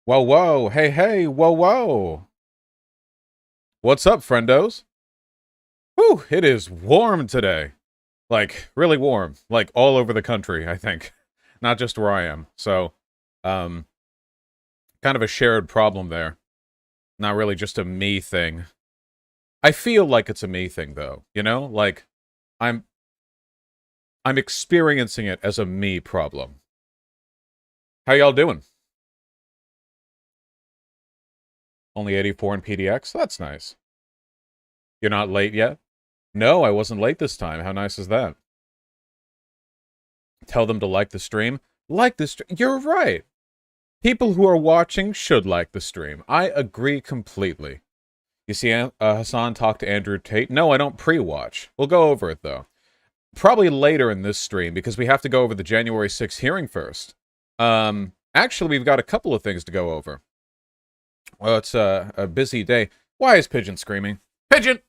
Whoa, whoa, hey, hey, whoa, whoa. What's up, friendos? Whew, it is warm today. Like, really warm. Like, all over the country, I think. Not just where I am. So, um, kind of a shared problem there. Not really just a me thing. I feel like it's a me thing, though. You know? Like, I'm, I'm experiencing it as a me problem. How y'all doing? Only 84 in PDX? That's nice. You're not late yet? No, I wasn't late this time. How nice is that? Tell them to like the stream. Like the stream. You're right. People who are watching should like the stream. I agree completely. You see, Hassan talked to Andrew Tate. No, I don't pre-watch. We'll go over it, though. Probably later in this stream, because we have to go over the January 6th hearing first. Actually, we've got a couple of things to go over. Well, it's a busy day. Why is Pigeon screaming? Pigeon!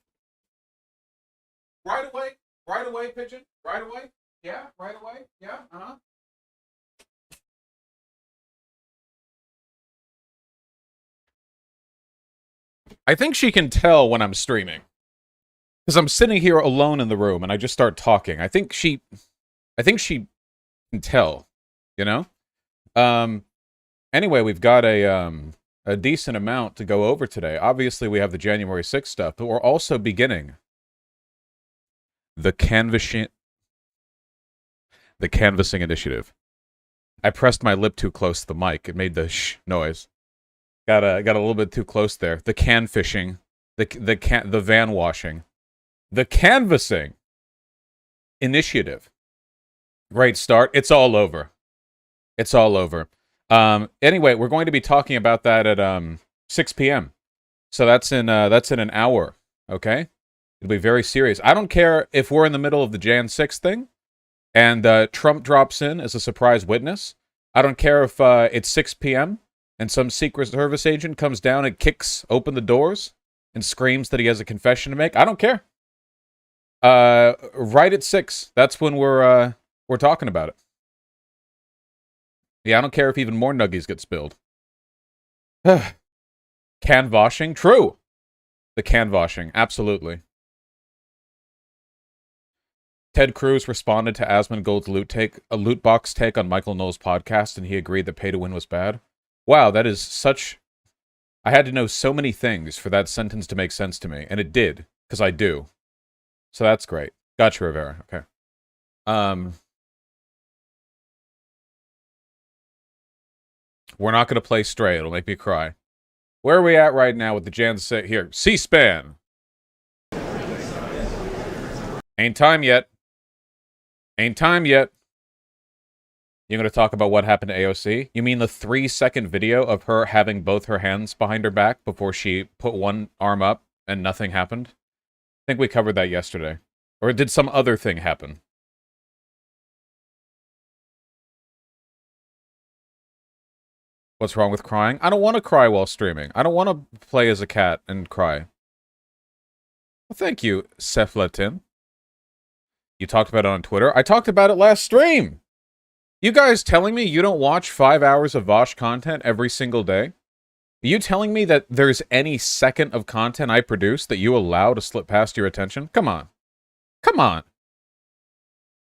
Right away! Right away, Pigeon! Right away! Yeah, right away? Yeah, uh-huh. I think she can tell when I'm streaming. Because I'm sitting here alone in the room and I just start talking. I think she can tell, you know? Um, anyway, we've got a decent amount to go over today. Obviously, we have the January 6th stuff, but we're also beginning the canvassing, the canvassing initiative. I pressed my lip too close to the mic. It made the shh noise. Got a little bit too close there. The can fishing, the van washing, the canvassing initiative. Great start. It's all over. It's all over. Anyway, we're going to be talking about that at 6 p.m. So that's in an hour. Okay, it'll be very serious. I don't care if we're in the middle of the Jan 6th thing, and Trump drops in as a surprise witness. I don't care if it's 6 p.m. and some Secret Service agent comes down and kicks open the doors and screams that he has a confession to make. I don't care. Right at 6. That's when we're talking about it. Yeah, I don't care if even more nuggies get spilled. Can washing? True. The can washing, absolutely. Ted Cruz responded to Asmongold's loot box take on Michael Knowles' podcast, and he agreed that pay to win was bad. Wow, that is such... I had to know so many things for that sentence to make sense to me, and it did, because I do. So that's great. Gotcha, Rivera. Okay. We're not going to play Stray. It'll make me cry. Where are we at right now with the Jan 6? Here, C-SPAN. Ain't time yet. Ain't time yet. You're going to talk about what happened to AOC? You mean the 3-second video of her having both her hands behind her back before she put one arm up and nothing happened? I think we covered that yesterday. Or did some other thing happen? What's wrong with crying? I don't want to cry while streaming. I don't want to play as a cat and cry. Well, thank you, Seflatin. You talked about it on Twitter. I talked about it last stream. You guys telling me you don't watch 5 hours of Vosh content every single day? Are you telling me that there's any second of content I produce that you allow to slip past your attention? Come on. Come on.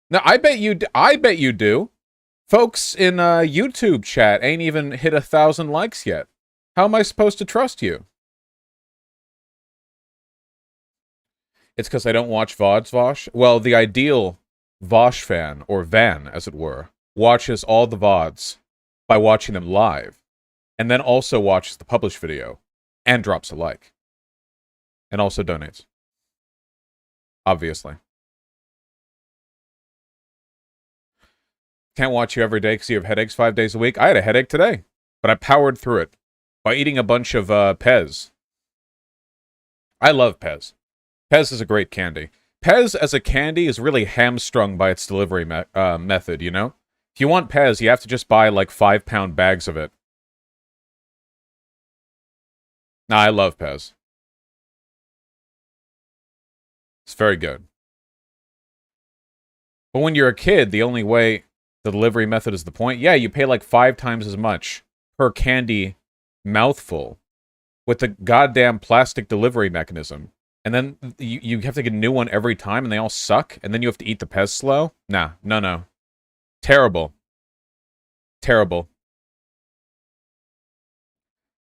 Now, I bet you do. Folks in YouTube chat ain't even hit 1,000 likes yet. How am I supposed to trust you? It's because I don't watch VODs, Vosh? Well, the ideal Vosh fan, or van, as it were, watches all the VODs by watching them live, and then also watches the published video, and drops a like. And also donates. Obviously. Can't watch you every day because you have headaches 5 days a week. I had a headache today, but I powered through it by eating a bunch of Pez. I love Pez. Pez is a great candy. Pez as a candy is really hamstrung by its delivery method, you know? If you want Pez, you have to just buy like 5-pound bags of it. Nah, I love Pez. It's very good. But when you're a kid, the only way the delivery method is the point. Yeah, you pay like 5 times as much per candy mouthful with the goddamn plastic delivery mechanism, and then you have to get a new one every time, and they all suck, and then you have to eat the Pez slow? Nah, no. Terrible. Terrible.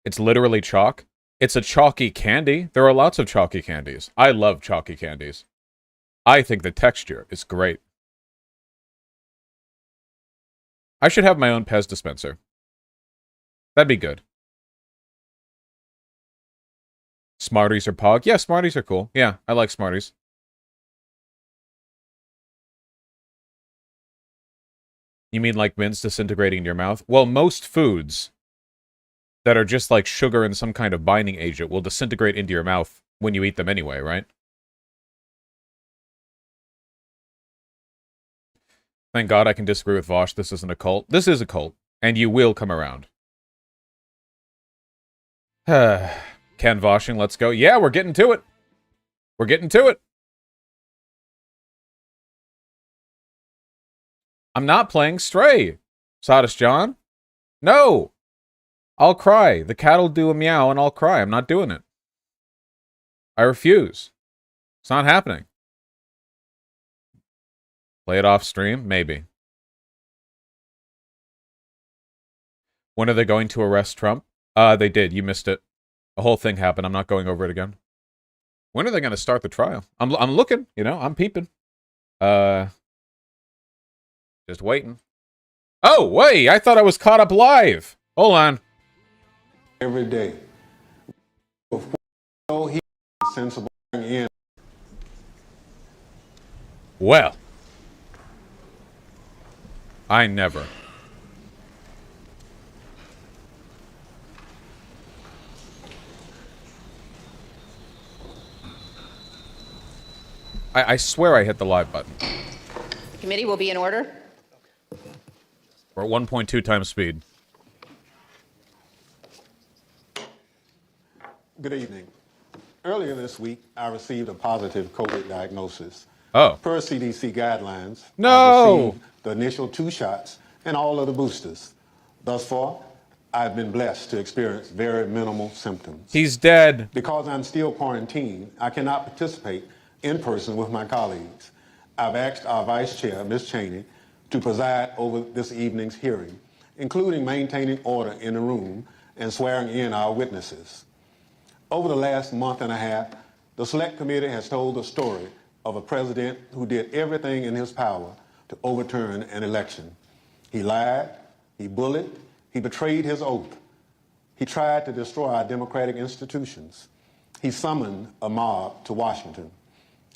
It's literally chalk. It's a chalky candy. There are lots of chalky candies. I love chalky candies. I think the texture is great. I should have my own Pez dispenser. That'd be good. Smarties or Pog? Yeah, Smarties are cool. Yeah, I like Smarties. You mean like mints disintegrating in your mouth? Well, most foods that are just like sugar and some kind of binding agent will disintegrate into your mouth when you eat them anyway, right? Thank God I can disagree with Vosh. This isn't a cult. This is a cult, and you will come around. Ken Voshing, let's go. Yeah, we're getting to it. We're getting to it. I'm not playing Stray, Sawdust John. No. I'll cry. The cat'll do a meow and I'll cry. I'm not doing it. I refuse. It's not happening. Play it off stream? Maybe. When are they going to arrest Trump? They did. You missed it. The whole thing happened. I'm not going over it again. When are they going to start the trial? I'm looking, you know, I'm peeping. Just waiting. Oh, wait, I thought I was caught up live. Hold on. Every day. He sensible in. Well, I never. I swear I hit the live button. The committee will be in order. We're at 1.2 times speed. Good evening. Earlier this week, I received a positive COVID diagnosis. Oh. Per CDC guidelines, No. I received the initial 2 shots and all of the boosters. Thus far, I've been blessed to experience very minimal symptoms. He's dead. Because I'm still quarantined, I cannot participate in person with my colleagues. I've asked our Vice Chair, Ms. Cheney, to preside over this evening's hearing, including maintaining order in the room and swearing in our witnesses. Over the last month and a half, the Select Committee has told the story of a president who did everything in his power to overturn an election. He lied, he bullied, he betrayed his oath. He tried to destroy our democratic institutions. He summoned a mob to Washington.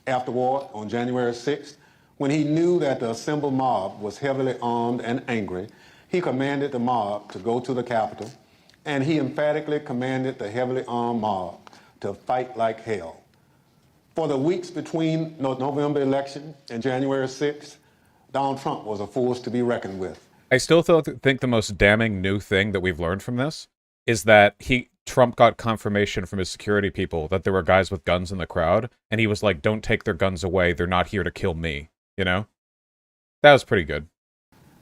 Afterward, on January 6th, when he knew that the assembled mob was heavily armed and angry, he commanded the mob to go to the Capitol, and he emphatically commanded the heavily armed mob to fight like hell. For the weeks between the November election and January 6th, Donald Trump was a force to be reckoned with. I still think the most damning new thing that we've learned from this is that Trump got confirmation from his security people that there were guys with guns in the crowd, and he was like, don't take their guns away, they're not here to kill me, you know? That was pretty good.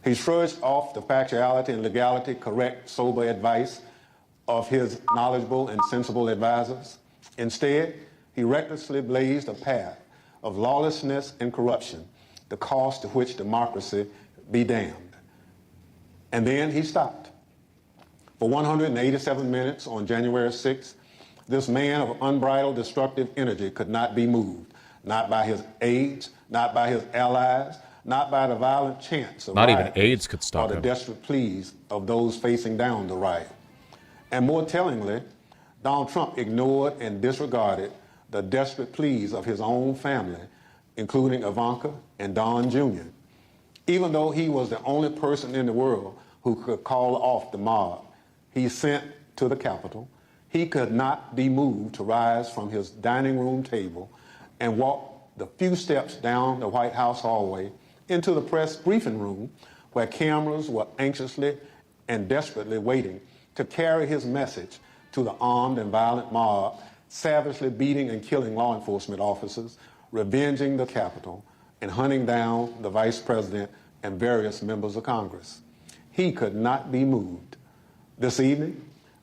He shrugged off the factuality and legality correct, sober advice of his knowledgeable and sensible advisors. Instead, he recklessly blazed a path of lawlessness and corruption, the cost to which democracy be damned. And then he stopped. For 187 minutes on January 6th, this man of unbridled destructive energy could not be moved, not by his aides, not by his allies, not by the violent chants of not even rioters, aides could stop or the him. desperate pleas of those facing down the riot. And more tellingly, Donald Trump ignored and disregarded the desperate pleas of his own family, including Ivanka and Don Jr. Even though he was the only person in the world who could call off the mob he sent to the Capitol, he could not be moved to rise from his dining room table and walk the few steps down the White House hallway into the press briefing room where cameras were anxiously and desperately waiting to carry his message to the armed and violent mob, savagely beating and killing law enforcement officers, revenging the Capitol, and hunting down the Vice President and various members of Congress. He could not be moved. This evening,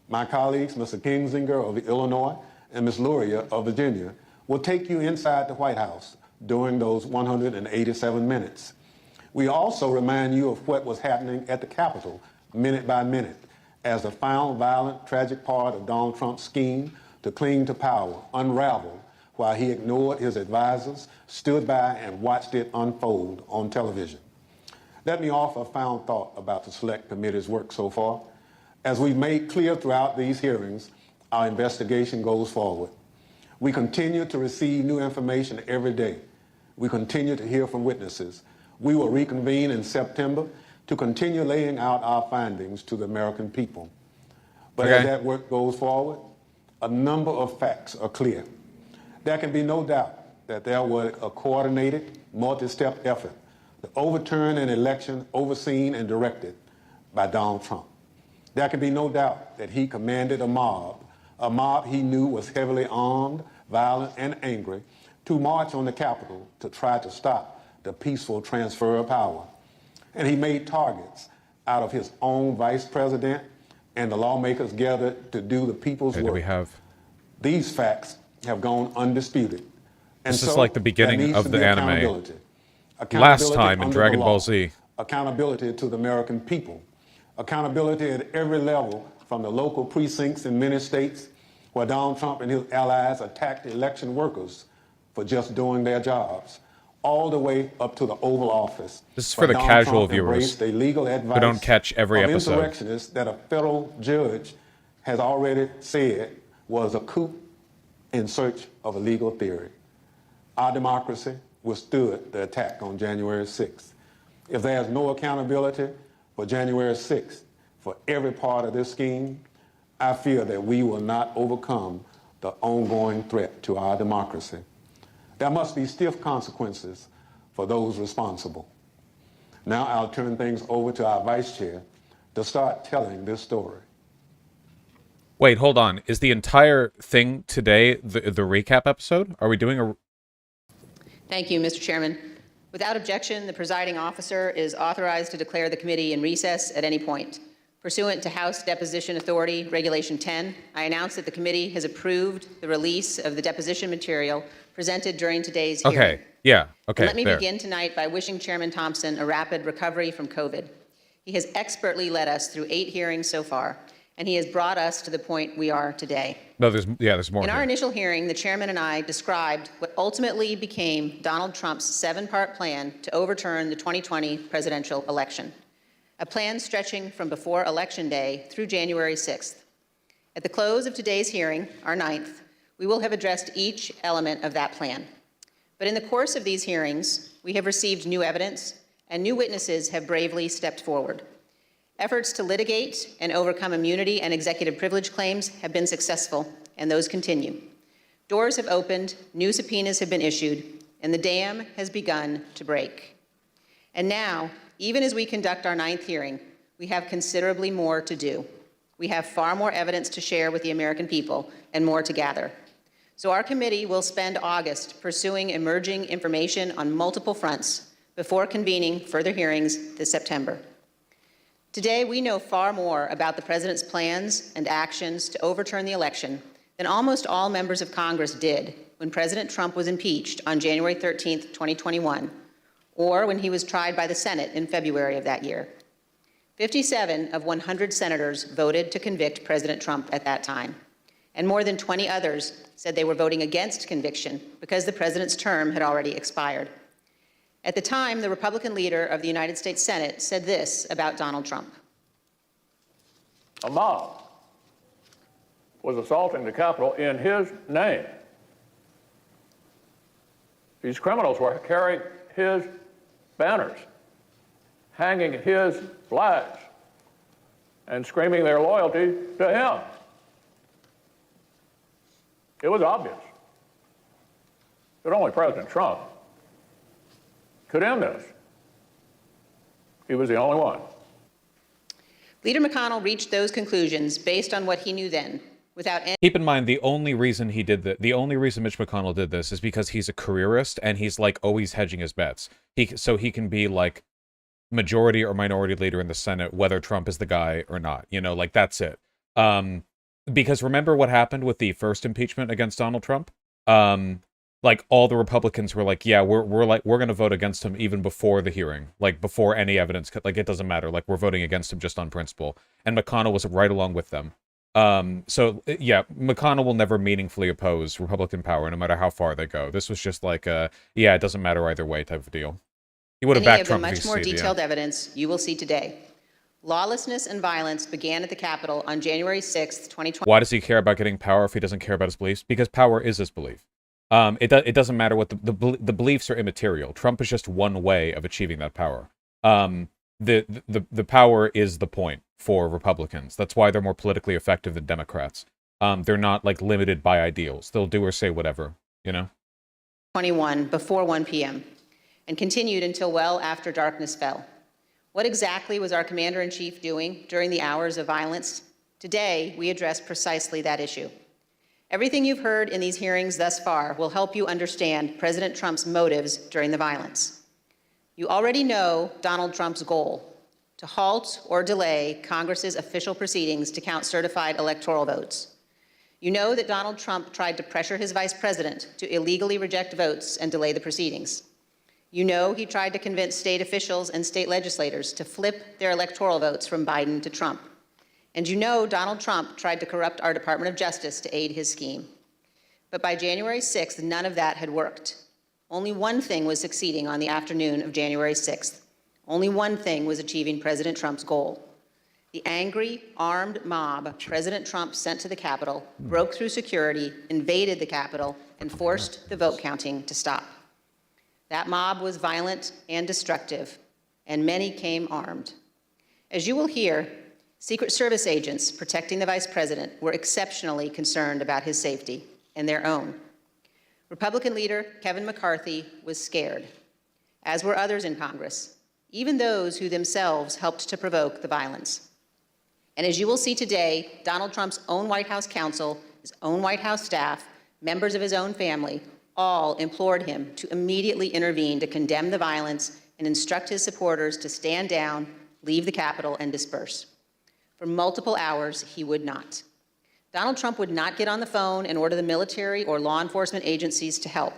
My colleagues, Mr. Kingsinger of Illinois and Ms. Luria of Virginia, will take you inside the White House during those 187 minutes. We also remind you of what was happening at the Capitol minute by minute as the final violent, tragic part of Donald Trump's scheme to cling to power unraveled while he ignored his advisors, stood by, and watched it unfold on television. Let me offer a final thought about the Select Committee's work so far. As we've made clear throughout these hearings, our investigation goes forward. We continue to receive new information every day. We continue to hear from witnesses. We will reconvene in September to continue laying out our findings to the American people. But as that work goes forward, a number of facts are clear. There can be no doubt that there was a coordinated, multi-step effort to overturn an election overseen and directed by Donald Trump. There can be no doubt that he commanded a mob he knew was heavily armed, violent, and angry, to march on the Capitol to try to stop the peaceful transfer of power. And he made targets out of his own vice president and the lawmakers gathered to do the people's work. These facts have gone undisputed. And this is like the beginning of the anime. Last time in Dragon Ball Z. Accountability to the American people. Accountability at every level, from the local precincts in many states where Donald Trump and his allies attacked election workers for just doing their jobs, all the way up to the Oval Office. This is for the casual viewers who don't catch every episode. Insurrectionists that a federal judge has already said was a coup in search of a legal theory. Our democracy withstood the attack on January 6th. If there is no accountability for January 6th, for every part of this scheme, I fear that we will not overcome the ongoing threat to our democracy. There must be stiff consequences for those responsible. Now I'll turn things over to our vice chair to start telling this story. Wait, hold on. Is the entire thing today the recap episode? Are we doing a... Thank you, Mr. Chairman. Without objection, the presiding officer is authorized to declare the committee in recess at any point. Pursuant to House Deposition Authority Regulation 10, I announce that the committee has approved the release of the deposition material presented during today's hearing. Okay, yeah, okay. Let me begin tonight by wishing Chairman Thompson a rapid recovery from COVID. He has expertly led us through 8 hearings so far, and he has brought us to the point we are today. No, there's more. In our initial hearing, the chairman and I described what ultimately became Donald Trump's 7-part plan to overturn the 2020 presidential election, a plan stretching from before Election Day through January 6th. At the close of today's hearing, our 9th, we will have addressed each element of that plan. But in the course of these hearings, we have received new evidence, and new witnesses have bravely stepped forward. Efforts to litigate and overcome immunity and executive privilege claims have been successful, and those continue. Doors have opened, new subpoenas have been issued, and the dam has begun to break. And now, even as we conduct our 9th hearing, we have considerably more to do. We have far more evidence to share with the American people and more to gather. So our committee will spend August pursuing emerging information on multiple fronts before convening further hearings this September. Today, we know far more about the president's plans and actions to overturn the election than almost all members of Congress did when President Trump was impeached on January 13th, 2021, or when he was tried by the Senate in February of that year. 57 of 100 senators voted to convict President Trump at that time, and more than 20 others said they were voting against conviction because the president's term had already expired. At the time, the Republican leader of the United States Senate said this about Donald Trump. A mob was assaulting the Capitol in his name. These criminals were carrying his banners, hanging his flags, and screaming their loyalty to him. It was obvious that only President Trump could end this. He was the only one. Leader McConnell reached those conclusions based on what he knew then, without any... Keep in mind, the only reason Mitch McConnell did this is because he's a careerist and he's like always hedging his bets. So he can be like majority or minority leader in the Senate, whether Trump is the guy or not. You know, like that's it. because remember what happened with the first impeachment against Donald Trump? Like all the Republicans were like, yeah, we're going to vote against him even before the hearing, like before any evidence, like it doesn't matter, like we're voting against him just on principle. And McConnell was right along with them. So yeah, McConnell will never meaningfully oppose Republican power, no matter how far they go. This was just like yeah, it doesn't matter either way type of deal. He would have Many backed of the Trump. much more detailed evidence you will see today. Lawlessness and violence began at the Capitol on January 6th, 2020. Why does he care about getting power if he doesn't care about his beliefs? Because power is his belief. It doesn't matter what the beliefs are immaterial. Trump is just one way of achieving that power. The power is the point for Republicans. That's why they're more politically effective than Democrats. They're not like limited by ideals. They'll do or say whatever, you know? 21 before 1 p.m. and continued until well after darkness fell. What exactly was our commander-in-chief doing during the hours of violence? Today, we address precisely that issue. Everything you've heard in these hearings thus far will help you understand President Trump's motives during the violence. You already know Donald Trump's goal: to halt or delay Congress's official proceedings to count certified electoral votes. You know that Donald Trump tried to pressure his vice president to illegally reject votes and delay the proceedings. You know he tried to convince state officials and state legislators to flip their electoral votes from Biden to Trump. And you know Donald Trump tried to corrupt our Department of Justice to aid his scheme. But by January 6th, none of that had worked. Only one thing was succeeding on the afternoon of January 6th. Only one thing was achieving President Trump's goal. The angry, armed mob President Trump sent to the Capitol broke through security, invaded the Capitol, and forced the vote counting to stop. That mob was violent and destructive, and many came armed. As you will hear, Secret Service agents protecting the vice president were exceptionally concerned about his safety and their own. Republican leader Kevin McCarthy was scared, as were others in Congress, even those who themselves helped to provoke the violence. And as you will see today, Donald Trump's own White House counsel, his own White House staff, members of his own family, all implored him to immediately intervene to condemn the violence and instruct his supporters to stand down, leave the Capitol, and disperse. For multiple hours, he would not. Donald Trump would not get on the phone and order the military or law enforcement agencies to help.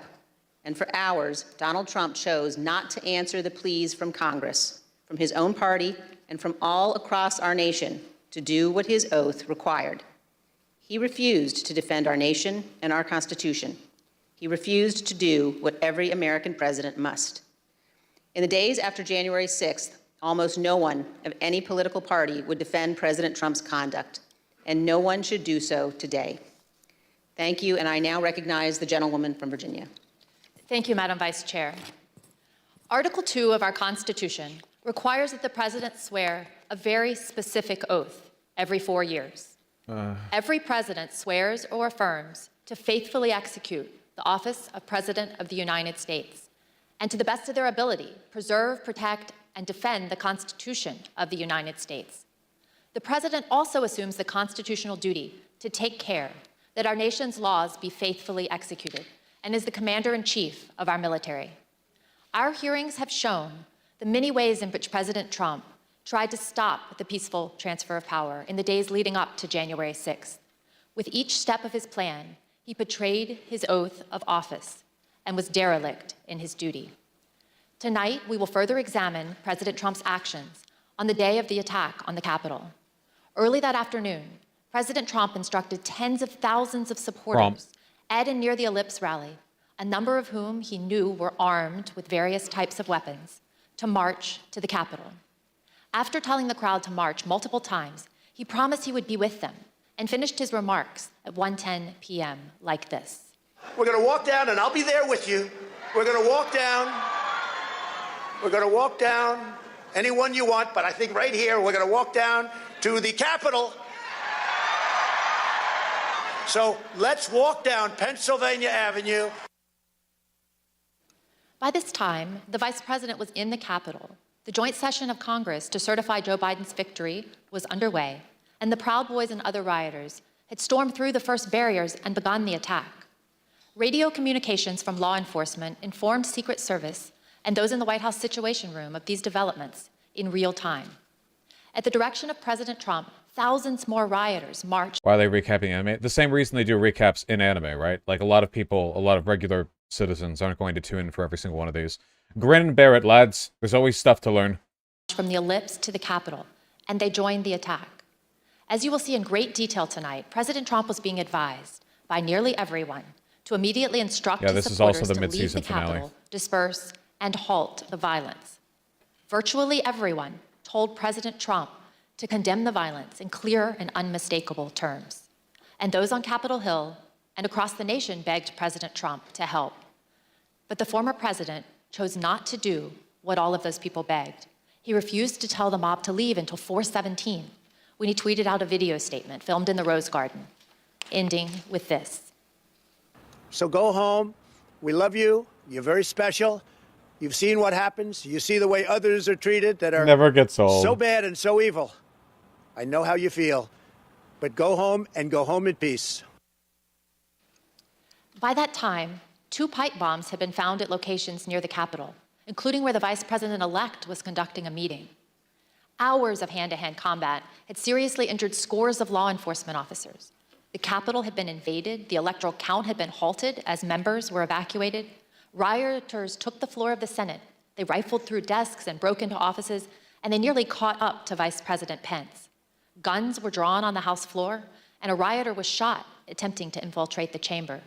And for hours, Donald Trump chose not to answer the pleas from Congress, from his own party, and from all across our nation to do what his oath required. He refused to defend our nation and our Constitution. He refused to do what every American president must. In the days after January 6th, almost no one of any political party would defend President Trump's conduct, and no one should do so today. Thank you, and I now recognize the gentlewoman from Virginia. Thank you, Madam Vice Chair. Article 2 of our Constitution requires that the President swear a very specific oath every 4 years. Every President swears or affirms to faithfully execute the office of President of the United States, and to the best of their ability, preserve, protect, and defend the Constitution of the United States. The President also assumes the constitutional duty to take care that our nation's laws be faithfully executed, and is the commander-in-chief of our military. Our hearings have shown the many ways in which President Trump tried to stop the peaceful transfer of power in the days leading up to January 6th. With each step of his plan, he betrayed his oath of office and was derelict in his duty. Tonight, we will further examine President Trump's actions on the day of the attack on the Capitol. Early that afternoon, President Trump instructed tens of thousands of supporters at and near the Ellipse rally, a number of whom he knew were armed with various types of weapons, to march to the Capitol. After telling the crowd to march multiple times, he promised he would be with them and finished his remarks at 1:10 p.m. like this. We're going to walk down, and I'll be there with you. We're going to walk down. We're going to walk down anyone you want, but I think right here we're going to walk down to the Capitol. So let's walk down Pennsylvania Avenue. By this time, the Vice President was in the Capitol. The joint session of Congress to certify Joe Biden's victory was underway, and the Proud Boys and other rioters had stormed through the first barriers and begun the attack. Radio communications from law enforcement informed Secret Service and those in the White House Situation Room of these developments in real time. At the direction of President Trump, thousands more rioters marched. Why are they recapping anime? The same reason they do recaps in anime, right? Like a lot of people, a lot of regular citizens aren't going to tune in for every single one of these. Grin and bear it, lads. There's always stuff to learn. From the ellipse to the Capitol, and they joined the attack. As you will see in great detail tonight, President Trump was being advised by nearly everyone to immediately instruct his this is supporters also the to leave the mid-season finale. Capitol, disperse, and halt the violence. Virtually everyone told President Trump to condemn the violence in clear and unmistakable terms. And those on Capitol Hill and across the nation begged President Trump to help. But the former president chose not to do what all of those people begged. He refused to tell the mob to leave until 4:17, when he tweeted out a video statement filmed in the Rose Garden, ending with this. So go home. We love you. You're very special. You've seen what happens. You see the way others are treated that are Never gets old. so bad and so evil. I know how you feel. But go home and go home in peace. By that time, 2 pipe bombs had been found at locations near the Capitol, including where the vice president-elect was conducting a meeting. Hours of hand-to-hand combat had seriously injured scores of law enforcement officers. The Capitol had been invaded, the electoral count had been halted as members were evacuated. Rioters took the floor of the Senate. They rifled through desks and broke into offices, and they nearly caught up to Vice President Pence. Guns were drawn on the House floor, and a rioter was shot attempting to infiltrate the chamber.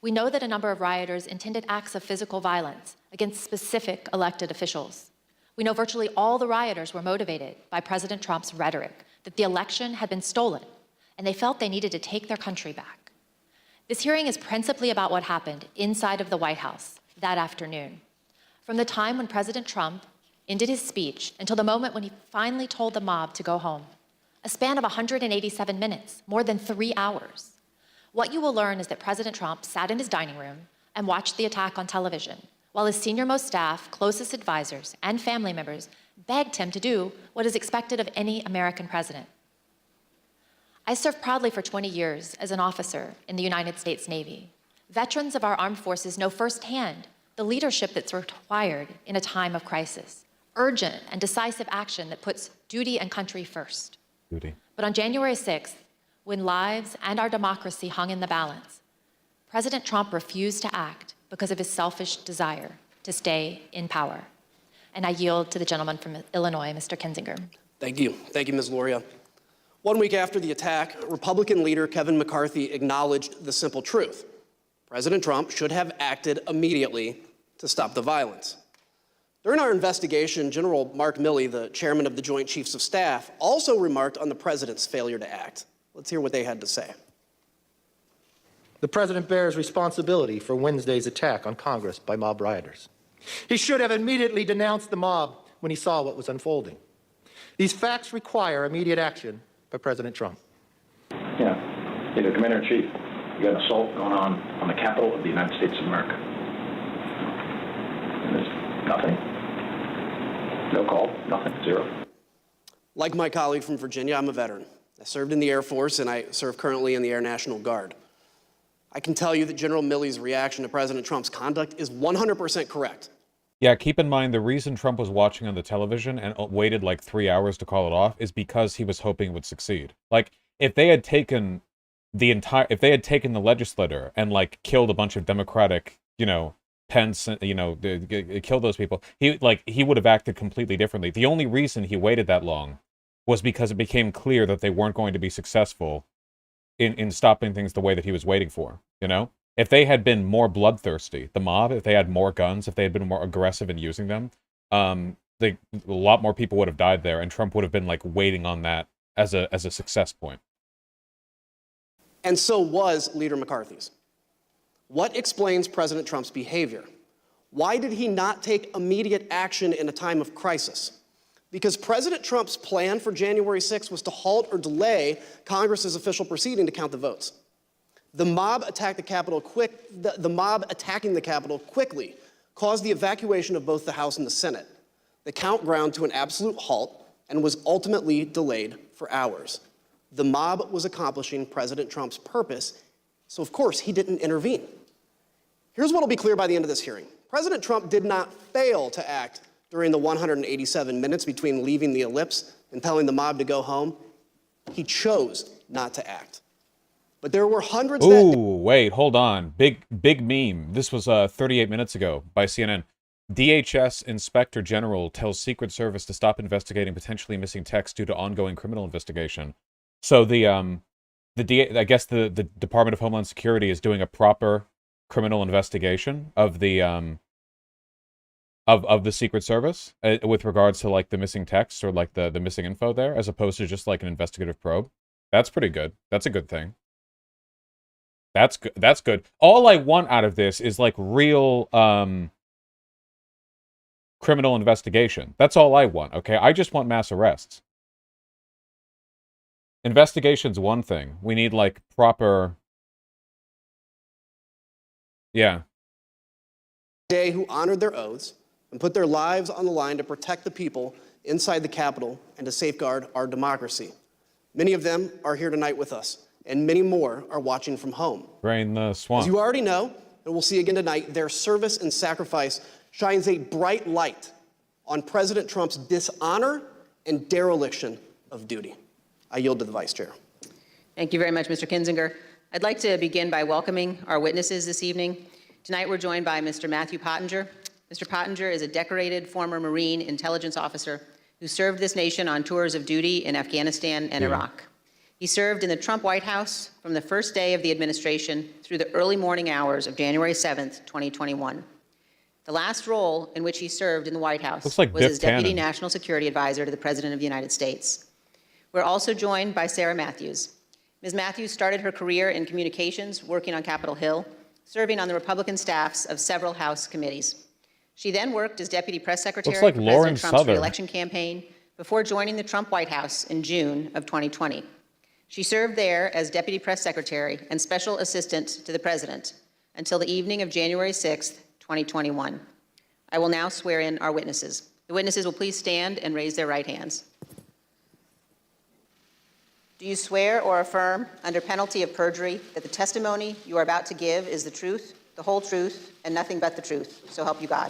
We know that a number of rioters intended acts of physical violence against specific elected officials. We know virtually all the rioters were motivated by President Trump's rhetoric that the election had been stolen, and they felt they needed to take their country back. This hearing is principally about what happened inside of the White House that afternoon. From the time when President Trump ended his speech until the moment when he finally told the mob to go home, a span of 187 minutes, more than 3 hours. What you will learn is that President Trump sat in his dining room and watched the attack on television, while his senior-most staff, closest advisors, and family members begged him to do what is expected of any American president. I served proudly for 20 years as an officer in the United States Navy. Veterans of our armed forces know firsthand the leadership that's required in a time of crisis, urgent and decisive action that puts duty and country first. But on January 6th, when lives and our democracy hung in the balance, President Trump refused to act because of his selfish desire to stay in power. And I yield to the gentleman from Illinois, Mr. Kinzinger. Thank you. Thank you, Ms. Luria. 1 week after the attack, Republican leader Kevin McCarthy acknowledged the simple truth. President Trump should have acted immediately to stop the violence. During our investigation, General Mark Milley, the chairman of the Joint Chiefs of Staff, also remarked on the president's failure to act. Let's hear what they had to say. The president bears responsibility for Wednesday's attack on Congress by mob rioters. He should have immediately denounced the mob when he saw what was unfolding. These facts require immediate action by President Trump. Yeah, you're the Commander-in-Chief. You got an assault going on the Capitol of the United States of America. And there's nothing. No call, nothing, zero. Like my colleague from Virginia, I'm a veteran. I served in the Air Force, and I serve currently in the Air National Guard. I can tell you that General Milley's reaction to President Trump's conduct is 100% correct. Yeah, keep in mind the reason Trump was watching on the television and waited like 3 hours to call it off is because he was hoping it would succeed. Like, if they had taken the legislator and like killed a bunch of Democratic, Pence, kill those people, he would have acted completely differently. The only reason he waited that long was because it became clear that they weren't going to be successful in stopping things the way that he was waiting for, If they had been more bloodthirsty, the mob, if they had more guns, if they had been more aggressive in using them, a lot more people would have died there, and Trump would have been, waiting on that as a success point. And so was Leader McCarthy's. What explains President Trump's behavior? Why did he not take immediate action in a time of crisis? Because President Trump's plan for January 6th was to halt or delay Congress's official proceeding to count the votes. The mob attacking the Capitol quickly caused the evacuation of both the House and the Senate. The count ground to an absolute halt and was ultimately delayed for hours. The mob was accomplishing President Trump's purpose, so of course he didn't intervene. Here's what will be clear by the end of this hearing. President Trump did not fail to act during the 187 minutes between leaving the ellipse and telling the mob to go home. He chose not to act. But there were hundreds Ooh, wait, hold on. Big meme. This was 38 minutes ago by CNN. DHS Inspector General tells Secret Service to stop investigating potentially missing texts due to ongoing criminal investigation. So I guess the Department of Homeland Security is doing a proper criminal investigation of the of the Secret Service with regards to like the missing texts or like the missing info there, as opposed to just like an investigative probe. That's pretty good. That's a good thing. That's good. That's good. All I want out of this is like real criminal investigation. That's all I want, okay? I just want mass arrests. Investigation's one thing. We need like proper... Yeah. Day who honored their oaths and put their lives on the line to protect the people inside the Capitol and to safeguard our democracy. Many of them are here tonight with us, and many more are watching from home. Drain the swamp. As you already know, and we'll see again tonight, their service and sacrifice shines a bright light on President Trump's dishonor and dereliction of duty. I yield to the Vice Chair. Thank you very much, Mr. Kinzinger. I'd like to begin by welcoming our witnesses this evening. Tonight we're joined by Mr. Matthew Pottinger. Mr. Pottinger is a decorated former Marine intelligence officer who served this nation on tours of duty in Afghanistan and Iraq. He served in the Trump White House from the first day of the administration through the early morning hours of January 7th, 2021. The last role in which he served in the White House was as Deputy National Security Advisor to the President of the United States. We're also joined by Sarah Matthews. Ms. Matthews started her career in communications, working on Capitol Hill, serving on the Republican staffs of several House committees. She then worked as Deputy Press Secretary for President Trump's re-election campaign before joining the Trump White House in June of 2020. She served there as Deputy Press Secretary and Special Assistant to the President until the evening of January 6th, 2021. I will now swear in our witnesses. The witnesses will please stand and raise their right hands. Do you swear or affirm, under penalty of perjury, that the testimony you are about to give is the truth, the whole truth, and nothing but the truth? So help you God.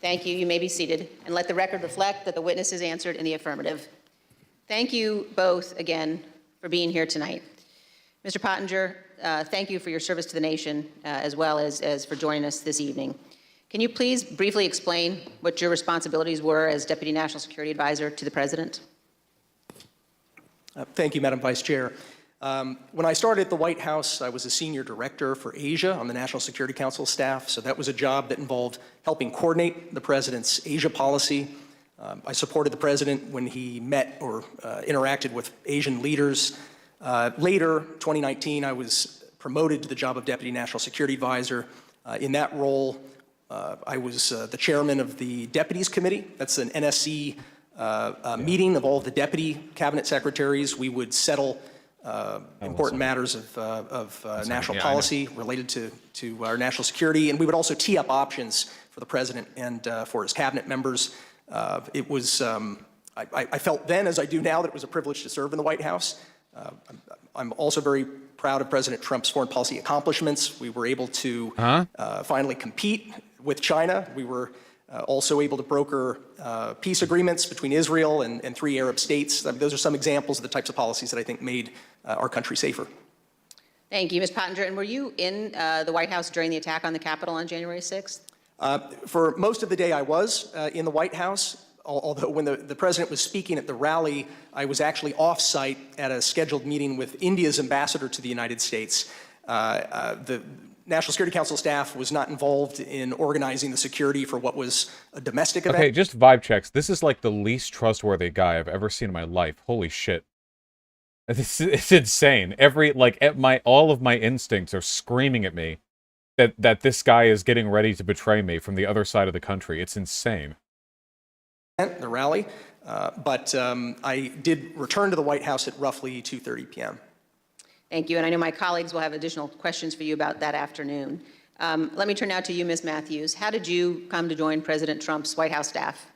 Thank you. You may be seated, and let the record reflect that the witnesses answered in the affirmative. Thank you both again for being here tonight. Mr. Pottinger, thank you for your service to the nation, as well as for joining us this evening. Can you please briefly explain what your responsibilities were as Deputy National Security Advisor to the President? Thank you, Madam Vice Chair. When I started at the White House, I was a senior director for Asia on the National Security Council staff, so that was a job that involved helping coordinate the President's Asia policy. I supported the President when he met or interacted with Asian leaders. Later, 2019, I was promoted to the job of Deputy National Security Advisor. In that role, I was the chairman of the Deputies Committee. That's an NSC meeting of all the deputy cabinet secretaries. We would settle important matters of national policy related to our national security, and we would also tee up options for the President and for his cabinet members. It was, I felt then, as I do now, that it was a privilege to serve in the White House. I'm also very proud of President Trump's foreign policy accomplishments. We were able to finally compete with China. We were also able to broker peace agreements between Israel and 3 Arab states. I mean, those are some examples of the types of policies that I think made our country safer. Thank you, Ms. Pottinger. And were you in the White House during the attack on the Capitol on January 6th? For most of the day, I was in the White House, although when the President was speaking at the rally, I was actually off-site at a scheduled meeting with India's ambassador to the United States. The National Security Council staff was not involved in organizing the security for what was a domestic event. Okay, just vibe checks. This is like the least trustworthy guy I've ever seen in my life. Holy shit. It's insane. All of my instincts are screaming at me that this guy is getting ready to betray me from the other side of the country. It's insane. The rally, but I did return to the White House at roughly 2:30 p.m. Thank you, and I know my colleagues will have additional questions for you about that afternoon. Let me turn now to you, Ms. Matthews. How did you come to join President Trump's White House staff?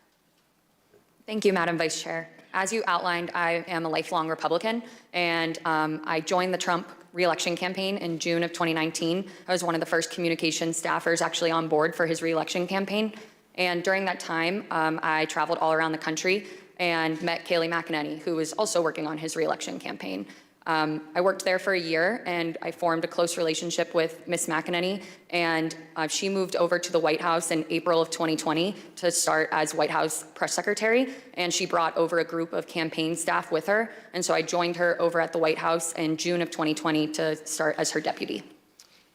Thank you, Madam Vice Chair. As you outlined, I am a lifelong Republican, and I joined the Trump re-election campaign in June of 2019. I was one of the first communications staffers actually on board for his re-election campaign. And during that time, I traveled all around the country and met Kayleigh McEnany, who was also working on his reelection campaign. I worked there for a year, and I formed a close relationship with Ms. McEnany, and she moved over to the White House in April of 2020 to start as White House press secretary, and she brought over a group of campaign staff with her, and so I joined her over at the White House in June of 2020 to start as her deputy.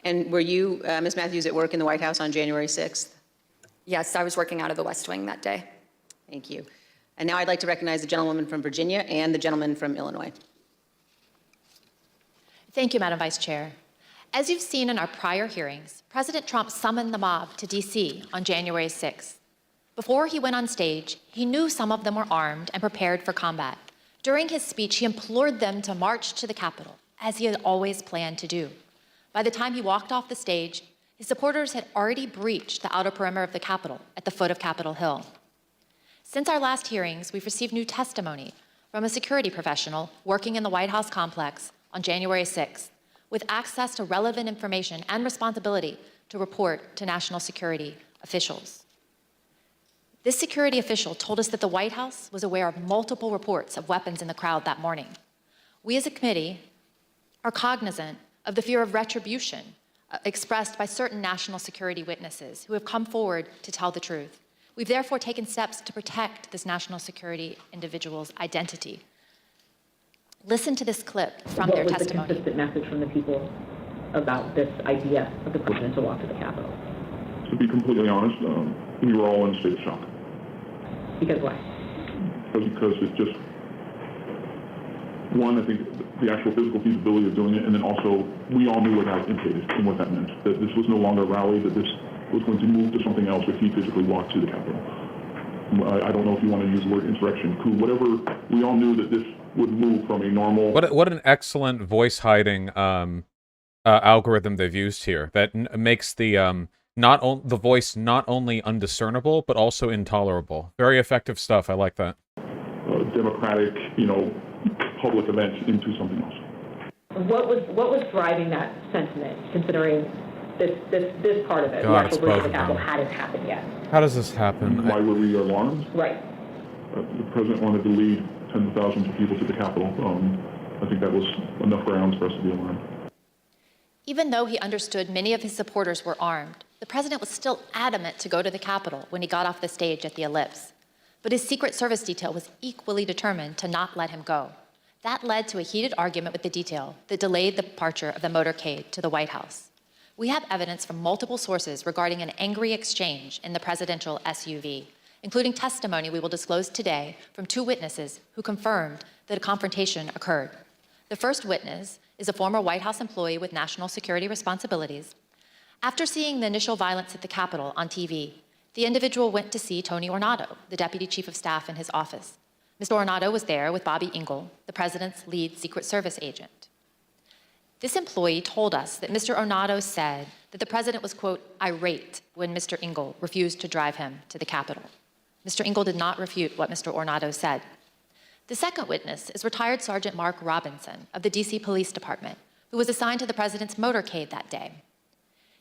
And were you, Ms. Matthews, at work in the White House on January 6th? Yes, I was working out of the West Wing that day. Thank you. And now I'd like to recognize the gentlewoman from Virginia and the gentleman from Illinois. Thank you, Madam Vice Chair. As you've seen in our prior hearings, President Trump summoned the mob to D.C. on January 6th. Before he went on stage, he knew some of them were armed and prepared for combat. During his speech, he implored them to march to the Capitol, as he had always planned to do. By the time he walked off the stage, his supporters had already breached the outer perimeter of the Capitol at the foot of Capitol Hill. Since our last hearings, we've received new testimony from a security professional working in the White House complex on January 6th, with access to relevant information and responsibility to report to national security officials. This security official told us that the White House was aware of multiple reports of weapons in the crowd that morning. We as a committee are cognizant of the fear of retribution expressed by certain national security witnesses who have come forward to tell the truth. We've therefore taken steps to protect this national security individual's identity. Listen to this clip from their testimony. What was the consistent message from the people about this idea of the president to walk to the Capitol? To be completely honest, we were all in a state of shock. Because why? Because it's just, one, I think the actual physical feasibility of doing it, and then also we all knew what that implicated and what that meant. That this was no longer a rally, that this was going to move to something else if he physically walked to the Capitol. I don't know if you want to use the word insurrection, coup, whatever. We all knew that this would move from a normal... What an excellent voice hiding algorithm they've used here that makes the the voice not only undiscernible but also intolerable. Very effective stuff. I like that. Democratic, public event into something else. What was driving that sentiment, considering this part of it, God, the actual breach of the Capitol hadn't happened yet? How does this happen? Why were we alarmed? Right. The president wanted to lead tens of thousands of people to the Capitol. I think that was enough grounds for us to be alarmed. Even though he understood many of his supporters were armed, the president was still adamant to go to the Capitol when he got off the stage at the Ellipse. But his Secret Service detail was equally determined to not let him go. That led to a heated argument with the detail that delayed the departure of the motorcade to the White House. We have evidence from multiple sources regarding an angry exchange in the presidential SUV, including testimony we will disclose today from two witnesses who confirmed that a confrontation occurred. The first witness is a former White House employee with national security responsibilities. After seeing the initial violence at the Capitol on TV, the individual went to see Tony Ornato, the deputy chief of staff in his office. Mr. Ornato was there with Bobby Engel, the president's lead Secret Service agent. This employee told us that Mr. Ornato said that the president was, quote, irate when Mr. Engel refused to drive him to the Capitol. Mr. Engel did not refute what Mr. Ornato said. The second witness is retired Sergeant Mark Robinson of the DC Police Department, who was assigned to the president's motorcade that day.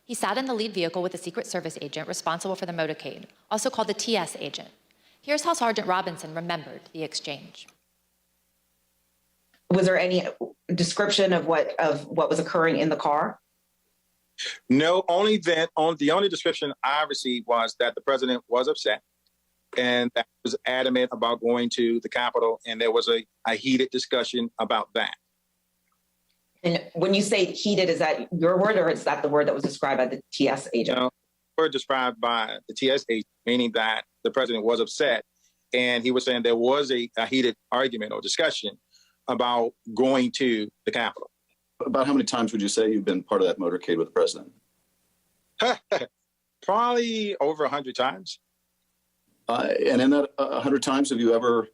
He sat in the lead vehicle with the Secret Service agent responsible for the motorcade, also called the TS agent. Here's how Sergeant Robinson remembered the exchange. Was there any description of what was occurring in the car? No, the only description I received was that the president was upset and that he was adamant about going to the Capitol, and there was a heated discussion about that. And when you say heated, is that your word or is that the word that was described by the TS agent? No, word described by the TS agent, meaning that the president was upset, and he was saying there was a heated argument or discussion about going to the Capitol. About how many times would you say you've been part of that motorcade with the president? Probably over 100 times. And in that 100 times, have you ever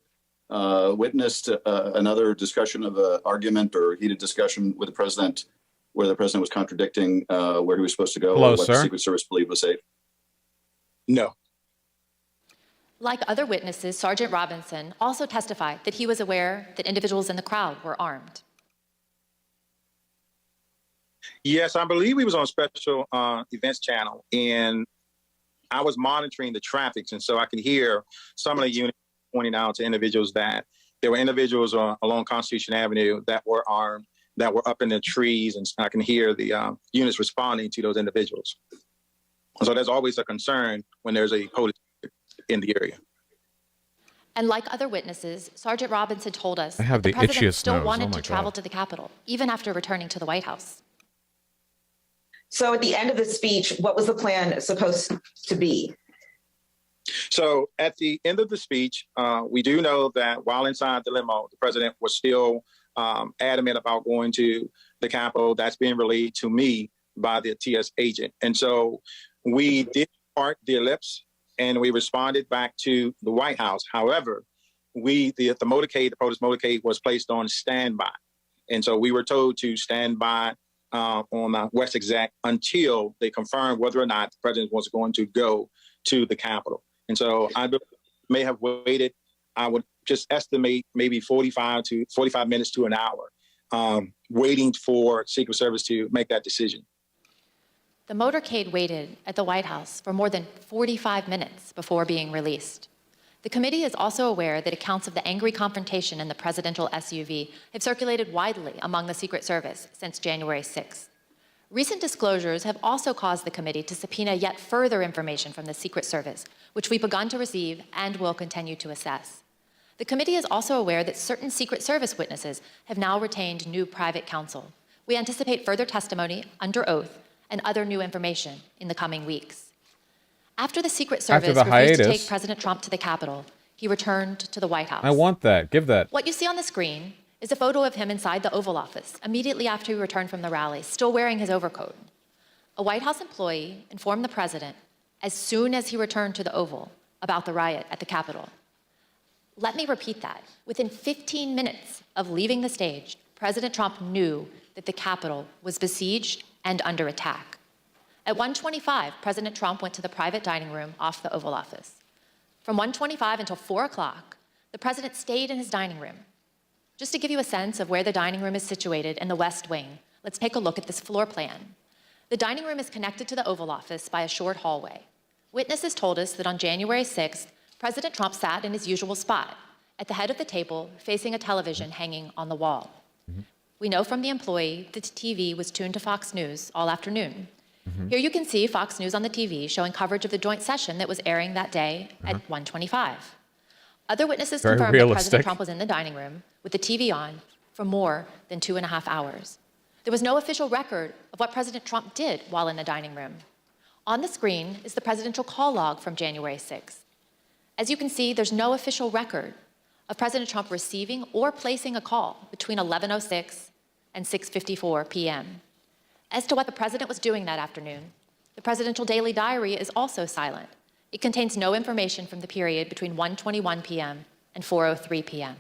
witnessed another discussion of an argument or heated discussion with the president where the president was contradicting where he was supposed to go or what the Secret Service believed was safe? No. Like other witnesses, Sergeant Robinson also testified that he was aware that individuals in the crowd were armed. Yes, I believe he was on special events channel, and I was monitoring the traffic, and so I could hear some of the units pointing out to individuals that there were individuals along Constitution Avenue that were armed, that were up in the trees, and I can hear the units responding to those individuals. So there's always a concern when there's a police in the area. And like other witnesses, Sergeant Robinson told us I have that the the president itchiest still nose. wanted Oh my to travel God. to the Capitol, even after returning to the White House. So at the end of the speech, what was the plan supposed to be? So at the end of the speech, we do know that while inside the limo, the president was still adamant about going to the Capitol. That's being relayed to me by the TS agent. And so we did part the ellipse and we responded back to the White House. However, the protest motorcade was placed on standby. And so we were told to stand by on West Exec until they confirmed whether or not the president was going to go to the Capitol. And so I may have waited, I would just estimate maybe 45 minutes to an hour, waiting for Secret Service to make that decision. The motorcade waited at the White House for more than 45 minutes before being released. The committee is also aware that accounts of the angry confrontation in the presidential SUV have circulated widely among the Secret Service since January 6th. Recent disclosures have also caused the committee to subpoena yet further information from the Secret Service, which we've begun to receive and will continue to assess. The committee is also aware that certain Secret Service witnesses have now retained new private counsel. We anticipate further testimony under oath and other new information in the coming weeks. After the Secret Service refused to take President Trump to the Capitol, he returned to the White House. I want that. Give that. What you see on the screen is a photo of him inside the Oval Office immediately after he returned from the rally, still wearing his overcoat. A White House employee informed the president as soon as he returned to the Oval about the riot at the Capitol. Let me repeat that. Within 15 minutes of leaving the stage, President Trump knew that the Capitol was besieged and under attack. At 1:25, President Trump went to the private dining room off the Oval Office. From 1:25 until 4 o'clock, the president stayed in his dining room. Just to give you a sense of where the dining room is situated in the West Wing, let's take a look at this floor plan. The dining room is connected to the Oval Office by a short hallway. Witnesses told us that on January 6th, President Trump sat in his usual spot, at the head of the table, facing a television hanging on the wall. We know from the employee that the TV was tuned to Fox News all afternoon. Here you can see Fox News on the TV showing coverage of the joint session that was airing that day at 1:25. Other witnesses confirmed that President Trump was in the dining room with the TV on for more than 2.5 hours. There was no official record of what President Trump did while in the dining room. On the screen is the presidential call log from January 6th. As you can see, there's no official record of President Trump receiving or placing a call between 11:06 and 6:54 p.m. As to what the president was doing that afternoon, the presidential daily diary is also silent. It contains no information from the period between 1:21 p.m. and 4:03 p.m.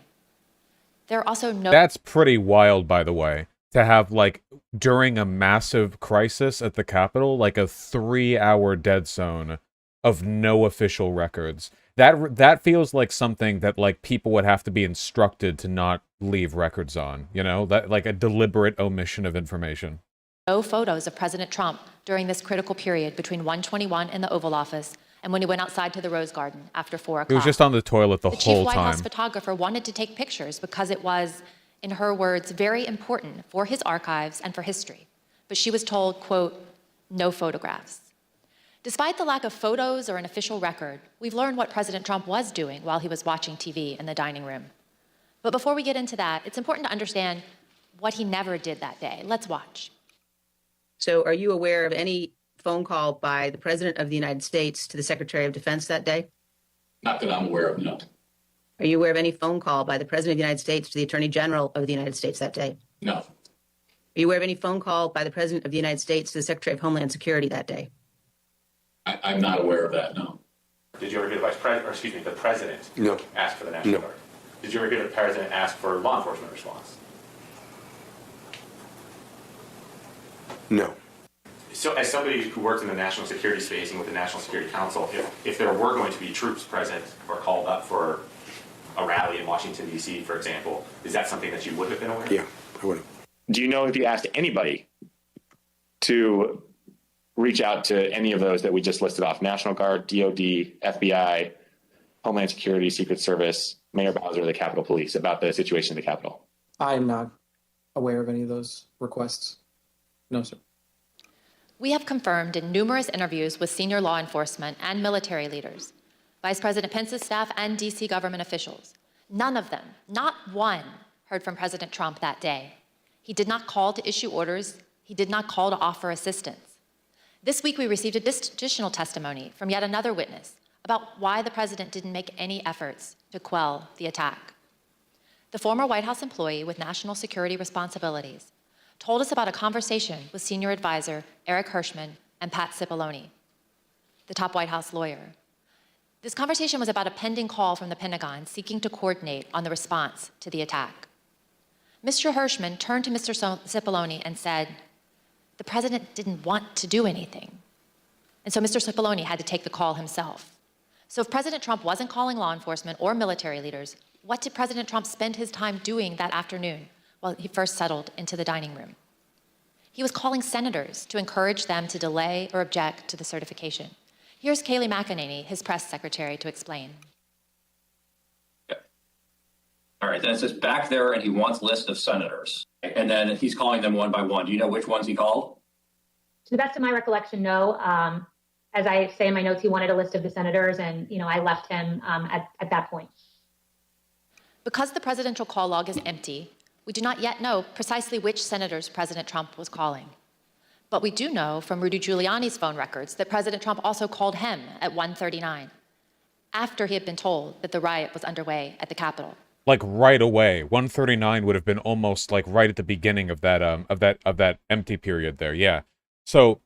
There are also no... That's pretty wild, by the way, to have, like, during a massive crisis at the Capitol, like a 3-hour dead zone of no official records. That feels like something that, like, people would have to be instructed to not leave records on, you know? That, like, a deliberate omission of information. No photos of President Trump during this critical period between 1:21 in the Oval Office and when he went outside to the Rose Garden after 4 o'clock. He was just on the toilet the whole time. The chief White House photographer wanted to take pictures because it was, in her words, very important for his archives and for history. But she was told, quote, no photographs. Despite the lack of photos or an official record, we've learned what President Trump was doing while he was watching TV in the dining room. But before we get into that, it's important to understand what he never did that day. Let's watch. So are you aware of any phone call by the President of the United States to the Secretary of Defense that day? Not that I'm aware of, no. Are you aware of any phone call by the President of the United States to the Attorney General of the United States that day? No. Are you aware of any phone call by the President of the United States to the Secretary of Homeland Security that day? I'm not aware of that, no. Did you ever hear the President No. ask for the National No. Guard? Did you ever hear the President ask for law enforcement response? No. So as somebody who worked in the national security space and with the National Security Council, if there were going to be troops present or called up for a rally in Washington, D.C., for example, is that something that you would have been aware of? Yeah, I would have. Do you know if you asked anybody to reach out to any of those that we just listed off, National Guard, DOD, FBI, Homeland Security, Secret Service, Mayor Bowser, the Capitol Police about the situation at the Capitol? I am not aware of any of those requests. No, sir. We have confirmed in numerous interviews with senior law enforcement and military leaders, Vice President Pence's staff and DC government officials. None of them, not one, heard from President Trump that day. He did not call to issue orders. He did not call to offer assistance. This week, we received additional testimony from yet another witness about why the president didn't make any efforts to quell the attack. The former White House employee with national security responsibilities told us about a conversation with senior advisor Eric Hirschman and Pat Cipollone, the top White House lawyer. This conversation was about a pending call from the Pentagon seeking to coordinate on the response to the attack. Mr. Hirschman turned to Mr. Cipollone and said, the president didn't want to do anything. And so Mr. Cipollone had to take the call himself. So if President Trump wasn't calling law enforcement or military leaders, what did President Trump spend his time doing that afternoon while he first settled into the dining room? He was calling senators to encourage them to delay or object to the certification. Here's Kayleigh McEnany, his press secretary, to explain. All right, then it says back there, and he wants a list of senators. And then he's calling them one by one. Do you know which ones he called? To the best of my recollection, no. As I say in my notes, he wanted a list of the senators, and I left him at that point. Because the presidential call log is empty, we do not yet know precisely which senators President Trump was calling. But we do know from Rudy Giuliani's phone records that President Trump also called him at 1:39, after he had been told that the riot was underway at the Capitol. Like right away. 139 would have been almost like right at the beginning of that empty period there. Yeah. So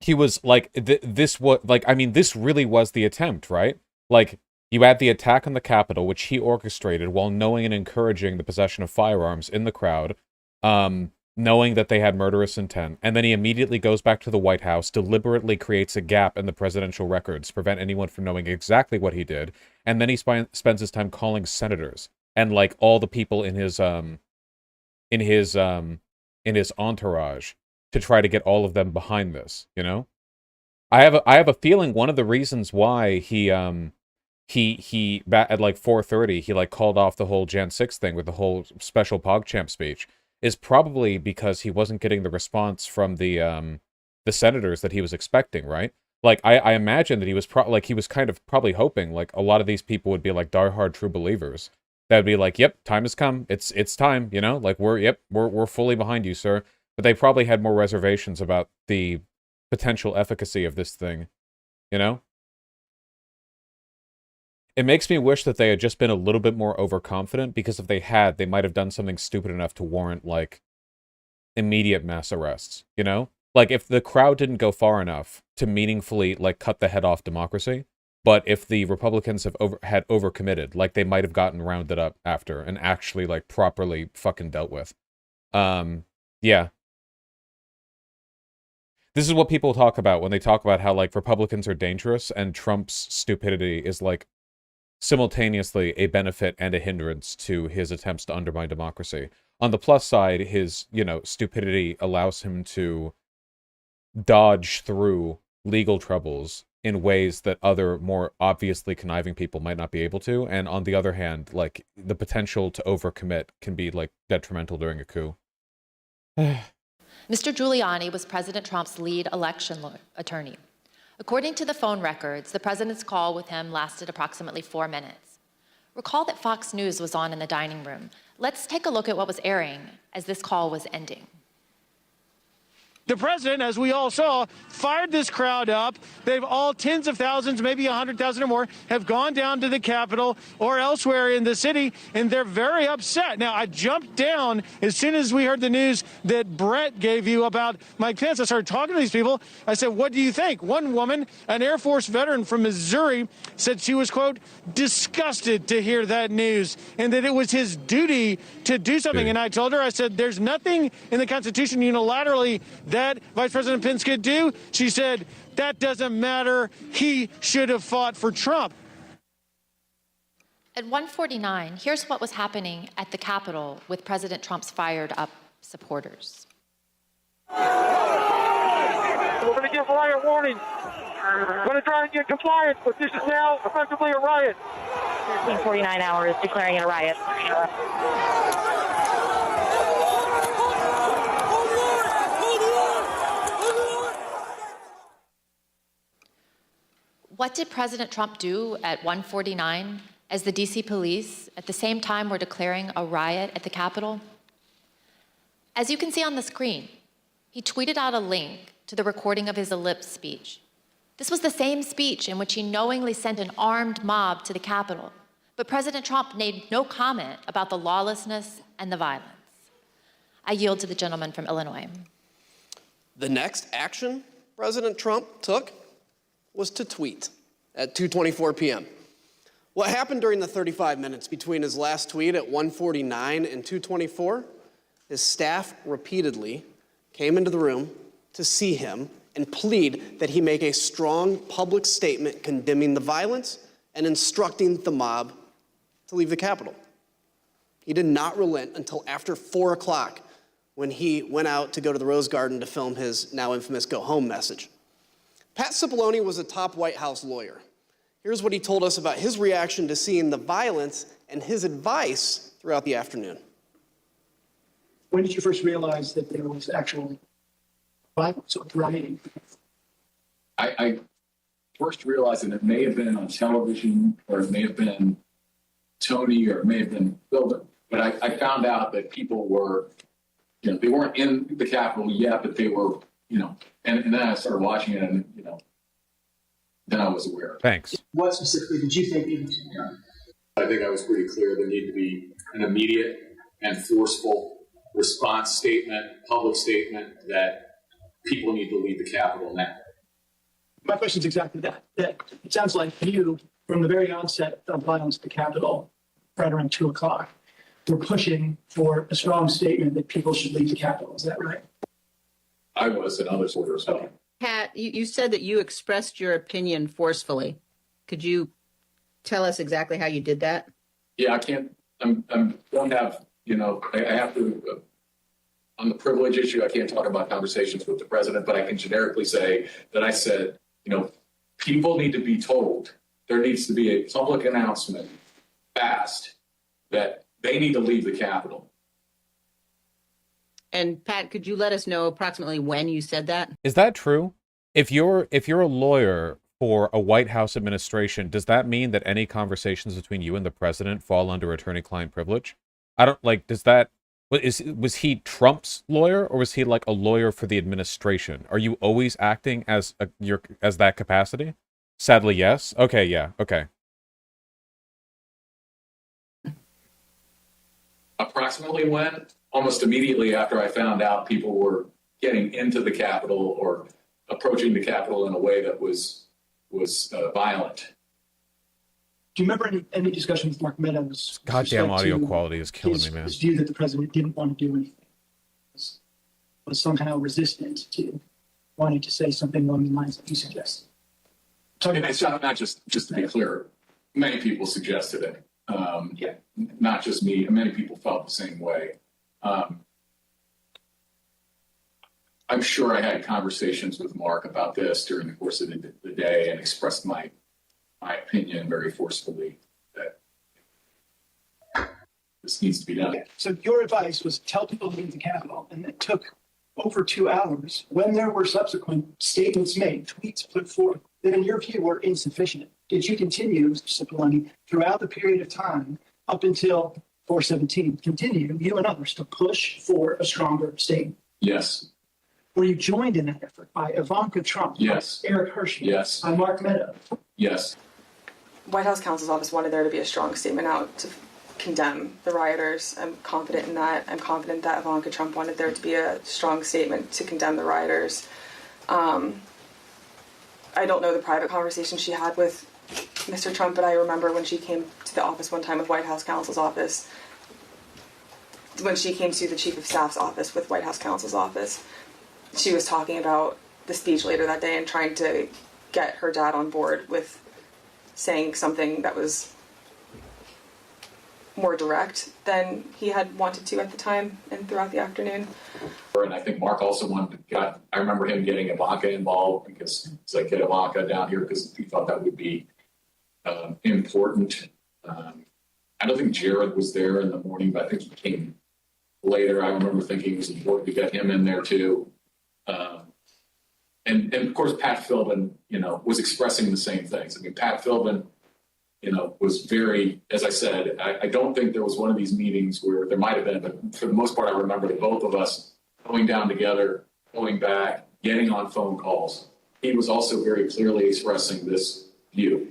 he was like, this really was the attempt, right? Like, you had the attack on the Capitol, which he orchestrated while knowing and encouraging the possession of firearms in the crowd, knowing that they had murderous intent, and then he immediately goes back to the White House, deliberately creates a gap in the presidential records to prevent anyone from knowing exactly what he did, and then he spends his time calling senators and like all the people in his entourage to try to get all of them behind this. I have a feeling one of the reasons why he at like 4:30 he like called off the whole Jan 6 thing with the whole special PogChamp speech is probably because he wasn't getting the response from the senators that he was expecting, right? Like I imagine that he was he was kind of probably hoping like a lot of these people would be like diehard true believers that would be like, yep, time has come, it's time, like we're fully behind you, sir. But they probably had more reservations about the potential efficacy of this thing, It makes me wish that they had just been a little bit more overconfident, because if they had, they might have done something stupid enough to warrant, like, immediate mass arrests, Like, if the crowd didn't go far enough to meaningfully, like, cut the head off democracy, but if the Republicans had overcommitted, like, they might have gotten rounded up after and actually, like, properly fucking dealt with. Yeah. This is what people talk about when they talk about how, like, Republicans are dangerous and Trump's stupidity is, like, simultaneously a benefit and a hindrance to his attempts to undermine democracy. On the plus side, his, stupidity allows him to dodge through legal troubles in ways that other more obviously conniving people might not be able to. And on the other hand, like, the potential to overcommit can be, like, detrimental during a coup. Mr. Giuliani was President Trump's lead election attorney. According to the phone records, the president's call with him lasted approximately 4 minutes. Recall that Fox News was on in the dining room. Let's take a look at what was airing as this call was ending. The president, as we all saw, fired this crowd up. They've all, tens of thousands, maybe 100,000 or more, have gone down to the Capitol or elsewhere in the city, and they're very upset. Now, I jumped down as soon as we heard the news that Brett gave you about Mike Pence. I started talking to these people. I said, what do you think? One woman, an Air Force veteran from Missouri, said she was, quote, disgusted to hear that news and that it was his duty to do something. And I told her, I said, there's nothing in the Constitution unilaterally that Vice President Pence could do. She said, that doesn't matter. He should have fought for Trump. At 1:49, here's what was happening at the Capitol with President Trump's fired up supporters. We're going to give fire warning. I'm going to try and get compliance, but this is now effectively a riot. 49 hours declaring it a riot. What did President Trump do at 1:49 as the DC police at the same time were declaring a riot at the Capitol? As you can see on the screen, he tweeted out a link to the recording of his ellipse speech. This was the same speech in which he knowingly sent an armed mob to the Capitol, but President Trump made no comment about the lawlessness and the violence. I yield to the gentleman from Illinois. The next action President Trump took was to tweet at 2:24 p.m. What happened during the 35 minutes between his last tweet at 1:49 and 2:24? His staff repeatedly came into the room to see him and plead that he make a strong public statement condemning the violence and instructing the mob to leave the Capitol. He did not relent until after 4 o'clock when he went out to go to the Rose Garden to film his now infamous go home message. Pat Cipollone was a top White House lawyer. Here's what he told us about his reaction to seeing the violence and his advice throughout the afternoon. When did you first realize that there was actual violence or rioting? I first realized that it may have been on television, or it may have been Tony, or it may have been Bill, but I found out that people were, they weren't in the Capitol yet, but they were, and then I started watching it, and, then I was aware. Thanks. What specifically did you think needed to be done? I think I was pretty clear there needed to be an immediate and forceful response statement, public statement, that people need to leave the Capitol now. My question is exactly that. That it sounds like you, from the very onset of violence at the Capitol, right around 2 o'clock, were pushing for a strong statement that people should leave the Capitol. Is that right? I was, and others were as well. Pat, you said that you expressed your opinion forcefully. Could you tell us exactly how you did that? Yeah, I can't, don't have, I have to, on the privilege issue, I can't talk about conversations with the president, but I can generically say that I said, people need to be told, there needs to be a public announcement fast that they need to leave the Capitol. And Pat, could you let us know approximately when you said that? Is that true? If you're a lawyer for a White House administration, does that mean that any conversations between you and the president fall under attorney-client privilege? I don't was he Trump's lawyer, or was he like a lawyer for the administration? Are you always acting as as that capacity? Sadly, yes. Okay, yeah, okay. Approximately when? Almost immediately after I found out people were getting into the Capitol or approaching the Capitol in a way that was violent. Do you remember any discussion with Mark Meadows? Goddamn audio quality is killing me, man. His view that the president didn't want to do anything, was somehow resistant to wanting to say something along the lines that you suggested. And it's not just to be clear, many people suggested it. Not just me. Many people felt the same way. I'm sure I had conversations with Mark about this during the course of the day and expressed my opinion very forcefully that this needs to be done. So your advice was tell people to leave the Capitol, and it took over 2 hours when there were subsequent statements made, tweets put forth that in your view were insufficient. Did you continue, Mr. Cipollone, throughout the period of time up until 4/17, continue, you and others, to push for a stronger statement? Yes. Were you joined in that effort by Ivanka Trump? Yes. By Eric Hershey? Yes. By Mark Meadows? Yes. White House counsel's office wanted there to be a strong statement out to condemn the rioters. I'm confident in that. I'm confident that Ivanka Trump wanted there to be a strong statement to condemn the rioters. I don't know the private conversation she had with Mr. Trump, but I remember when she came to the office one time with White House counsel's office, when she came to the chief of staff's office with White House counsel's office, she was talking about the speech later that day and trying to get her dad on board with saying something that was more direct than he had wanted to at the time and throughout the afternoon. before, and I think Mark also I remember him getting Ivanka involved because it's like, get Ivanka down here because he thought that would be important. I don't think Jared was there in the morning, but I think he came later. I remember thinking it was important to get him in there too. And of course, Pat Philbin, was expressing the same things. I mean, Pat Philbin, was very, as I said, I don't think there was one of these meetings where there might have been, but for the most part, I remember the both of us going down together, going back, getting on phone calls. He was also very clearly expressing this view.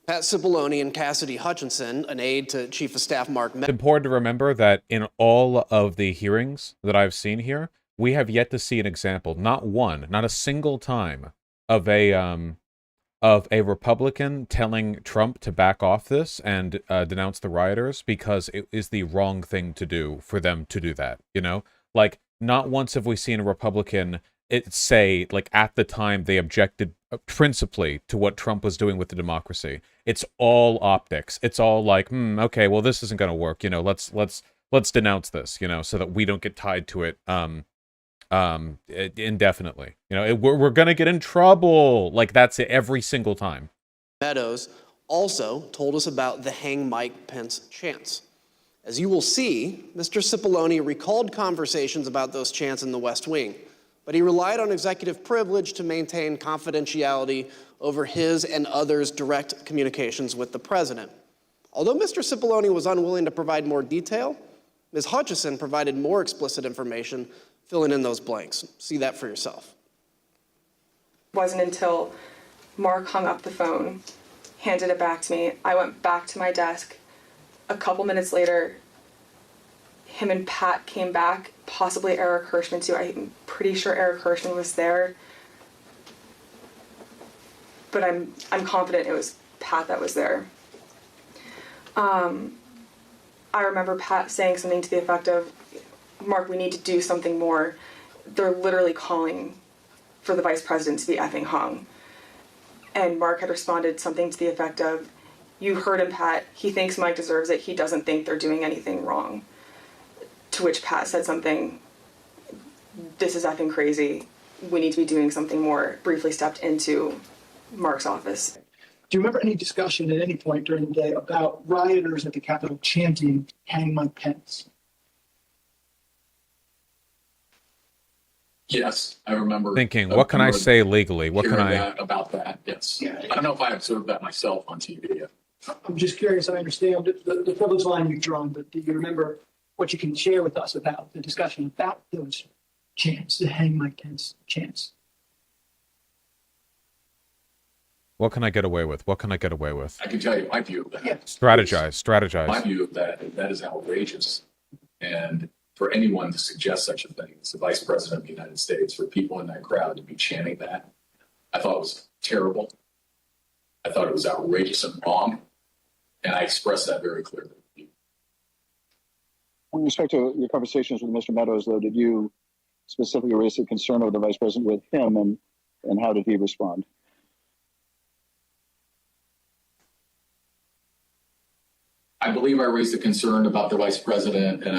Pat Cipollone and Cassidy Hutchinson, an aide to Chief of Staff Mark It's important to remember that in all of the hearings that I've seen here, we have yet to see an example, not a single time, of a Republican telling Trump to back off this and denounce the rioters because it is the wrong thing to do for them to do that, Like, not once have we seen a Republican say, like, at the time they objected principally to what Trump was doing with the democracy. It's all optics. It's all like, okay, well, this isn't going to work, let's denounce this, so that we don't get tied to it indefinitely. We're gonna get in trouble. Like, that's it every single time. Meadows also told us about the Hang Mike Pence chants. As you will see, Mr. Cipollone recalled conversations about those chants in the West Wing, but he relied on executive privilege to maintain confidentiality over his and others' direct communications with the president. Although Mr. Cipollone was unwilling to provide more detail, Ms. Hutchison provided more explicit information, filling in those blanks. See that for yourself. It wasn't until Mark hung up the phone, handed it back to me, I went back to my desk. A couple minutes later, him and Pat came back, possibly Eric Hirschman too. I'm pretty sure Eric Hirschman was there. But I'm confident it was Pat that was there. I remember Pat saying something to the effect of, Mark, we need to do something more. They're literally calling for the vice president to be effing hung. And Mark had responded something to the effect of, you heard him, Pat. He thinks Mike deserves it. He doesn't think they're doing anything wrong. To which Pat said something, this is effing crazy. We need to be doing something more. Briefly stepped into Mark's office. Do you remember any discussion at any point during the day about rioters at the Capitol chanting, hang Mike Pence? Yes, I remember thinking, what can I say legally? What can I about that? Yes, I don't know if I observed that myself on TV. I'm just curious. I understand the privilege line you've drawn, but do you remember what you can share with us about the discussion about those chants, the hang Mike Pence chants? What can I get away with? What can I get away with? I can tell you my view of that. Yeah. Strategize. My view of that is outrageous. And for anyone to suggest such a thing as the Vice President of the United States, for people in that crowd to be chanting that, I thought it was terrible. I thought it was outrageous and wrong. And I expressed that very clearly. With respect to your conversations with Mr. Meadows, though, did you specifically raise a concern of the Vice President with him, and how did he respond? I believe I raised a concern about the Vice President, and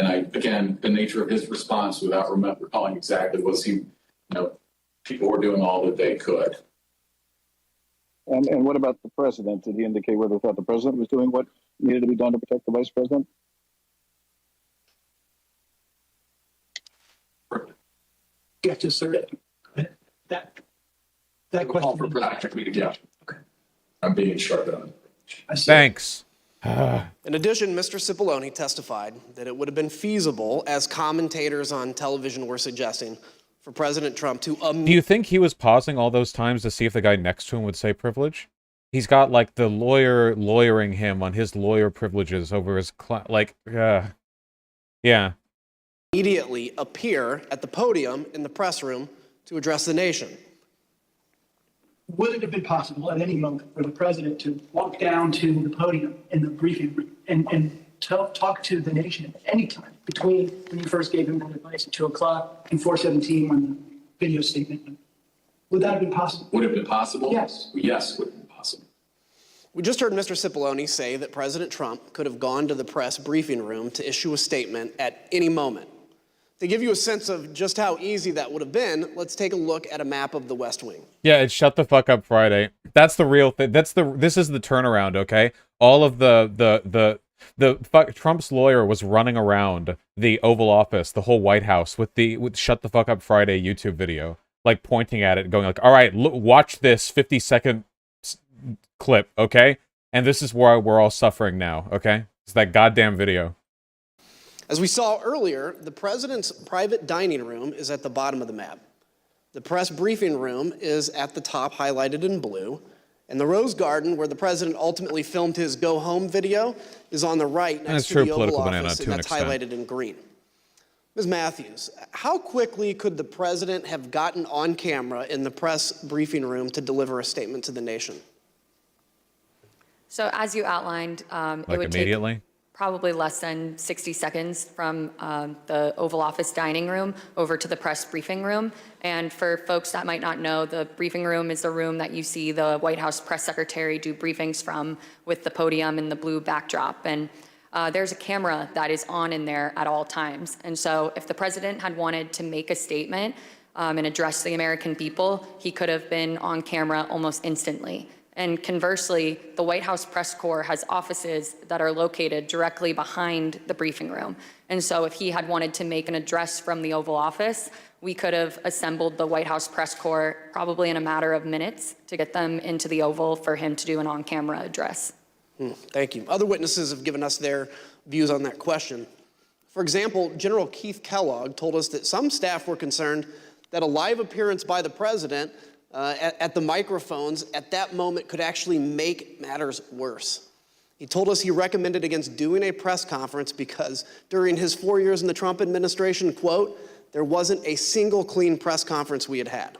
I again, the nature of his response, without recalling exactly, was people were doing all that they could. And what about the President? Did he indicate whether he thought the President was doing what needed to be done to protect the Vice President? Get to sir. That question. For practically to get. Okay. I'm being sharp on it. Thanks. In addition, Mr. Cipollone testified that it would have been feasible, as commentators on television were suggesting, for President Trump to... Do you think he was pausing all those times to see if the guy next to him would say privilege? He's got, like, the lawyer lawyering him on his lawyer privileges over his... yeah. Immediately appear at the podium in the press room to address the nation. Would it have been possible at any moment for the president to walk down to the podium in the briefing room and talk to the nation at any time between when you first gave him that advice at 2:00 and 4:17 when the video statement? Would that have been possible? Would it have been possible? Yes. Yes, would have been possible. We just heard Mr. Cipollone say that President Trump could have gone to the press briefing room to issue a statement at any moment. To give you a sense of just how easy that would have been, let's take a look at a map of the West Wing. Yeah, it's Shut the Fuck Up Friday. That's the real thing. This is the turnaround, okay? All of the Trump's lawyer was running around the Oval Office, the whole White House with Shut the Fuck Up Friday YouTube video, like pointing at it, going like, "All right, look, watch this 50-second clip, okay? And this is where we're all suffering now, okay? It's that goddamn video." As we saw earlier, the president's private dining room is at the bottom of the map. The press briefing room is at the top, highlighted in blue. And the Rose Garden, where the president ultimately filmed his go home video, is on the right next to the Oval Office, and that's highlighted in green. Ms. Matthews, how quickly could the president have gotten on camera in the press briefing room to deliver a statement to the nation? So as you outlined, it would immediately? take probably less than 60 seconds from the Oval Office dining room over to the press briefing room. And for folks that might not know, the briefing room is the room that you see the White House press secretary do briefings from, with the podium and the blue backdrop. And there's a camera that is on in there at all times. And so if the president had wanted to make a statement and address the American people, he could have been on camera almost instantly. And conversely, the White House press corps has offices that are located directly behind the briefing room. And so if he had wanted to make an address from the Oval Office, we could have assembled the White House press corps probably in a matter of minutes to get them into the Oval for him to do an on-camera address. Thank you. Other witnesses have given us their views on that question. For example, General Keith Kellogg told us that some staff were concerned that a live appearance by the president at the microphones at that moment could actually make matters worse. He told us he recommended against doing a press conference because during his 4 years in the Trump administration, quote, there wasn't a single clean press conference we had.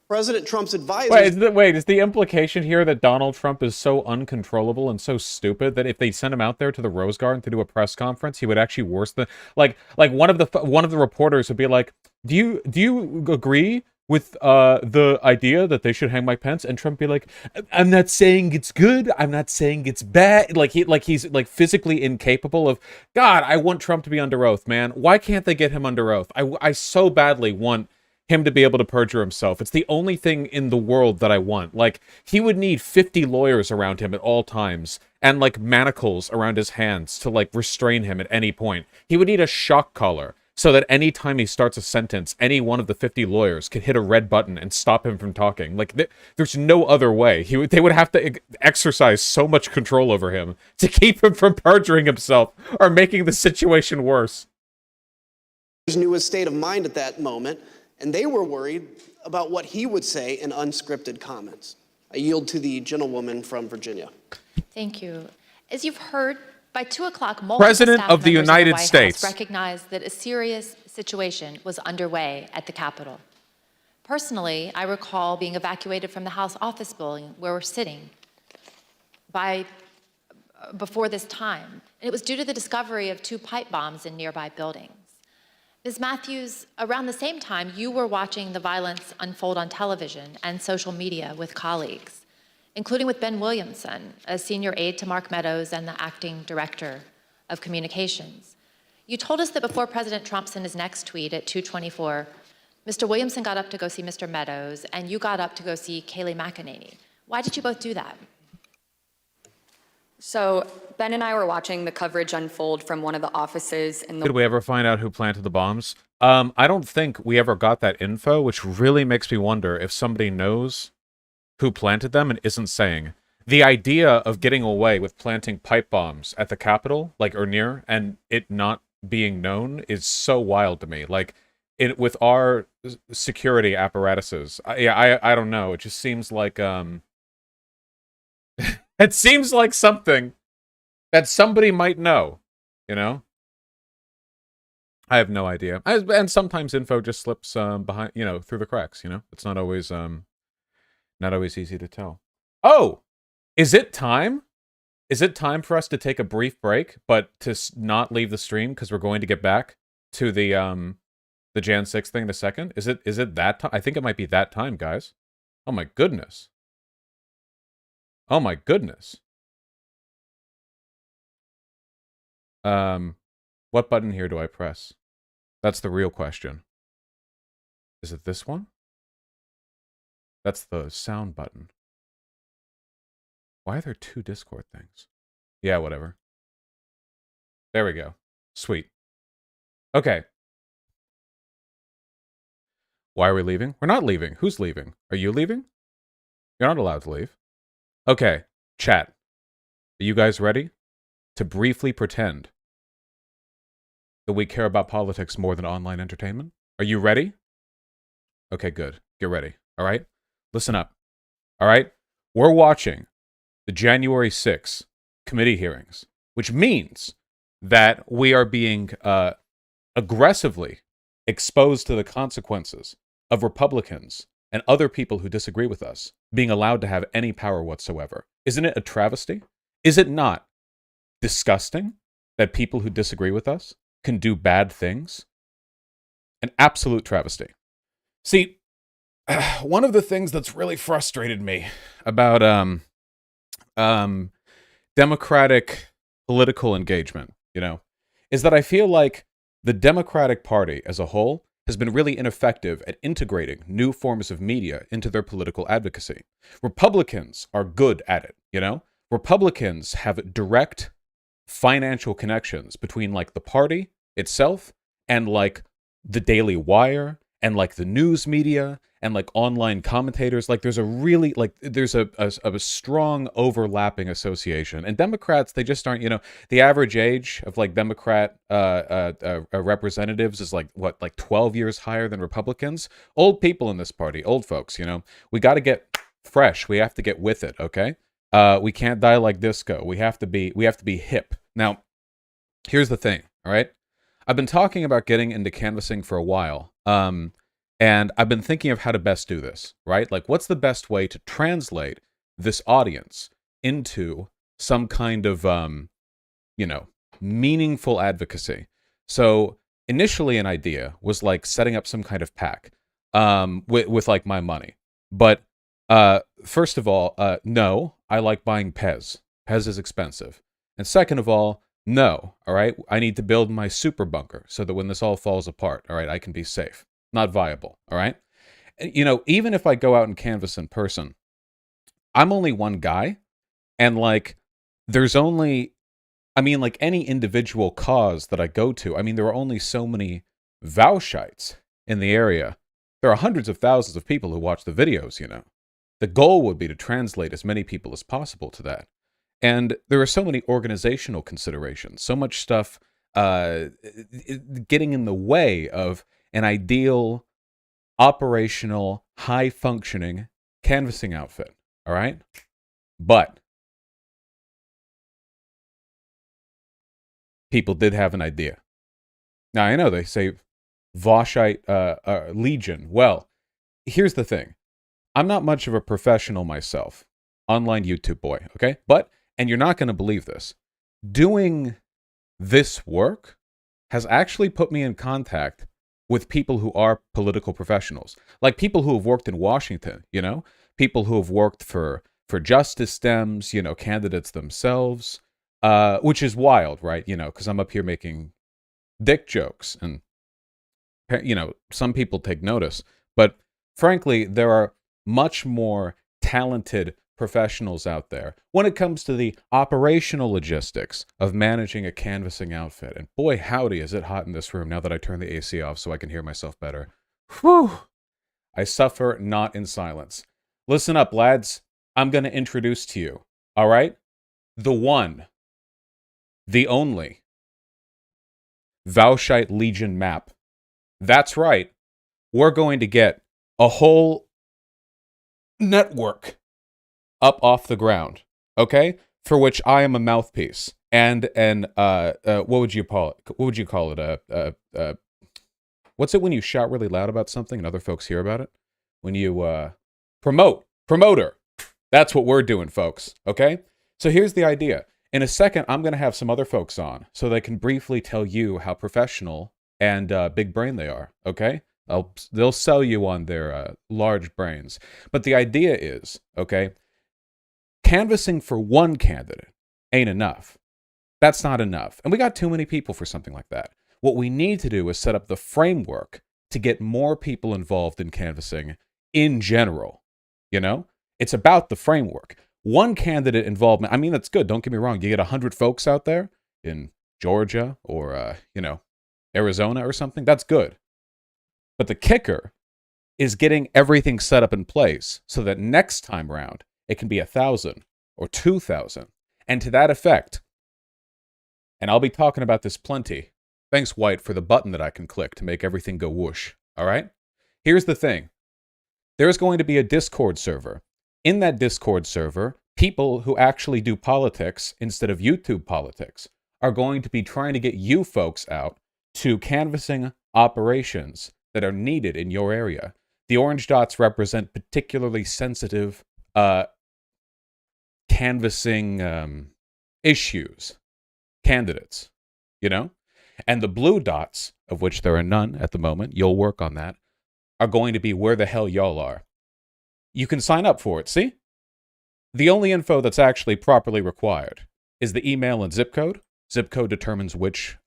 President Trump's advisors... Wait, is the implication here that Donald Trump is so uncontrollable and so stupid that if they sent him out there to the Rose Garden to do a press conference, he would actually worse than... Like one of the reporters would be like, do you agree with the idea that they should hang Mike Pence? And Trump be like, I'm not saying it's good, I'm not saying it's bad. He's physically incapable of... God, I want Trump to be under oath, man. Why can't they get him under oath? I so badly want him to be able to perjure himself. It's the only thing in the world that I want. Like, he would need 50 lawyers around him at all times, and like manacles around his hands to like restrain him at any point. He would need a shock collar, so that any time he starts a sentence, any one of the 50 lawyers could hit a red button and stop him from talking. Like, there's no other way. They would have to exercise so much control over him to keep him from perjuring himself or making the situation worse. Knew his state of mind at that moment, and they were worried about what he would say in unscripted comments. I yield to the gentlewoman from Virginia. Thank you. As you've heard, by 2 o'clock, multiple President staff of the members United White States House recognized that a serious situation was underway at the Capitol. Personally, I recall being evacuated from the House office building where we're sitting before this time. And it was due to the discovery of 2 pipe bombs in nearby buildings. Ms. Matthews, around the same time, you were watching the violence unfold on television and social media with colleagues, including with Ben Williamson, a senior aide to Mark Meadows and the acting director of communications. You told us that before President Trump sent his next tweet at 2:24, Mr. Williamson got up to go see Mr. Meadows, and you got up to go see Kayleigh McEnany. Why did you both do that? So Ben and I were watching the coverage unfold from one of the offices in the... Did we ever find out who planted the bombs? I don't think we ever got that info, which really makes me wonder if somebody knows who planted them and isn't saying. The idea of getting away with planting pipe bombs at the Capitol, or near, and it not being known is so wild to me. With our security apparatuses, I don't know. It just seems like, it seems like something that somebody might know, you know? I have no idea. And sometimes info just slips behind, through the cracks, It's not always easy to tell. Oh, is it time? Is it time for us to take a brief break, but to not leave the stream because we're going to get back to the Jan 6th thing in a second? Is it that time? I think it might be that time, guys. Oh my goodness. Oh my goodness. What button here do I press? That's the real question. Is it this one? That's the sound button. Why are there two Discord things? Yeah, whatever. There we go. Sweet. Okay. Why are we leaving? We're not leaving. Who's leaving? Are you leaving? You're not allowed to leave. Okay, chat. Are you guys ready to briefly pretend that we care about politics more than online entertainment? Are you ready? Okay, good. Get ready. All right? Listen up. All right? We're watching the January 6th committee hearings, which means that we are being aggressively exposed to the consequences of Republicans and other people who disagree with us being allowed to have any power whatsoever. Isn't it a travesty? Is it not disgusting that people who disagree with us can do bad things? An absolute travesty. See, one of the things that's really frustrated me about Democratic political engagement, is that I feel like the Democratic Party as a whole has been really ineffective at integrating new forms of media into their political advocacy. Republicans are good at it, Republicans have direct financial connections between like the party itself and like the Daily Wire and like the news media and like online commentators. Like there's a really there's a strong overlapping association. And Democrats, they just aren't, the average age of like Democrat representatives is like 12 years higher than Republicans. Old people in this party, old folks, we got to get fresh. We have to get with it. Okay. We can't die like disco. We have to be hip. Now, here's the thing. All right. I've been talking about getting into canvassing for a while. And I've been thinking of how to best do this, right? Like, what's the best way to translate this audience into some kind of, meaningful advocacy? So initially an idea was like setting up some kind of PAC with like my money. But first of all, no, I like buying Pez. Pez is expensive. And second of all, no, all right? I need to build my super bunker so that when this all falls apart, all right, I can be safe. Not viable, all right? Even if I go out and canvass in person, I'm only one guy, and like, there's only, any individual cause that I go to, there are only so many Vaushites in the area. There are hundreds of thousands of people who watch the videos, The goal would be to translate as many people as possible to that. And there are so many organizational considerations, so much stuff getting in the way of an ideal, operational, high-functioning canvassing outfit, all right? But people did have an idea. Now, I know they say Vaushite Legion. Well, here's the thing. I'm not much of a professional myself, online YouTube boy, okay? And you're not going to believe this, doing this work has actually put me in contact with people who are political professionals, like people who have worked in Washington, people who have worked for Justice Dems, candidates themselves, which is wild, right? Because I'm up here making dick jokes and, some people take notice. But frankly, there are much more talented professionals out there when it comes to the operational logistics of managing a canvassing outfit. And boy, howdy, is it hot in this room now that I turn the AC off so I can hear myself better. Whew! I suffer not in silence. Listen up, lads. I'm going to introduce to you, all right? The one, the only Vaushite Legion map. That's right. We're going to get a whole network up off the ground, okay? For which I am a mouthpiece. And what would you call it? What would you call it? What's it when you shout really loud about something and other folks hear about it? When you promoter. That's what we're doing, folks, okay? So here's the idea. In a second, I'm going to have some other folks on so they can briefly tell you how professional and big brain they are, okay? They'll sell you on their large brains. But the idea is, okay, canvassing for one candidate ain't enough. That's not enough. And we got too many people for something like that. What we need to do is set up the framework to get more people involved in canvassing in general. You know, it's about the framework. One candidate involvement, I mean, that's good. Don't get me wrong. You get 100 folks out there in Georgia or, Arizona or something. That's good. But the kicker is getting everything set up in place so that next time round, it can be 1,000 or 2,000. And to that effect, and I'll be talking about this plenty. Thanks, White, for the button that I can click to make everything go whoosh. All right? Here's the thing. There's going to be a Discord server. In that Discord server, people who actually do politics instead of YouTube politics are going to be trying to get you folks out to canvassing operations that are needed in your area. The orange dots represent particularly sensitive canvassing issues, candidates, And the blue dots, of which there are none at the moment, you'll work on that, are going to be where the hell y'all are. You can sign up for it, see? The only info that's actually properly required is the email and zip code. Zip code determines which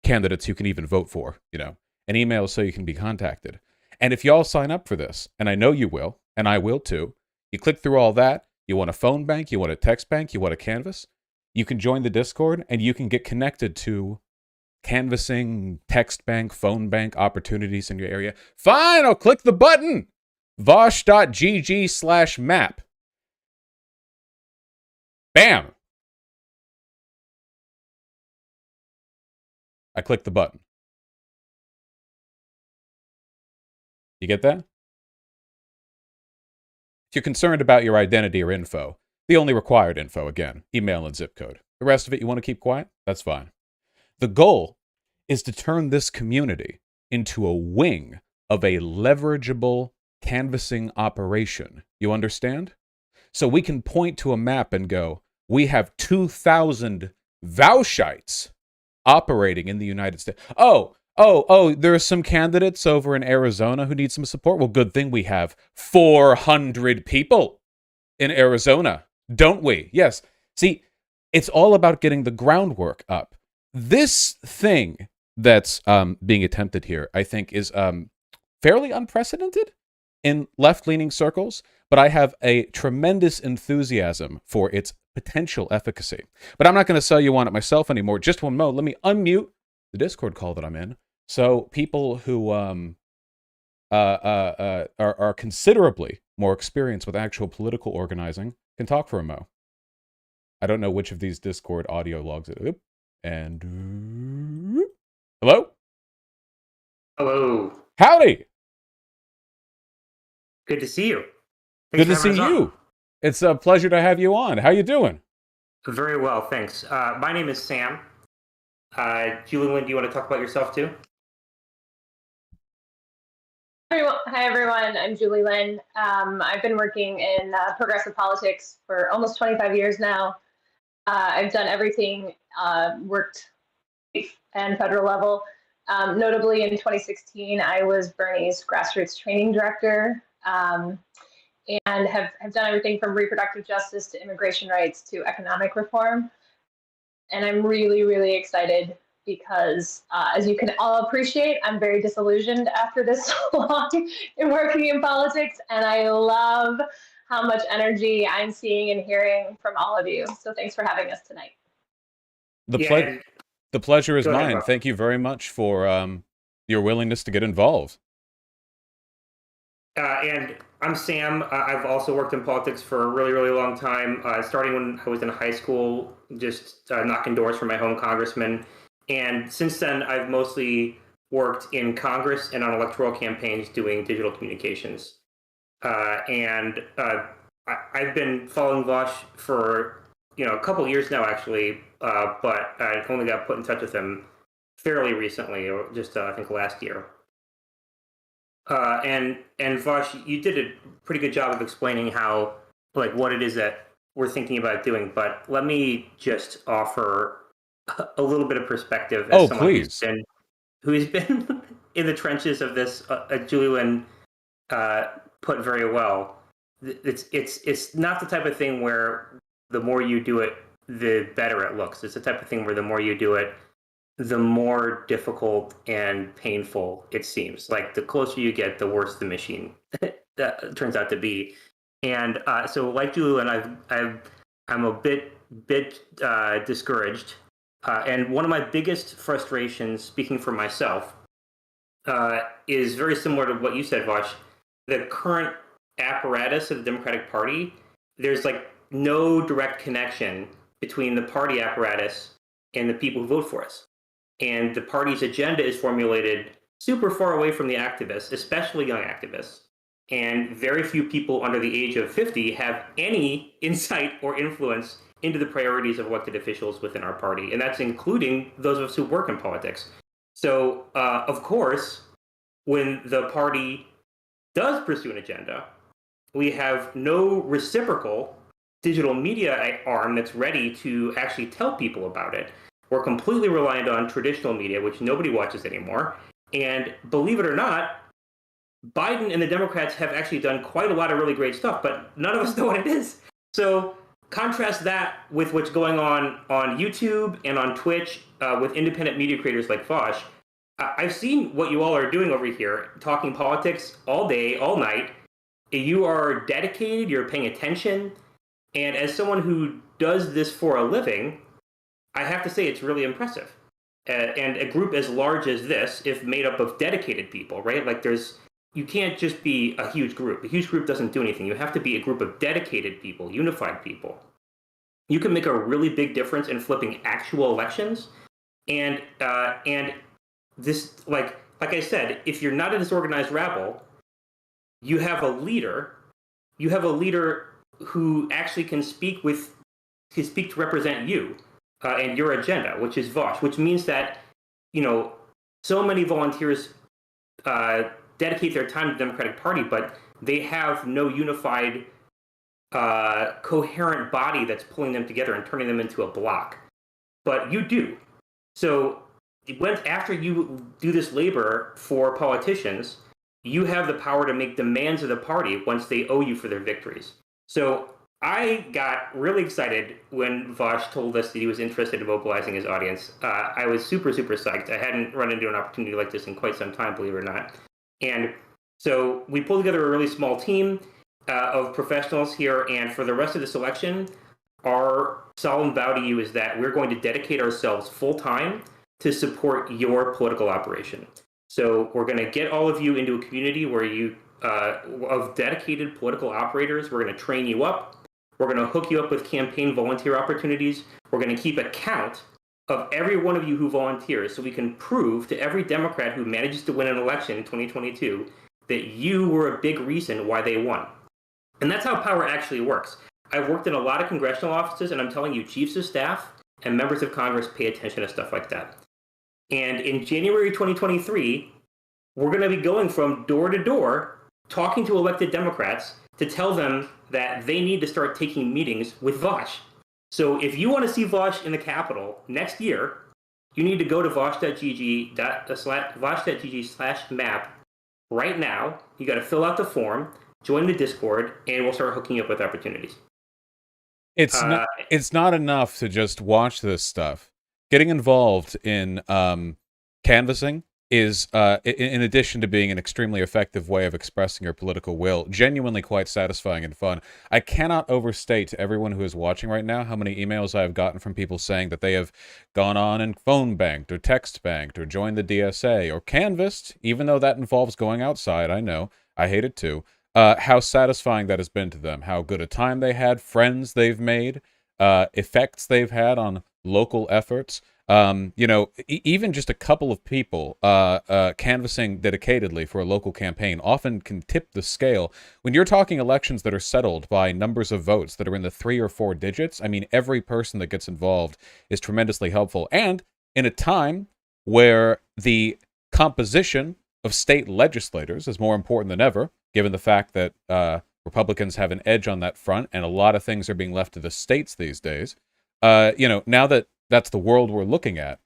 candidates you can even vote for, An email so you can be contacted. And if y'all sign up for this, and I know you will, and I will too, you click through all that, you want a phone bank, you want a text bank, you want a canvas, you can join the Discord and you can get connected to canvassing, text bank, phone bank opportunities in your area. Fine, I'll click the button. vosh.gg/map. Bam. I clicked the button. You get that? If you're concerned about your identity or info, the only required info, again, email and zip code. The rest of it you want to keep quiet? That's fine. The goal is to turn this community into a wing of a leverageable canvassing operation. You understand? So we can point to a map and go, we have 2,000 Voushites operating in the United States. Oh, there are some candidates over in Arizona who need some support. Well, good thing we have 400 people in Arizona, don't we? Yes. See, it's all about getting the groundwork up. This thing that's being attempted here, I think, is fairly unprecedented in left-leaning circles, but I have a tremendous enthusiasm for its potential efficacy. But I'm not going to sell you on it myself anymore. Just one moment. Let me unmute the Discord call that I'm in, so people who are considerably more experienced with actual political organizing can talk for a mo. I don't know which of these Discord audio logs it is. And hello? Hello. Howdy. Good to see you. Good to see you. It's a pleasure to have you on. How you doing? Very well, thanks. My name is Sam. Julie Lynn, do you want to talk about yourself too? Hi, everyone. I'm Julie Lynn. I've been working in progressive politics for almost 25 years now. I've done everything, worked and federal level. Notably, in 2016, I was Bernie's grassroots training director, and have done everything from reproductive justice to immigration rights to economic reform. And I'm really, really excited because, as you can all appreciate, I'm very disillusioned after this long in working in politics, and I love how much energy I'm seeing and hearing from all of you. So thanks for having us tonight. The pleasure is mine. Thank you very much for your willingness to get involved. And I'm Sam. I've also worked in politics for a really, really long time, starting when I was in high school, just knocking doors for my home congressman. And since then, I've mostly worked in Congress and on electoral campaigns doing digital communications. I've been following Vosh for a couple years now, actually, but I only got put in touch with him fairly recently, or just I think last year. And Vosh, you did a pretty good job of explaining how, what it is that we're thinking about doing. But let me just offer a little bit of perspective as someone who's been in the trenches of this. Julie Lynn put very well. It's not the type of thing where the more you do it, the better it looks. It's the type of thing where the more you do it, the more difficult and painful it seems. Like the closer you get, the worse the machine that turns out to be. And so, like Julian, I'm a bit discouraged. And one of my biggest frustrations, speaking for myself, is very similar to what you said, Vash. The current apparatus of the Democratic Party, there's like no direct connection between the party apparatus and the people who vote for us. And the party's agenda is formulated super far away from the activists, especially young activists. And very few people under the age of 50 have any insight or influence into the priorities of elected officials within our party. And that's including those of us who work in politics. So, of course, when the party does pursue an agenda, we have no reciprocal digital media arm that's ready to actually tell people about it. We're completely reliant on traditional media, which nobody watches anymore. And believe it or not, Biden and the Democrats have actually done quite a lot of really great stuff, but none of us know what it is. So contrast that with what's going on YouTube and on Twitch with independent media creators like Vosh. I've seen what you all are doing over here, talking politics all day, all night. You are dedicated, you're paying attention. And as someone who does this for a living, I have to say it's really impressive. And a group as large as this, if made up of dedicated people, right? Like you can't just be a huge group. A huge group doesn't do anything. You have to be a group of dedicated people, unified people. You can make a really big difference in flipping actual elections. And this, like I said, if you're not a disorganized rabble, you have a leader. You have a leader who actually can speak to represent you and your agenda, which is Vosh, which means that, so many volunteers dedicate their time to the Democratic Party, but they have no unified, coherent body that's pulling them together and turning them into a block. But you do. So after you do this labor for politicians, you have the power to make demands of the party once they owe you for their victories. So I got really excited when Vosh told us that he was interested in mobilizing his audience. I was super, super psyched. I hadn't run into an opportunity like this in quite some time, believe it or not. And so we pulled together a really small team of professionals here. And for the rest of this election, our solemn vow to you is that we're going to dedicate ourselves full time to support your political operation. So we're going to get all of you into a community where of dedicated political operators. We're going to train you up. We're going to hook you up with campaign volunteer opportunities. We're going to keep a count of every one of you who volunteers so we can prove to every Democrat who manages to win an election in 2022 that you were a big reason why they won. And that's how power actually works. I've worked in a lot of congressional offices, and I'm telling you, chiefs of staff and members of Congress pay attention to stuff like that. And in January 2023, we're going to be going from door to door, talking to elected Democrats to tell them that they need to start taking meetings with Vosh. So if you want to see Vosh in the Capitol next year, you need to go to vosh.gg/map right now. You got to fill out the form, join the Discord, and we'll start hooking you up with opportunities. It's not enough to just watch this stuff. Getting involved in canvassing is, in addition to being an extremely effective way of expressing your political will, genuinely quite satisfying and fun. I cannot overstate to everyone who is watching right now how many emails I have gotten from people saying that they have gone on and phone banked or text banked or joined the DSA or canvassed, even though that involves going outside. I know. I hate it too. How satisfying that has been to them, how good a time they had, friends they've made, effects they've had on local efforts. Even just a couple of people canvassing dedicatedly for a local campaign often can tip the scale. When you're talking elections that are settled by numbers of votes that are in the 3 or 4 digits, I mean, every person that gets involved is tremendously helpful. And in a time where the composition of state legislators is more important than ever, given the fact that Republicans have an edge on that front and a lot of things are being left to the states these days, now that that's the world we're looking at,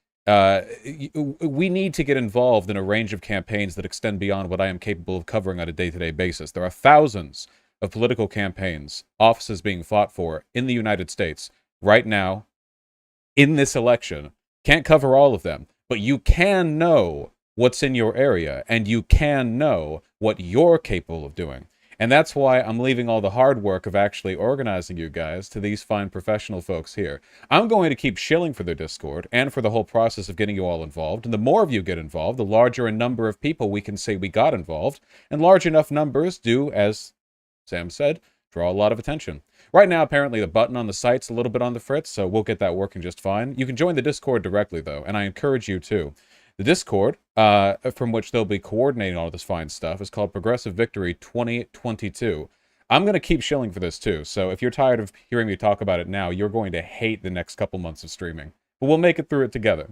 we need to get involved in a range of campaigns that extend beyond what I am capable of covering on a day-to-day basis. There are thousands of political campaigns, offices being fought for in the United States right now, in this election. Can't cover all of them. but you can know what's in your area, and you can know what you're capable of doing. And that's why I'm leaving all the hard work of actually organizing you guys to these fine professional folks here. I'm going to keep shilling for their Discord and for the whole process of getting you all involved. And the more of you get involved, the larger a number of people we can say we got involved. And large enough numbers do, as Sam said, draw a lot of attention. Right now, apparently, the button on the site's a little bit on the fritz, so we'll get that working just fine. You can join the Discord directly, though, and I encourage you to. The Discord, from which they'll be coordinating all this fine stuff, is called Progressive Victory 2022. I'm going to keep shilling for this, too, so if you're tired of hearing me talk about it now, you're going to hate the next couple months of streaming. But we'll make it through it together.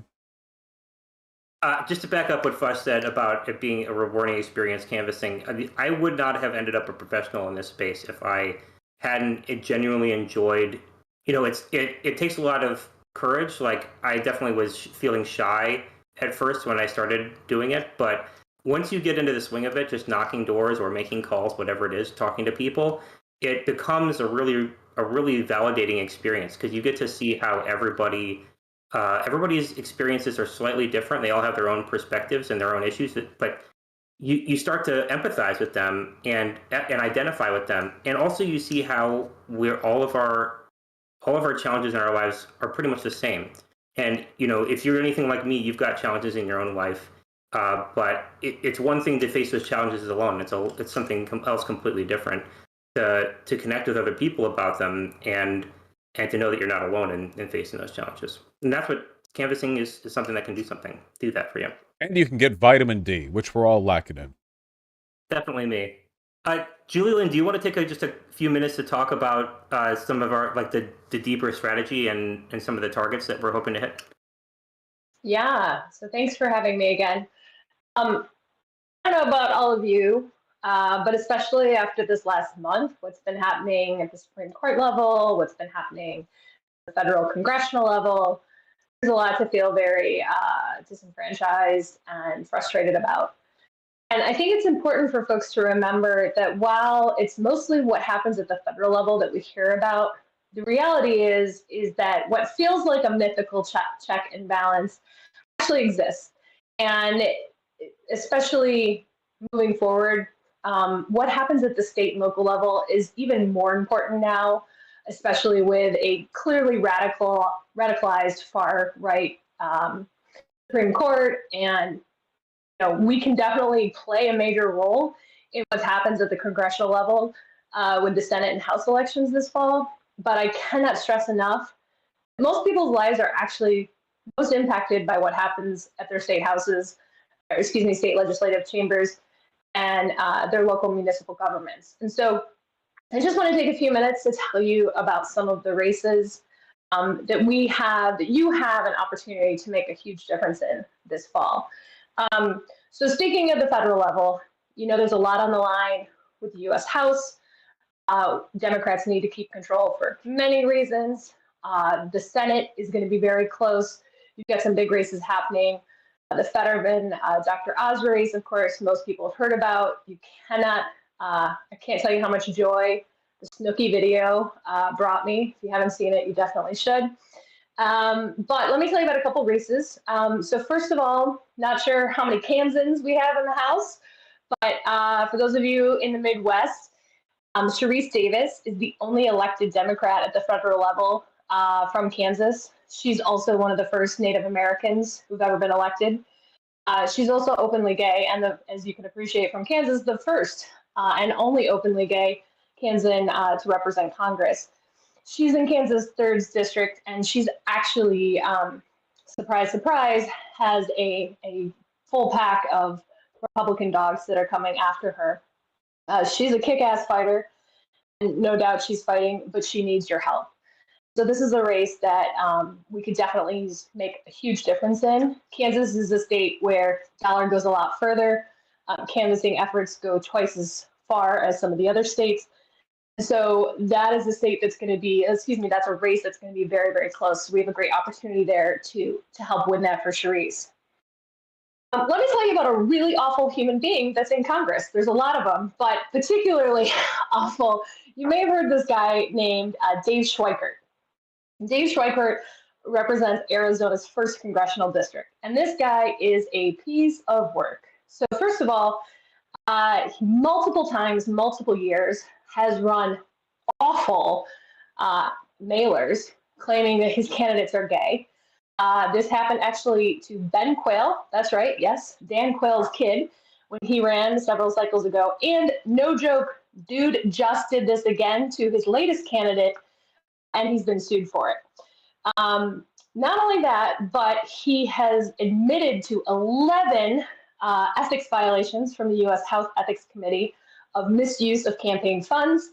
Just to back up what Fush said about it being a rewarding experience canvassing, I would not have ended up a professional in this space if I hadn't genuinely enjoyed, it takes a lot of courage. Like, I definitely was feeling shy at first when I started doing it, but once you get into the swing of it, just knocking doors or making calls, whatever it is, talking to people, it becomes a really validating experience, because you get to see how everybody's experiences are slightly different. They all have their own perspectives and their own issues, but you start to empathize with them and identify with them. And also you see how all of our challenges in our lives are pretty much the same. And, if you're anything like me, you've got challenges in your own life. But it's one thing to face those challenges alone. It's something else completely different to connect with other people about them and to know that you're not alone in facing those challenges. And that's what canvassing is something that can do that for you. And you can get vitamin D, which we're all lacking in. Definitely me. Julie Lynn, do you want to take just a few minutes to talk about some of our, the deeper strategy and some of the targets that we're hoping to hit? Yeah, so thanks for having me again. I don't know about all of you, but especially after this last month, what's been happening at the Supreme Court level, what's been happening at the federal congressional level, there's a lot to feel very disenfranchised and frustrated about. And I think it's important for folks to remember that while it's mostly what happens at the federal level that we hear about, the reality is that what feels like a mythical check and balance actually exists. And especially moving forward, what happens at the state and local level is even more important now, especially with a clearly radicalized far-right Supreme Court. And we can definitely play a major role in what happens at the congressional level with the Senate and House elections this fall. But I cannot stress enough, most people's lives are actually most impacted by what happens at their state houses, state legislative chambers, and their local municipal governments. And so I just want to take a few minutes to tell you about some of the races that you have an opportunity to make a huge difference in this fall. So speaking of the federal level, there's a lot on the line with the U.S. House. Democrats need to keep control for many reasons. The Senate is going to be very close. You've got some big races happening. The Fetterman, Dr. Oz race, of course, most people have heard about. You cannot, I can't tell you how much joy the Snooki video brought me. If you haven't seen it, you definitely should. But let me tell you about a couple races. So first of all, not sure how many Kansans we have in the House, but for those of you in the Midwest, Sharice Davis is the only elected Democrat at the federal level from Kansas. She's also one of the first Native Americans who've ever been elected. She's also openly gay, and as you can appreciate from Kansas, the first and only openly gay Kansan to represent Congress. She's in Kansas 3rd District, and she's actually, surprise, surprise, has a full pack of Republican dogs that are coming after her. She's a kick-ass fighter, and no doubt she's fighting, but she needs your help. So this is a race that we could definitely make a huge difference in. Kansas is a state where dollar goes a lot further. Canvassing efforts go twice as far as some of the other states. So that is a state that's going to be, that's a race that's going to be very, very close. So we have a great opportunity there to help win that for Sharice. Let me tell you about a really awful human being that's in Congress. There's a lot of them, but particularly awful. You may have heard this guy named Dave Schweikert. Dave Schweikert represents Arizona's 1st congressional district. And this guy is a piece of work. So first of all, multiple times, multiple years, has run awful mailers claiming that his candidates are gay. This happened actually to Ben Quayle. That's right, yes, Dan Quayle's kid, when he ran several cycles ago. And no joke, dude just did this again to his latest candidate, and he's been sued for it. Not only that, but he has admitted to 11 ethics violations from the U.S. House Ethics Committee of misuse of campaign funds.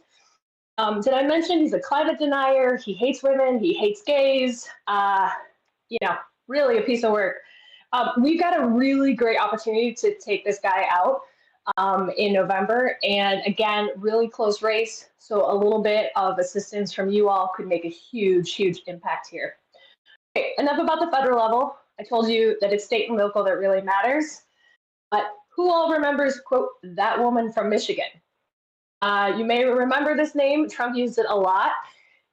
Did I mention he's a climate denier? He hates women. He hates gays. You know, really a piece of work. We've got a really great opportunity to take this guy out in November. And again, really close race. So a little bit of assistance from you all could make a huge, huge impact here. Okay, enough about the federal level. I told you that it's state and local that really matters. But who all remembers, quote, that woman from Michigan? You may remember this name. Trump used it a lot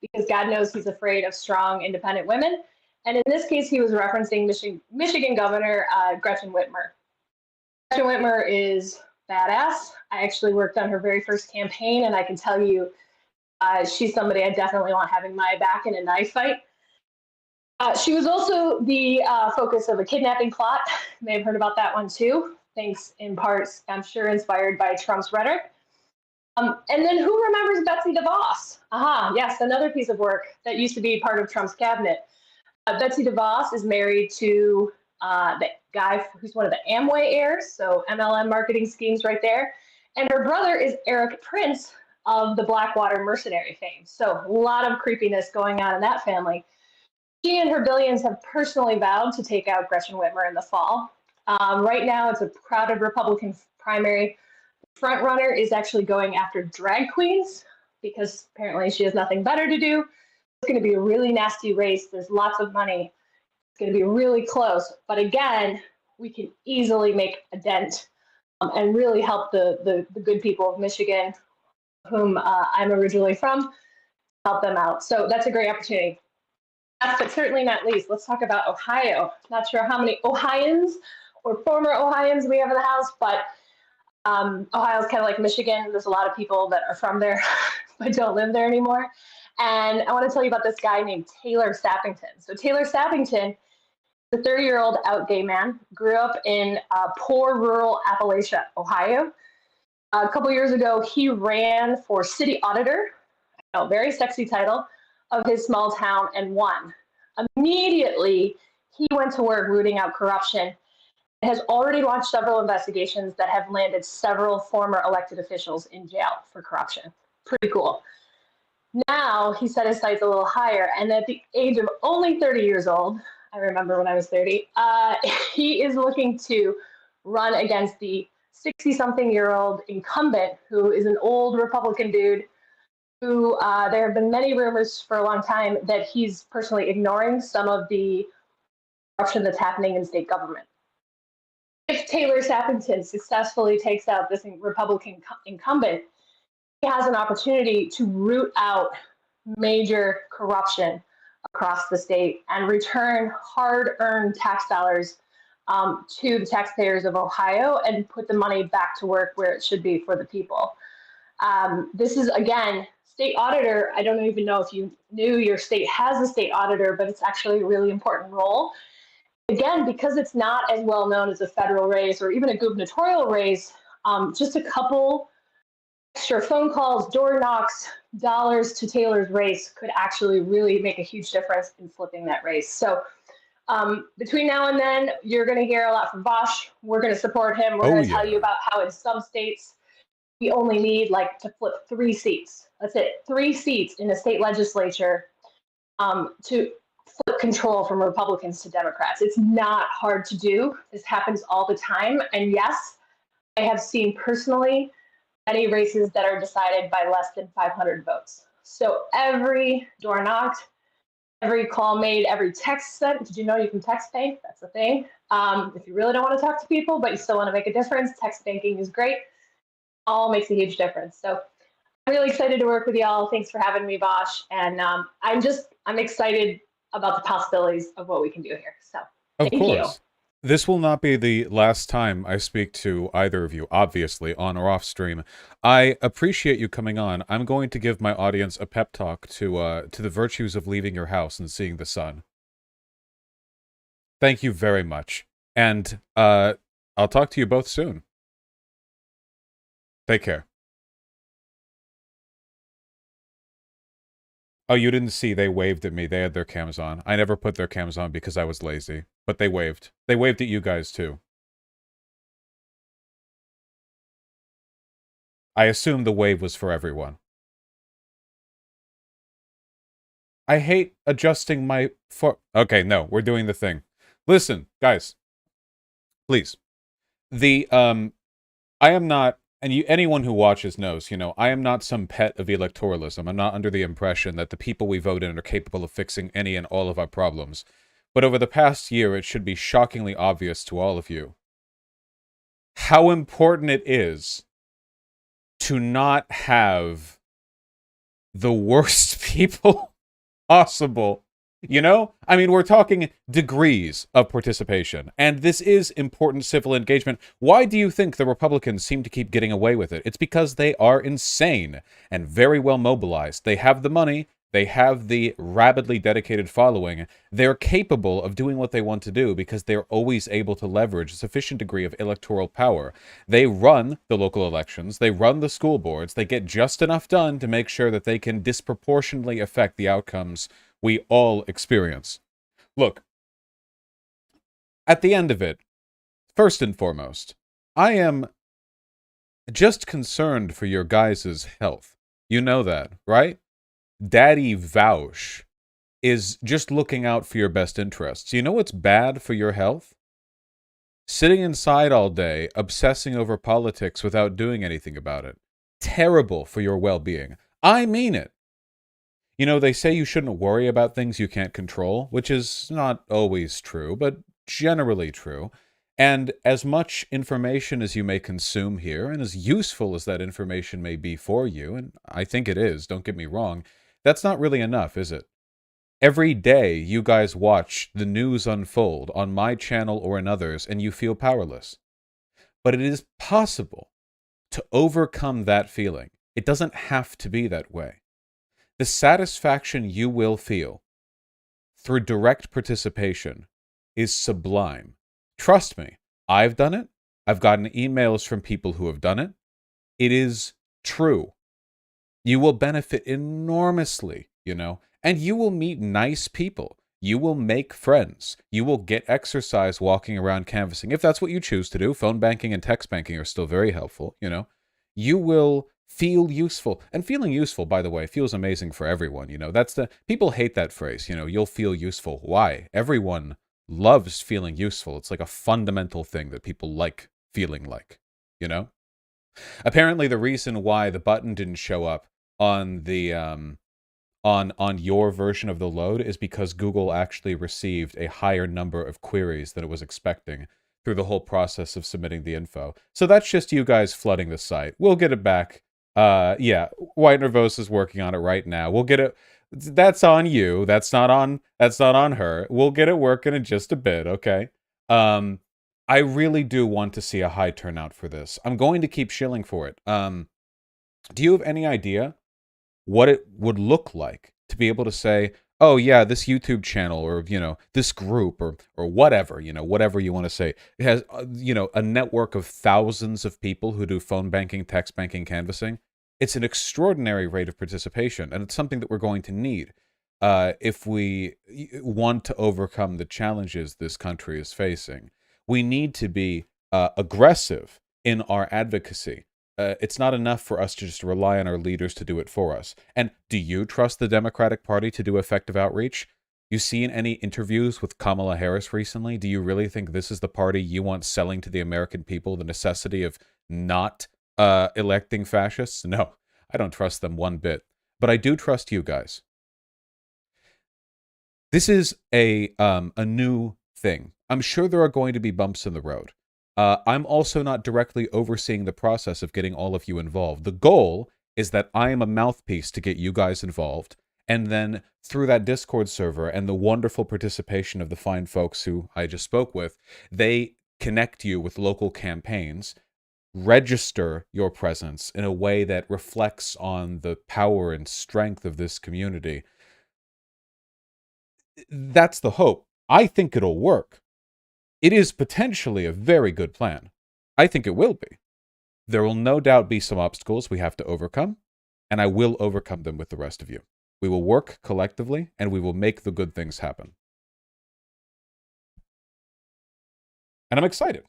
because God knows he's afraid of strong, independent women. And in this case, he was referencing Michigan Governor Gretchen Whitmer. Gretchen Whitmer is badass. I actually worked on her very first campaign, and I can tell you she's somebody I definitely want having my back in a knife fight. She was also the focus of a kidnapping plot. You may have heard about that one too. Thanks in parts, I'm sure, inspired by Trump's rhetoric. And then who remembers Betsy DeVos? Aha, yes, another piece of work that used to be part of Trump's cabinet. Betsy DeVos is married to the guy who's one of the Amway heirs, so MLM marketing schemes right there. And her brother is Eric Prince of the Blackwater mercenary fame. So a lot of creepiness going on in that family. She and her billions have personally vowed to take out Gretchen Whitmer in the fall. Right now, it's a crowded Republican primary. The front runner is actually going after drag queens because apparently she has nothing better to do. It's going to be a really nasty race. There's lots of money. It's going to be really close. But again, we can easily make a dent and really help the good people of Michigan, whom I'm originally from, help them out. So that's a great opportunity. Last but certainly not least, let's talk about Ohio. Not sure how many Ohioans or former Ohioans we have in the house, but Ohio is kind of like Michigan. There's a lot of people that are from there but don't live there anymore. And I want to tell you about this guy named Taylor Sappington. So Taylor Sappington, the 30-year-old out gay man, grew up in poor rural Appalachia, Ohio. A couple years ago, he ran for city auditor, a very sexy title, of his small town and won. Immediately, he went to work rooting out corruption and has already launched several investigations that have landed several former elected officials in jail for corruption. Pretty cool. Now he set his sights a little higher, and at the age of only 30 years old, I remember when I was 30, he is looking to run against the 60-something-year-old incumbent who is an old Republican dude who there have been many rumors for a long time that he's personally ignoring some of the corruption that's happening in state government. If Taylor Sappington successfully takes out this Republican incumbent, he has an opportunity to root out major corruption across the state and return hard-earned tax dollars to the taxpayers of Ohio and put the money back to work where it should be for the people. This is, again, state auditor. I don't even know if you knew your state has a state auditor, but it's actually a really important role. Again, because it's not as well known as a federal race or even a gubernatorial race, just a couple extra phone calls, door knocks, dollars to Taylor's race could actually really make a huge difference in flipping that race. So between now and then, you're going to hear a lot from Bosch. We're going to support him. We're going to tell you about how in some states, we only need to flip 3 seats. That's it, 3 seats in the state legislature to flip control from Republicans to Democrats. It's not hard to do. This happens all the time. And yes, I have seen personally many races that are decided by less than 500 votes. So every door knocked, every call made, every text sent. Did you know you can text bank? That's the thing. If you really don't want to talk to people, but you still want to make a difference, text banking is great. All makes a huge difference. So I'm really excited to work with y'all. Thanks for having me, Bosch. And I'm excited about the possibilities of what we can do here. So Of thank you. course. This will not be the last time I speak to either of you, obviously, on or off stream. I appreciate you coming on. I'm going to give my audience a pep talk to the virtues of leaving your house and seeing the sun. Thank you very much. And I'll talk to you both soon. Take care. Oh, you didn't see. They waved at me. They had their cams on. I never put their cams on because I was lazy. But they waved. They waved at you guys, too. I assume the wave was for everyone. I hate adjusting my... Okay, no. We're doing the thing. Listen, guys. Please. I am not... And anyone who watches knows, I am not some pet of electoralism. I'm not under the impression that the people we vote in are capable of fixing any and all of our problems. But over the past year, it should be shockingly obvious to all of you how important it is to not have the worst people possible. I mean, we're talking degrees of participation, and this is important civil engagement. Why do you think the Republicans seem to keep getting away with it? It's because they are insane and very well mobilized. They have the money. They have the rabidly dedicated following. They're capable of doing what they want to do because they're always able to leverage a sufficient degree of electoral power. They run the local elections. They run the school boards. They get just enough done to make sure that they can disproportionately affect the outcomes we all experience. Look, at the end of it, first and foremost, I am just concerned for your guys' health. You know that, right? Daddy Vouch is just looking out for your best interests. You know what's bad for your health? Sitting inside all day, obsessing over politics without doing anything about it. Terrible for your well-being. I mean it. They say you shouldn't worry about things you can't control, which is not always true, but generally true. And as much information as you may consume here, and as useful as that information may be for you, and I think it is, don't get me wrong, that's not really enough, is it? Every day you guys watch the news unfold on my channel or in others, and you feel powerless. But it is possible to overcome that feeling. It doesn't have to be that way. The satisfaction you will feel through direct participation is sublime. Trust me, I've done it. I've gotten emails from people who have done it. It is true. You will benefit enormously, and you will meet nice people. You will make friends. You will get exercise walking around canvassing. If that's what you choose to do, phone banking and text banking are still very helpful, You will feel useful. And feeling useful, by the way, feels amazing for everyone. People hate that phrase, you'll feel useful. Why? Everyone loves feeling useful. It's like a fundamental thing that people like feeling like, Apparently the reason why the button didn't show up on the, on your version of the load is because Google actually received a higher number of queries than it was expecting through the whole process of submitting the info. So that's just you guys flooding the site. We'll get it back. Yeah, White Nervose is working on it right now. We'll get it. That's on you. That's not on her. We'll get it working in just a bit, okay? I really do want to see a high turnout for this. I'm going to keep shilling for it. Do you have any idea what it would look like to be able to say, oh yeah, this YouTube channel or, this group or whatever, whatever you want to say, it has, a network of thousands of people who do phone banking, text banking, canvassing. It's an extraordinary rate of participation, and it's something that we're going to need if we want to overcome the challenges this country is facing. We need to be aggressive in our advocacy. It's not enough for us to just rely on our leaders to do it for us. And do you trust the Democratic Party to do effective outreach? You seen any interviews with Kamala Harris recently? Do you really think this is the party you want selling to the American people the necessity of not electing fascists? No, I don't trust them one bit. But I do trust you guys. This is a new thing. I'm sure there are going to be bumps in the road. I'm also not directly overseeing the process of getting all of you involved. The goal is that I am a mouthpiece to get you guys involved, And then through that Discord server and the wonderful participation of the fine folks who I just spoke with, they connect you with local campaigns, register your presence in a way that reflects on the power and strength of this community. That's the hope. I think it'll work. It is potentially a very good plan. I think it will be. There will no doubt be some obstacles we have to overcome, and I will overcome them with the rest of you. We will work collectively, and we will make the good things happen. And I'm excited.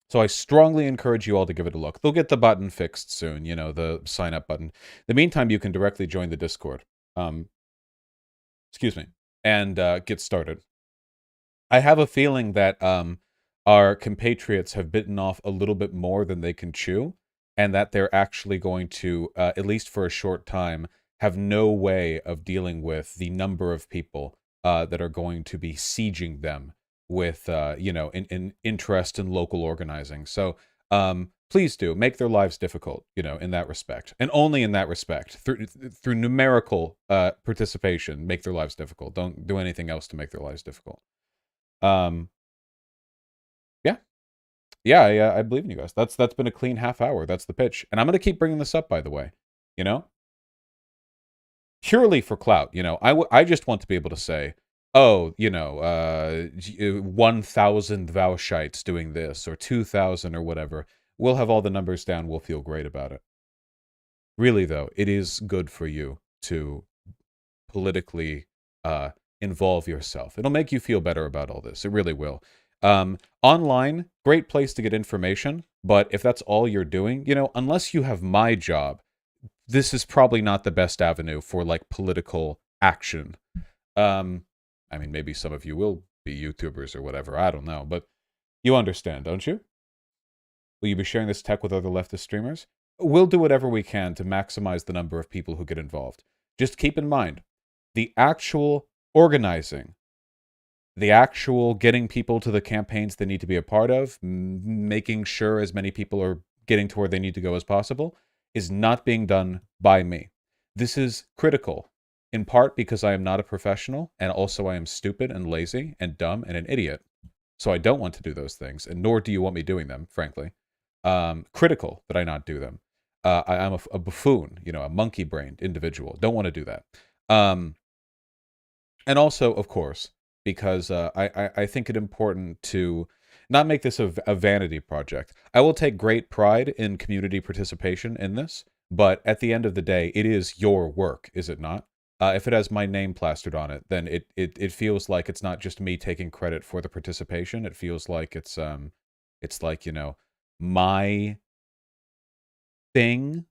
So I strongly encourage you all to give it a look. They'll get the button fixed soon, you know, the sign up button. In the meantime, you can directly join the Discord. Excuse me. And get started. I have a feeling that our compatriots have bitten off a little bit more than they can chew, and that they're actually going to, at least for a short time, have no way of dealing with the number of people that are going to be sieging them with, you know, in interest in local organizing. So please do make their lives difficult, you know, in that respect, and only in that respect. Through numerical participation, make their lives difficult. Don't do anything else to make their lives difficult. Yeah, I believe in you guys. That's been a clean half hour. That's the pitch, and I'm gonna keep bringing this up, by the way. You know, purely for clout. You know, I just want to be able to say, oh, you know, 1,000 Vaushites doing this, or 2,000, or whatever. We'll have all the numbers down. We'll feel great about it. Really, though, it is good for you to politically involve yourself. It'll make you feel better about all this. It really will. Online, great place to get information, but if that's all you're doing, you know, unless you have my job, this is probably not the best avenue for, like, political action. I mean, maybe some of you will be YouTubers or whatever, I don't know, but you understand, don't you? Will you be sharing this tech with other leftist streamers? We'll do whatever we can to maximize the number of people who get involved. Just keep in mind, the actual organizing, the actual getting people to the campaigns they need to be a part of, making sure as many people are getting to where they need to go as possible, is not being done by me. This is critical, in part because I am not a professional, and also I am stupid and lazy and dumb and an idiot. So I don't want to do those things, and nor do you want me doing them, frankly. Critical that I not do them. I'm a buffoon, you know, a monkey-brained individual. Don't want to do that. And also, of course, because I think it important to not make this a vanity project. I will take great pride in community participation in this, but at the end of the day, it is your work, is it not? If it has my name plastered on it, then it feels like it's not just me taking credit for the participation. It feels like it's like, you know, my thing.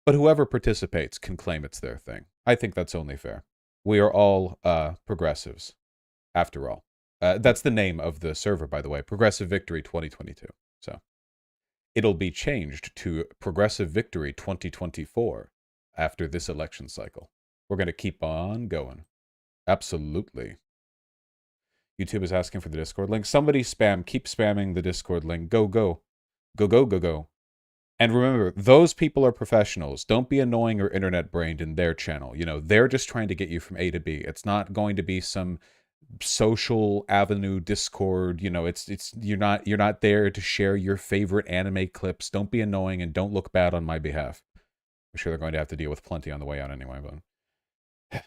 But whoever participates can claim it's their thing. I think that's only fair. We are all progressives, after all. That's the name of the server, by the way, Progressive Victory 2022. So it'll be changed to Progressive Victory 2024 after this election cycle. We're going to keep on going. Absolutely. YouTube is asking for the Discord link. Somebody keep spamming the Discord link. Go, go. Go, go, go, go. And remember, those people are professionals. Don't be annoying or internet-brained in their channel. You know, they're just trying to get you from A to B. It's not going to be some social avenue Discord. You know, you're not there to share your favorite anime clips. Don't be annoying and don't look bad on my behalf. I'm sure they're going to have to deal with plenty on the way out anyway, but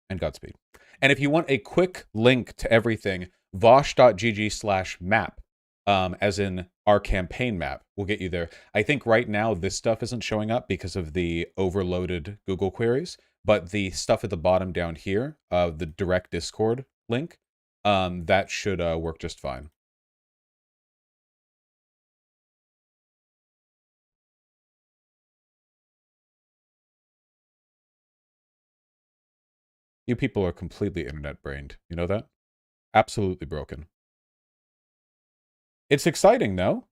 and Godspeed. And if you want a quick link to everything, vosh.gg/map. As in our campaign map, will get you there. I think right now this stuff isn't showing up because of the overloaded Google queries, but the stuff at the bottom down here, the direct Discord link, that should work just fine. You people are completely internet-brained. You know that? Absolutely broken. It's exciting, no?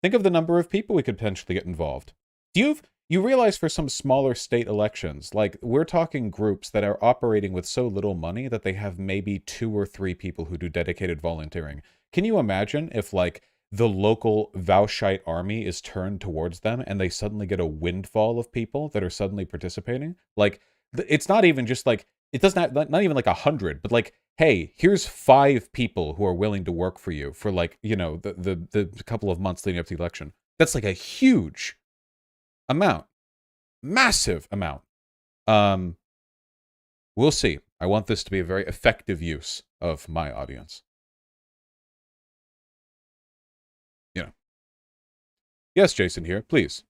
Think of the number of people we could potentially get involved. You realize for some smaller state elections, like, we're talking groups that are operating with so little money that they have maybe 2 or 3 people who do dedicated volunteering. Can you imagine if, like, the local Vaushite army is turned towards them and they suddenly get a windfall of people that are suddenly participating. Like, it's not even just like, it does not even like 100, but like, hey, here's 5 people who are willing to work for you for like, you know, the couple of months leading up to the election. That's like a huge amount. Massive amount. We'll see. I want this to be a very effective use of my audience. You know. Yes, Jason here, please.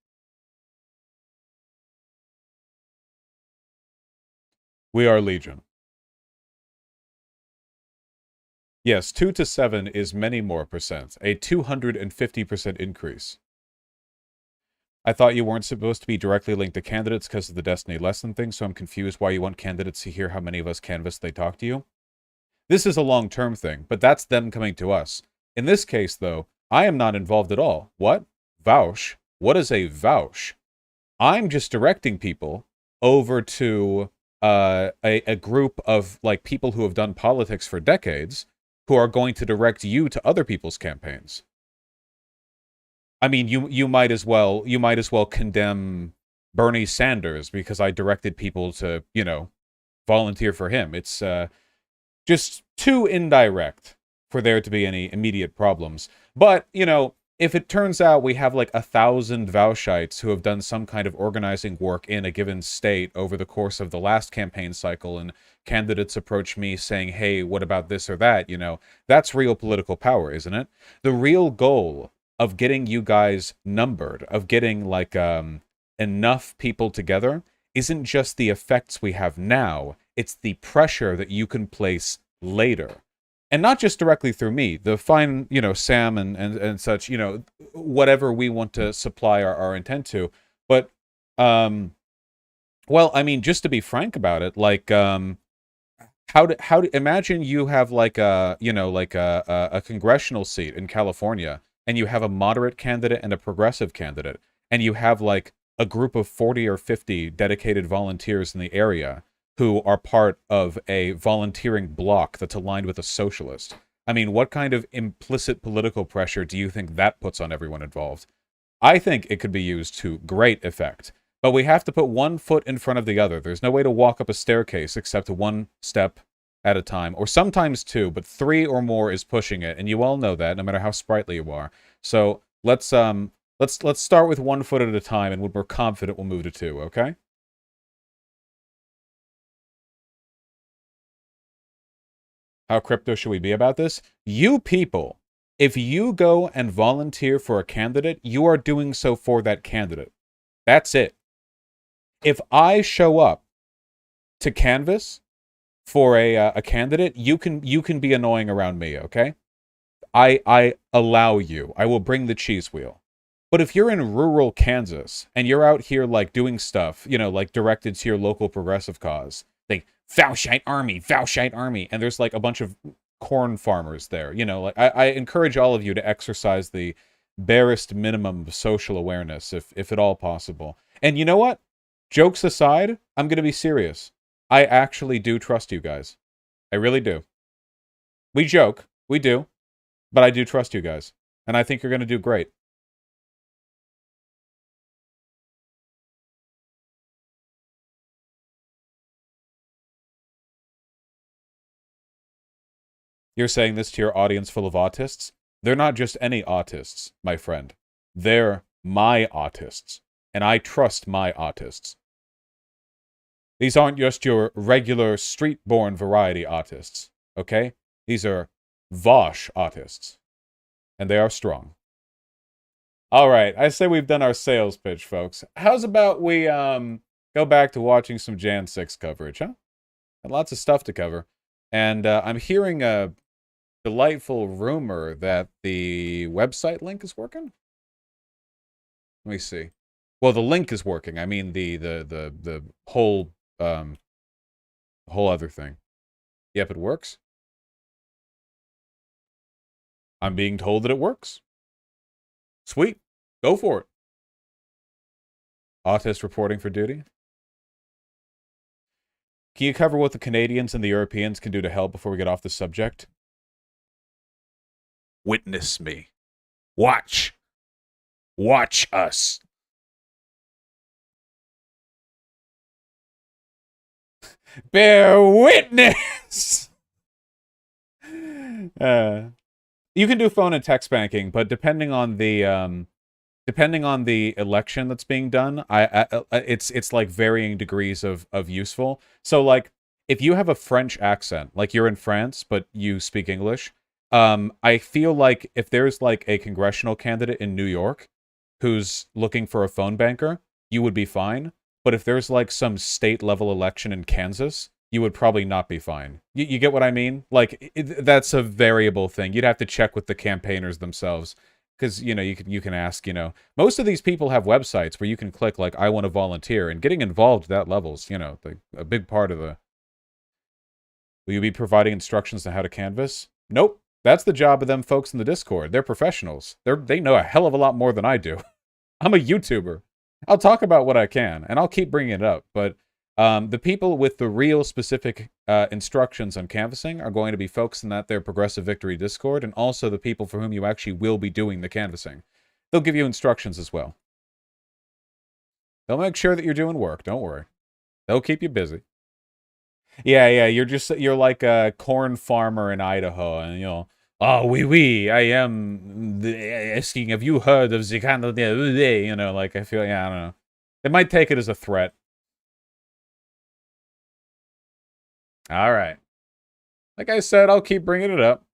We are Legion. Yes, 2 to 7 is many more percent. A 250% increase. I thought you weren't supposed to be directly linked to candidates because of the Destiny lesson thing, so I'm confused why you want candidates to hear how many of us canvass they talk to you. This is a long-term thing, but that's them coming to us. In this case, though, I am not involved at all. What? Vouch? What is a vouch? I'm just directing people over to a group of like people who have done politics for decades who are going to direct you to other people's campaigns. I mean, you might as well condemn Bernie Sanders because I directed people to, you know, volunteer for him. It's just too indirect for there to be any immediate problems. But, you know, if it turns out we have like 1,000 Vaushites who have done some kind of organizing work in a given state over the course of the last campaign cycle, and candidates approach me saying, hey, what about this or that, you know, that's real political power, isn't it? The real goal of getting you guys numbered, of getting like enough people together, isn't just the effects we have now, it's the pressure that you can place later. And not just directly through me, the fine, you know, Sam and such, you know, whatever we want to supply our intent to. But, well, I mean, just to be frank about it, like, how do imagine you have like a, you know, like a congressional seat in California, and you have a moderate candidate and a progressive candidate, and you have like a group of 40 or 50 dedicated volunteers in the area who are part of a volunteering bloc that's aligned with a socialist. I mean, what kind of implicit political pressure do you think that puts on everyone involved? I think it could be used to great effect, but we have to put one foot in front of the other. There's no way to walk up a staircase except one step at a time, or sometimes 2, but 3 or more is pushing it, and you all know that, no matter how sprightly you are. So let's start with 1 foot at a time, and when we're confident, we'll move to 2. Okay? How crypto should we be about this? You people, if you go and volunteer for a candidate, you are doing so for that candidate. That's it. If I show up to canvass for a candidate, you can be annoying around me, okay? I allow you. I will bring the cheese wheel. But if you're in rural Kansas and you're out here like doing stuff, you know, like directed to your local progressive cause, like Vaushite Army, and there's like a bunch of corn farmers there, you know, like I encourage all of you to exercise the barest minimum of social awareness, if at all possible. And you know what? Jokes aside, I'm going to be serious. I actually do trust you guys. I really do. We joke. We do. But I do trust you guys. And I think you're going to do great. You're saying this to your audience full of autists? They're not just any autists, my friend. They're my autists. And I trust my autists. These aren't just your regular street-born variety autists, okay? These are Vosh autists. And they are strong. All right, I say we've done our sales pitch, folks. How's about we go back to watching some Jan 6 coverage, huh? Got lots of stuff to cover. And I'm hearing a delightful rumor that the website link is working. Let me see. Well, the link is working. I mean the whole whole other thing. Yep, it works. I'm being told that it works. Sweet. Go for it. Autist reporting for duty. Can you cover what the Canadians and the Europeans can do to help before we get off the subject? Witness me. Watch. Watch us. Bear witness. You can do phone and text banking, but depending on the election that's being done, it's like varying degrees of useful. So like if you have a French accent, like you're in France but you speak English, I feel like if there's like a congressional candidate in New York who's looking for a phone banker, you would be fine. But if there's like some state level election in Kansas, you would probably not be fine. You get what I mean? Like that's a variable thing. You'd have to check with the campaigners themselves. Because, you know, you can ask, you know, most of these people have websites where you can click, like, I want to volunteer. And getting involved at that level's, you know, a big part of the... Will you be providing instructions on how to canvass? Nope. That's the job of them folks in the Discord. They're professionals. They know a hell of a lot more than I do. I'm a YouTuber. I'll talk about what I can, and I'll keep bringing it up. But the people with the real specific instructions on canvassing are going to be folks in their Progressive Victory Discord, and also the people for whom you actually will be doing the canvassing. They'll give you instructions as well. They'll make sure that you're doing work. Don't worry. They'll keep you busy. Yeah. You're like a corn farmer in Idaho, and you know. Oh, oui. I am asking. Have you heard of the kind of you know? Like I feel. Yeah, I don't know. It might take it as a threat. All right. Like I said, I'll keep bringing it up.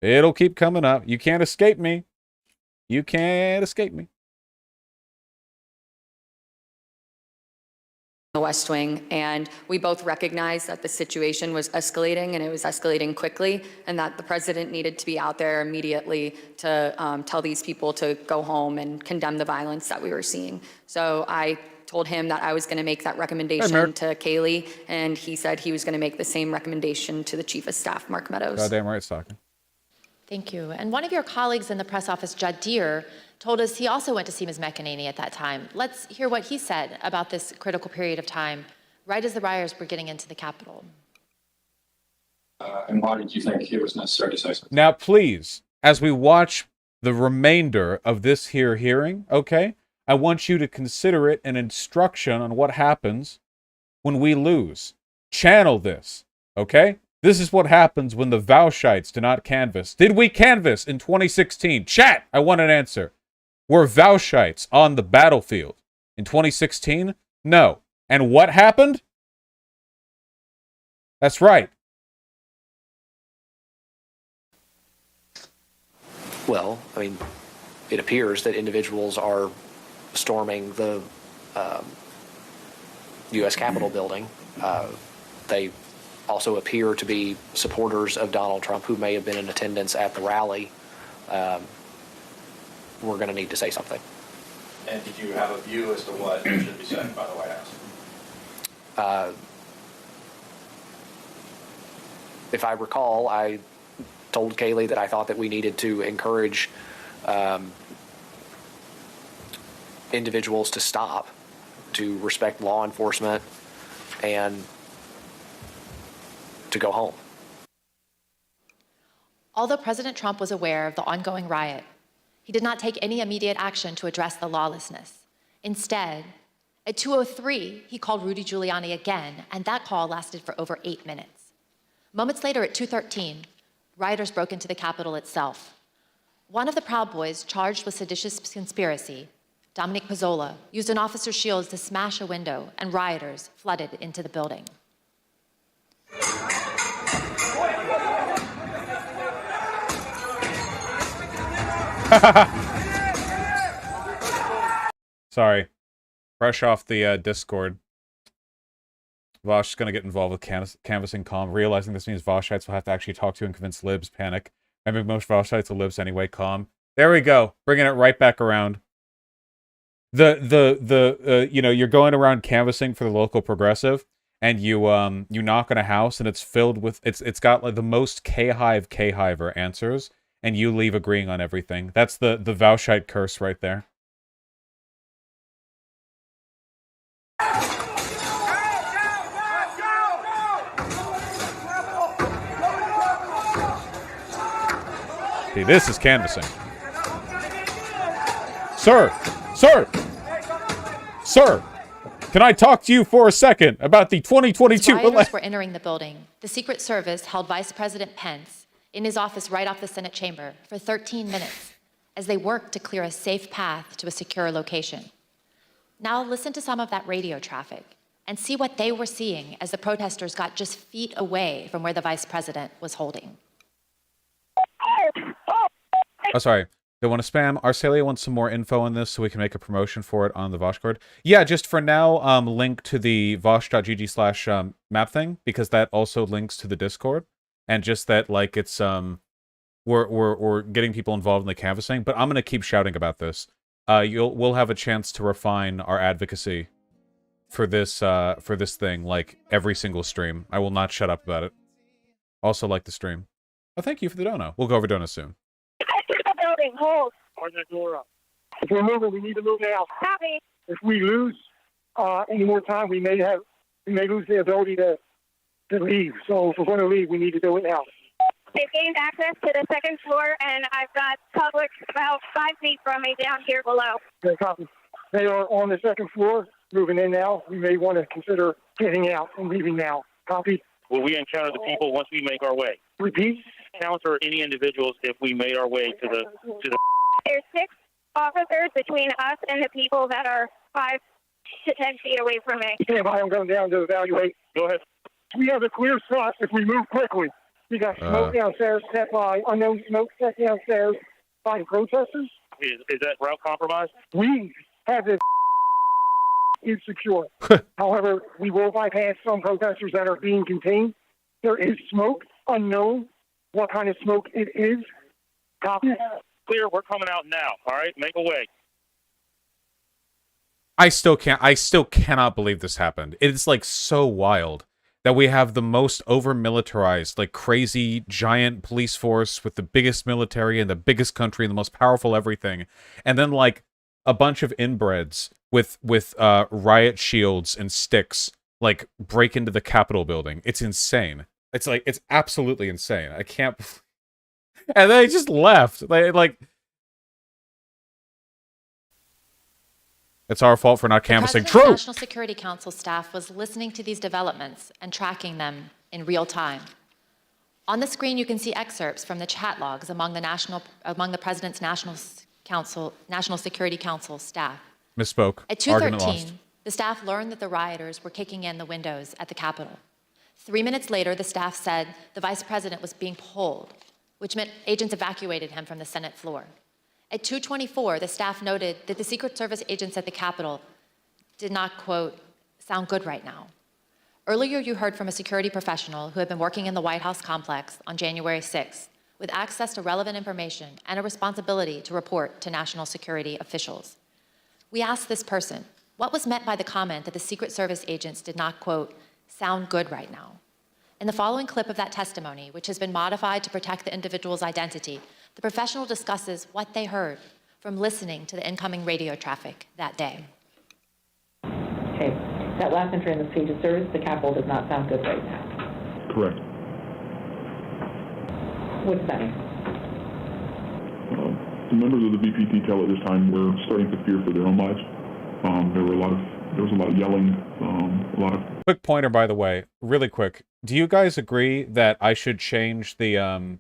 It'll keep coming up. You can't escape me. You can't escape me. The West Wing, and we both recognized that the situation was escalating, and it was escalating quickly, and that the president needed to be out there immediately to tell these people to go home and condemn the violence that we were seeing. So I told him that I was going to make that recommendation to Kaylee, and he said he was going to make the same recommendation to the Chief of Staff, Mark Meadows. Goddamn right, Stalker. Thank you. And one of your colleagues in the press office, Judd Deere, told us he also went to see Ms. McEnany at that time. Let's hear what he said about this critical period of time, right as the rioters were getting into the Capitol. And why did you think it was necessary to say something? Now, please, as we watch the remainder of this here hearing, okay, I want you to consider it an instruction on what happens when we lose. Channel this, okay? This is what happens when the Vauchites do not canvass. Did we canvass in 2016? Chat, I want an answer. Were Vauchites on the battlefield in 2016? No. And what happened? That's right. Well, I mean, it appears that individuals are storming the U.S. Capitol building. They also appear to be supporters of Donald Trump who may have been in attendance at the rally. We're going to need to say something. And did you have a view as to what should be said by the White House? If I recall, I told Kaylee that I thought that we needed to encourage individuals to stop, to respect law enforcement, and to go home. Although President Trump was aware of the ongoing riot, he did not take any immediate action to address the lawlessness. Instead, at 2:03, he called Rudy Giuliani again, and that call lasted for over 8 minutes. Moments later, at 2:13, rioters broke into the Capitol itself. One of the Proud Boys charged with seditious conspiracy, Dominic Pizzola, used an officer's shields to smash a window, and rioters flooded into the building. Sorry. Fresh off the Discord. Vosh is going to get involved with canvassing calm, realizing this means Voshites will have to actually talk to and convince libs. Panic. I mean, most Voshites are libs anyway. Calm. There we go. Bringing it right back around. You know, you're going around canvassing for the local progressive, and you knock on a house, and it's filled with, it's got like the most K-Hiver answers, and you leave agreeing on everything. That's the Vauchite curse right there. See, this is canvassing. Sir! Sir! Can I talk to you for a second about the 2022 As rioters election? were entering the building, the Secret Service held Vice President Pence in his office right off the Senate chamber for 13 minutes as they worked to clear a safe path to a secure location. Now listen to some of that radio traffic and see what they were seeing as the protesters got just feet away from where the vice president was holding. Oh, sorry. They want to spam. Arcelia wants some more info on this so we can make a promotion for it on the Voshcord. Yeah, just for now, link to the vosh.gg/map thing, because that also links to the Discord. And just that, like, it's, we're getting people involved in the canvassing. But I'm going to keep shouting about this. We'll have a chance to refine our advocacy for this thing, like, every single stream. I will not shut up about it. Also like the stream. Oh, thank you for the dono. We'll go over dono soon. Building, hold. If we're moving, we need to move now. Copy. If we lose any more time, we may lose the ability to leave. So if we're going to leave, we need to do it now. They've gained access to the second floor, and I've got public about 5 feet from me down here below. Okay, copy. They are on the second floor, moving in now. We may want to consider getting out and leaving now. Copy. Will we encounter the people once we make our way? Repeat. Encounter any individuals if we made our way to the. There's 6 officers between us and the people that are 5 to 10 feet away from me. Stand by. I'm going down to evaluate. Go ahead. We have a clear spot if we move quickly. We got smoke downstairs set by unknown smoke set downstairs by protesters. Is that route compromised? We have this insecure. However, we will bypass some protesters that are being contained. There is smoke, unknown what kind of smoke it is. Copy. Clear, we're coming out now. All right, make a way. I still cannot believe this happened. It's like so wild that we have the most over-militarized, like crazy giant police force with the biggest military in the biggest country and the most powerful everything. And then like a bunch of inbreds with riot shields and sticks like break into the Capitol building. It's insane. It's absolutely insane. I can't. And they just left. It's our fault for not canvassing. The True. National Security Council staff was listening to these developments and tracking them in real time. On the screen, you can see excerpts from the chat logs among the President's National Security Council staff. Misspoke. At Argument lost. 2:13, the staff learned that the rioters were kicking in the windows at the Capitol. 3 minutes later, the staff said the vice president was being pulled, which meant agents evacuated him from the Senate floor. At 2:24, the staff noted that the Secret Service agents at the Capitol did not, quote, sound good right now. Earlier, you heard from a security professional who had been working in the White House complex on January 6th with access to relevant information and a responsibility to report to national security officials. We asked this person, what was meant by the comment that the Secret Service agents did not, quote, sound good right now? In the following clip of that testimony, which has been modified to protect the individual's identity, the professional discusses what they heard from listening to the incoming radio traffic that day. Okay, that last entry in the page of service, the Capitol does not sound good right now. Correct. What does that mean? The members of the VP detail at this time were starting to fear for their own lives. There was a lot of yelling, a lot of... Quick pointer, by the way, really quick. Do you guys agree that I should change the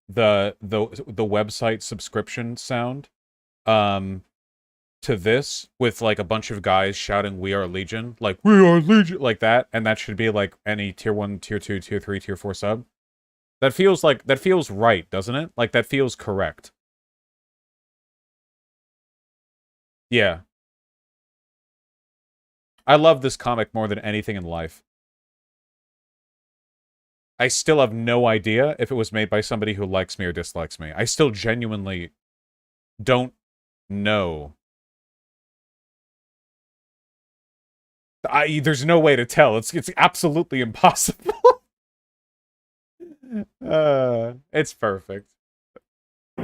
website subscription sound to this with like a bunch of guys shouting "We are Legion," like "We are Legion," like that, and that should be like any tier 1, tier 2, tier 3, tier 4 sub? That feels right, doesn't it? Like that feels correct. Yeah. I love this comic more than anything in life. I still have no idea if it was made by somebody who likes me or dislikes me. I still genuinely don't know. There's no way to tell. It's absolutely impossible. It's perfect. A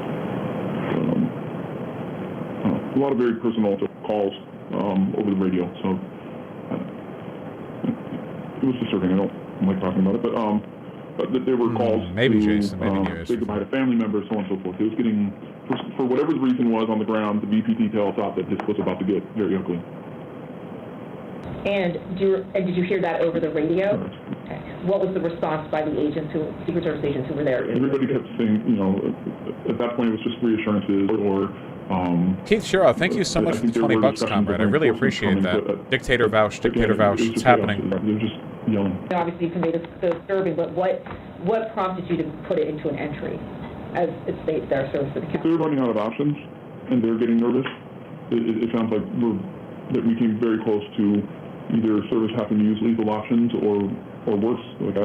lot of very personal calls over the radio, so it was disturbing. I don't like talking about it, but there were calls maybe to Jason, maybe news. say goodbye to family members, so on and so forth. It was getting, for whatever the reason was on the ground, the VP detail thought that this was about to get very ugly. And did you hear that over the radio? Okay. What was the response by the agents, Secret Service agents who were there? Everybody kept saying, at that point it was just reassurances or. Keith Shiro, thank you so much for the $20, comrade. I really appreciate that. Dictator Vouch, Dictator Vouch. It's happening. They're just yelling. Obviously, you conveyed it's disturbing, but what prompted you to put it into an entry, as it states there, service for the If they're running out of options and they're getting nervous, it sounds like that we came very close to either service having to use lethal options or worse. Like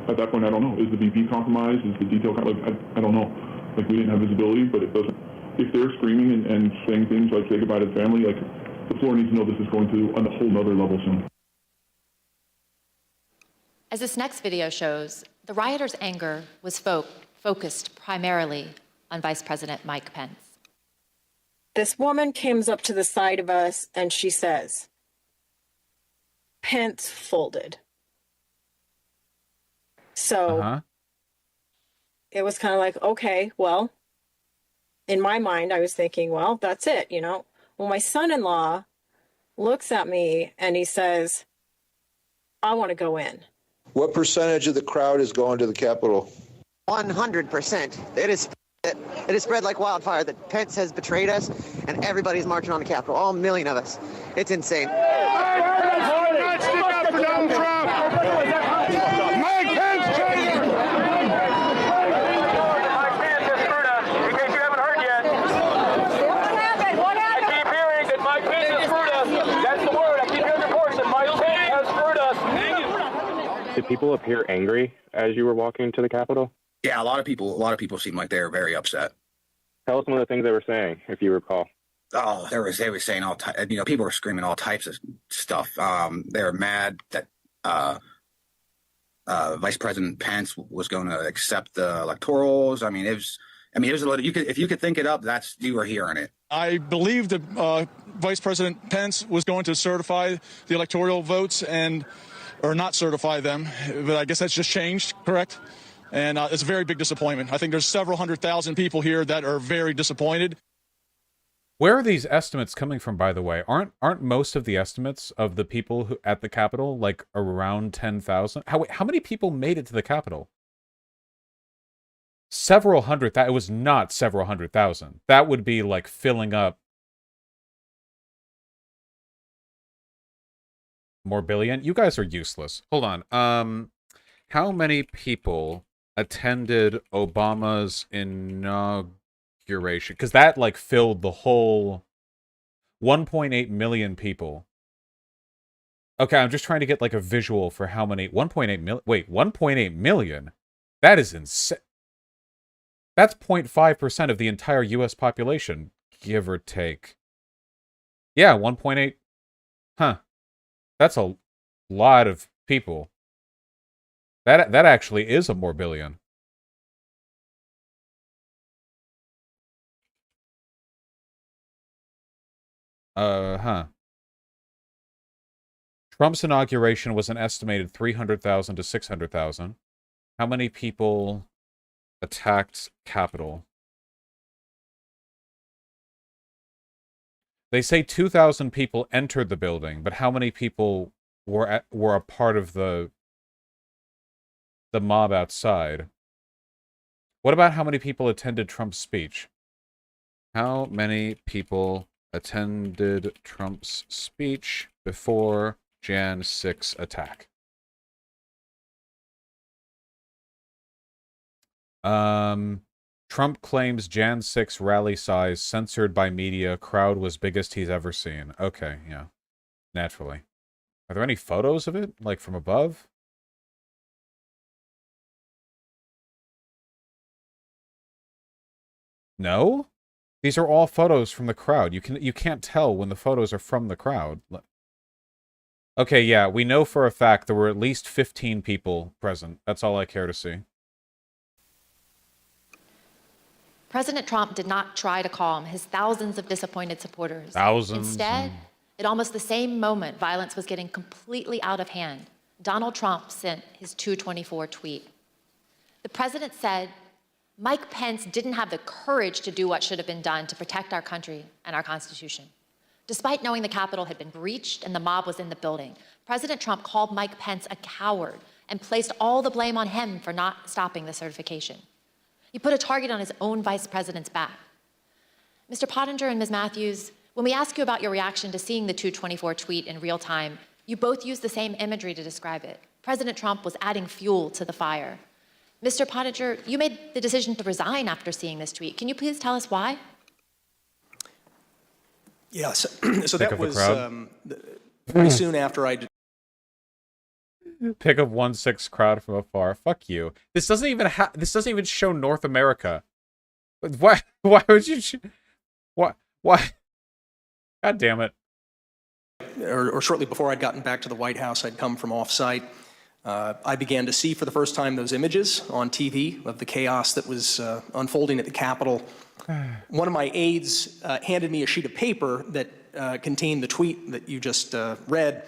at that point, I don't know. Is the VP compromised? Is the detail I don't know. Like we didn't have visibility, but it doesn't. If they're screaming and saying things like say goodbye to the family, like the floor needs to know this is going to a whole nother level soon. As this next video shows, the rioters' anger was focused primarily on Vice President Mike Pence. This woman comes up to the side of us and she says, Pence folded. So it was kind of like, okay, well, in my mind, I was thinking, well, that's it, Well, my son-in-law looks at me and he says, I want to go in. What percentage of the crowd is going to the Capitol? 100%. It is spread like wildfire that Pence has betrayed us and everybody's marching on the Capitol, all 1 million of us. It's insane. Did people appear angry as you were walking to the Capitol? Yeah, a lot of people seemed like they were very upset. Tell us some of the things they were saying, if you recall. Oh, they were saying all types. People were screaming all types of stuff. They were mad that Vice President Pence was going to accept the electorals. It was a little. If you could think it up, you were hearing it. I believe that Vice President Pence was going to certify the electoral votes or not certify them, but I guess that's just changed, correct? And it's a very big disappointment. I think there's several 100,000 people here that are very disappointed. Where are these estimates coming from, by the way? Aren't most of the estimates of the people who at the Capitol like around 10,000? How many people made it to the Capitol? Several hundred. It was not several 100,000. That would be like filling up more billion. You guys are useless. Hold on. How many people attended Obama's inauguration? Because that like filled the whole 1.8 million people. Okay, I'm just trying to get like a visual for how many. 1.8 million. Wait, 1.8 million? That is insane. That's 0.5% of the entire U.S. population, give or take. Yeah, 1.8. Huh. That's a lot of people. That actually is a more billion. Trump's inauguration was an estimated 300,000 to 600,000. How many people attacked Capitol? They say 2,000 people entered the building, but how many people were a part of the mob outside? What about how many people attended Trump's speech? How many people attended Trump's speech before Jan 6 attack? Trump claims Jan 6 rally size censored by media. Crowd was biggest he's ever seen. Okay, yeah. Naturally. Are there any photos of it? Like from above? No? These are all photos from the crowd. You can't tell when the photos are from the crowd. Okay, yeah, we know for a fact there were at least 15 people present. That's all I care to see. President Trump did not try to calm his thousands of disappointed supporters. Thousands. Instead, at almost the same moment violence was getting completely out of hand, Donald Trump sent his 224 tweet. The president said Mike Pence didn't have the courage to do what should have been done to protect our country and our Constitution. Despite knowing the Capitol had been breached and the mob was in the building, President Trump called Mike Pence a coward and placed all the blame on him for not stopping the certification. He put a target on his own vice president's back. Mr. Pottinger and Ms. Matthews, when we ask you about your reaction to seeing the 224 tweet in real time, you both used the same imagery to describe it. President Trump was adding fuel to the fire. Mr. Pottinger, you made the decision to resign after seeing this tweet. Can you please tell us why? Yes, so that was pretty soon after I did. Pick up 1-6 crowd from afar. Fuck you. This doesn't even show North America. Why would you? Why? God damn it. Or shortly before I'd gotten back to the White House, I'd come from off-site. I began to see for the first time those images on TV of the chaos that was unfolding at the Capitol. One of my aides handed me a sheet of paper that contained the tweet that you just read.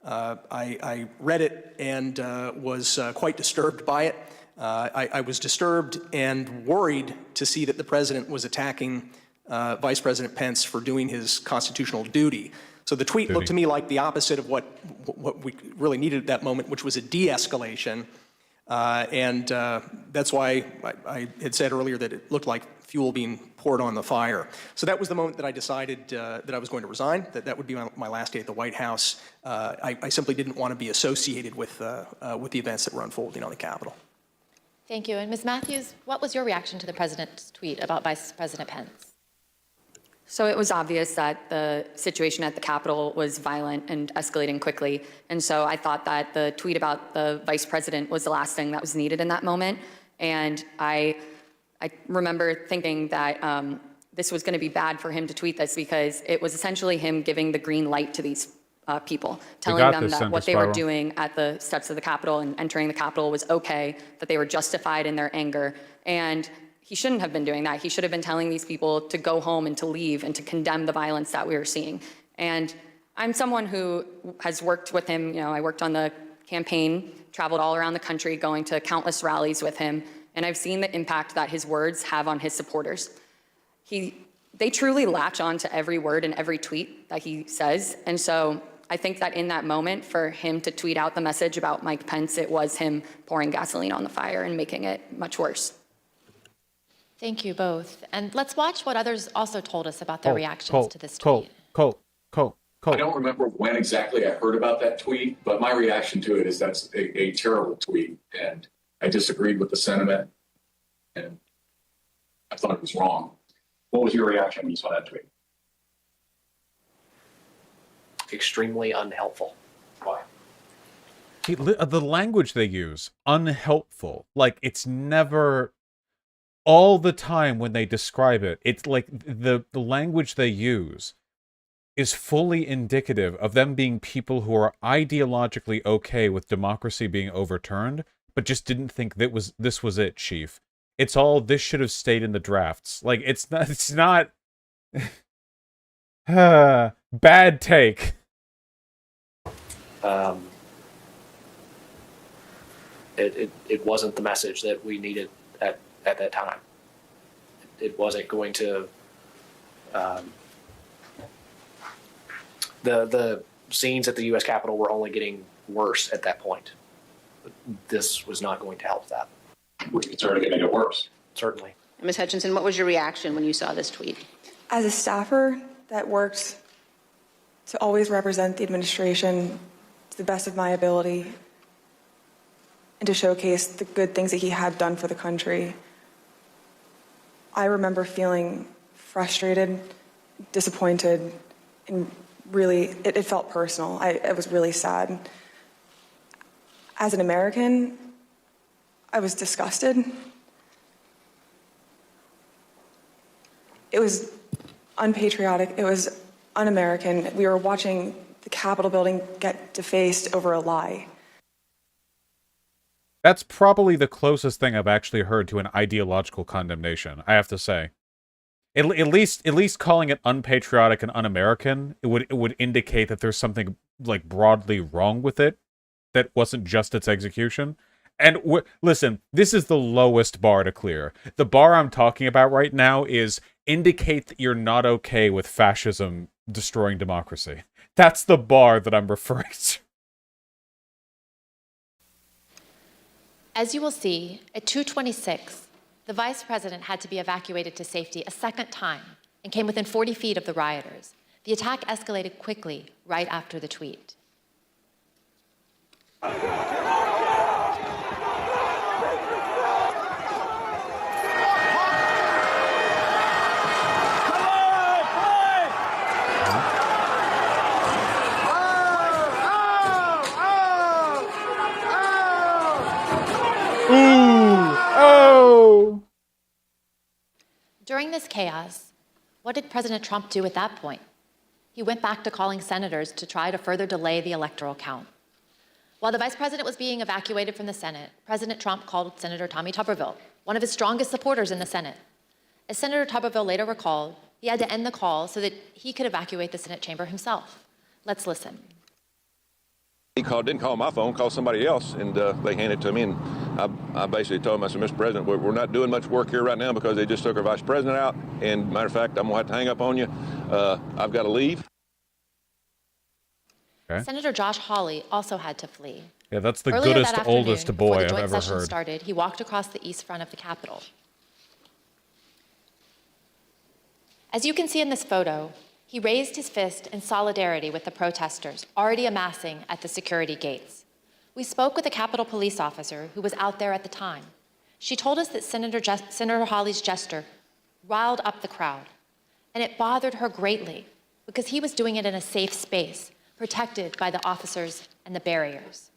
I read it and was quite disturbed by it. I was disturbed and worried to see that the president was attacking Vice President Pence for doing his constitutional duty. So the tweet looked to me like the opposite of what we really needed at that moment, which was a de-escalation. And that's why I had said earlier that it looked like fuel being poured on the fire. So that was the moment that I decided that I was going to resign, that would be my last day at the White House. I simply didn't want to be associated with the events that were unfolding on the Capitol. Thank you. And Ms. Matthews, what was your reaction to the president's tweet about Vice President Pence? So it was obvious that the situation at the Capitol was violent and escalating quickly. And so I thought that the tweet about the vice president was the last thing that was needed in that moment. And I remember thinking that this was going to be bad for him to tweet this because it was essentially him giving the green light to these people, telling them that what they were doing at the steps of the Capitol and entering the Capitol was okay, that they were justified in their anger. And he shouldn't have been doing that. He should have been telling these people to go home and to leave and to condemn the violence that we were seeing. And I'm someone who has worked with him. You know, I worked on the campaign, traveled all around the country, going to countless rallies with him, and I've seen the impact that his words have on his supporters. They truly latch on to every word and every tweet that he says. And so I think that in that moment, for him to tweet out the message about Mike Pence, it was him pouring gasoline on the fire and making it much worse. Thank you both. And let's watch what others also told us about their reactions to this tweet. I don't remember when exactly I heard about that tweet, but my reaction to it is that's a terrible tweet. And I disagreed with the sentiment and I thought it was wrong. What was your reaction when you saw that tweet? Extremely unhelpful. Why? The language they use, unhelpful. Like, it's never... All the time when they describe it, it's like the language they use is fully indicative of them being people who are ideologically okay with democracy being overturned, but just didn't think that this was it, Chief. It's all, this should have stayed in the drafts. Like, it's not bad take. It wasn't the message that we needed at that time. It wasn't going to, the scenes at the U.S. Capitol were only getting worse at that point. This was not going to help that. Were you concerned it made it worse? Certainly. Ms. Hutchinson, what was your reaction when you saw this tweet? As a staffer that worked to always represent the administration to the best of my ability and to showcase the good things that he had done for the country, I remember feeling frustrated, disappointed, and really, it felt personal. I was really sad. As an American, I was disgusted. It was unpatriotic. It was un-American. We were watching the Capitol building get defaced over a lie. That's probably the closest thing I've actually heard to an ideological condemnation, I have to say. At least calling it unpatriotic and un-American, it would indicate that there's something like broadly wrong with it that wasn't just its execution. And listen, this is the lowest bar to clear. The bar I'm talking about right now is indicate that you're not okay with fascism destroying democracy. That's the bar that I'm referring to. As you will see, at 2:26, the vice president had to be evacuated to safety a second time and came within 40 feet of the rioters. The attack escalated quickly right after the tweet. During this chaos, what did President Trump do at that point? He went back to calling senators to try to further delay the electoral count. While the vice president was being evacuated from the Senate, President Trump called Senator Tommy Tuberville, one of his strongest supporters in the Senate. As Senator Tuberville later recalled, he had to end the call so that he could evacuate the Senate chamber himself. Let's listen. He didn't call my phone, called somebody else, and they handed it to me. And I basically told him, I said, Mr. President, we're not doing much work here right now because they just took our vice president out. And matter of fact, I'm going to have to hang up on you. I've got to leave. Okay. Senator Josh Hawley also had to flee. Yeah, that's the Earlier goodest, that afternoon, oldest before boy the I've joint ever session heard. started, he walked across the east front of the Capitol. As you can see in this photo, he raised his fist in solidarity with the protesters already amassing at the security gates. We spoke with a Capitol police officer who was out there at the time. She told us that Senator Hawley's gesture riled up the crowd, and it bothered her greatly because he was doing it in a safe space, protected by the officers and the barriers.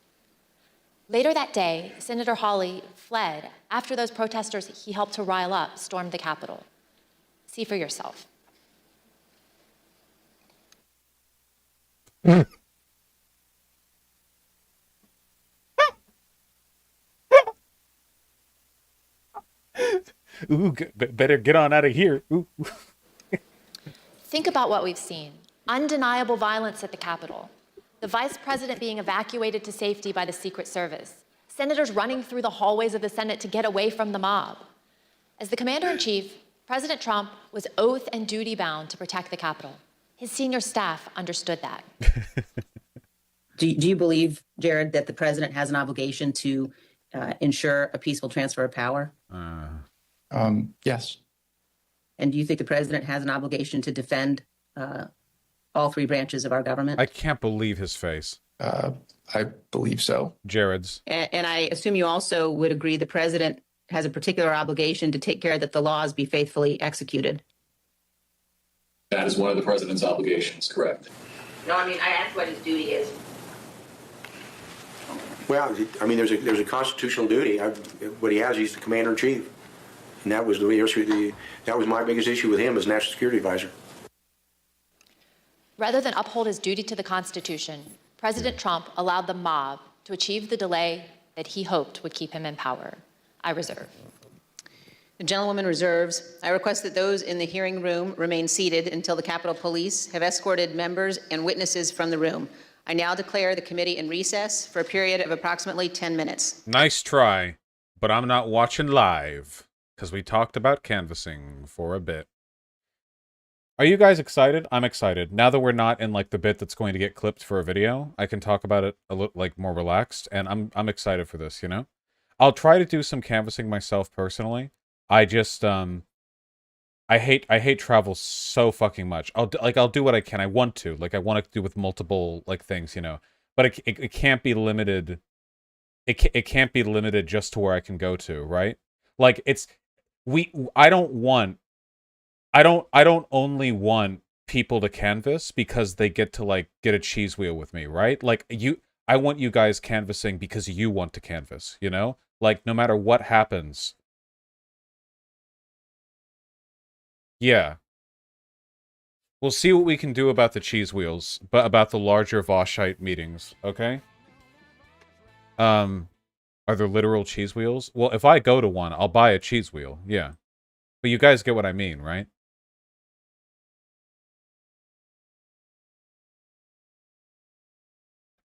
Later that day, Senator Hawley fled after those protesters he helped to rile up stormed the Capitol. See for yourself. Ooh, better get on out of here. Ooh. Think about what we've seen. Undeniable violence at the Capitol. The vice president being evacuated to safety by the Secret Service. Senators running through the hallways of the Senate to get away from the mob. As the commander-in-chief, President Trump was oath and duty bound to protect the Capitol. His senior staff understood that. Do you believe, Jared, that the president has an obligation to ensure a peaceful transfer of power? Yes. And do you think the president has an obligation to defend all three branches of our government? I can't believe his face. I believe so. Jared's. And I assume you also would agree the president has a particular obligation to take care that the laws be faithfully executed. That is one of the president's obligations, correct? No, I mean, I asked what his duty is. Well, I mean, there's a constitutional duty. What he has, he's the commander in chief, and that was that was my biggest issue with him as national security advisor. Rather than uphold his duty to the Constitution, President Trump allowed the mob to achieve the delay that he hoped would keep him in power. I reserve. The gentlewoman reserves. I request that those in the hearing room remain seated until the Capitol Police have escorted members and witnesses from the room. I now declare the committee in recess for a period of approximately 10 minutes. Nice try, but I'm not watching live because we talked about canvassing for a bit. Are you guys excited? I'm excited. Now that we're not in like the bit that's going to get clipped for a video, I can talk about it a little like more relaxed, and I'm excited for this, you know? I'll try to do some canvassing myself personally. I just I hate travel so fucking much. I'll do what I can. I want to. Like I want to do with multiple like things, you know. But it can't be limited. It can't be limited just to where I can go to, right? Like I don't only want people to canvass because they get to like get a cheese wheel with me, right? Like I want you guys canvassing because you want to canvass, you know? Like no matter what happens. Yeah. We'll see what we can do about the cheese wheels, but about the larger Voshite meetings, okay? Are there literal cheese wheels? Well, if I go to one, I'll buy a cheese wheel, yeah. But you guys get what I mean, right?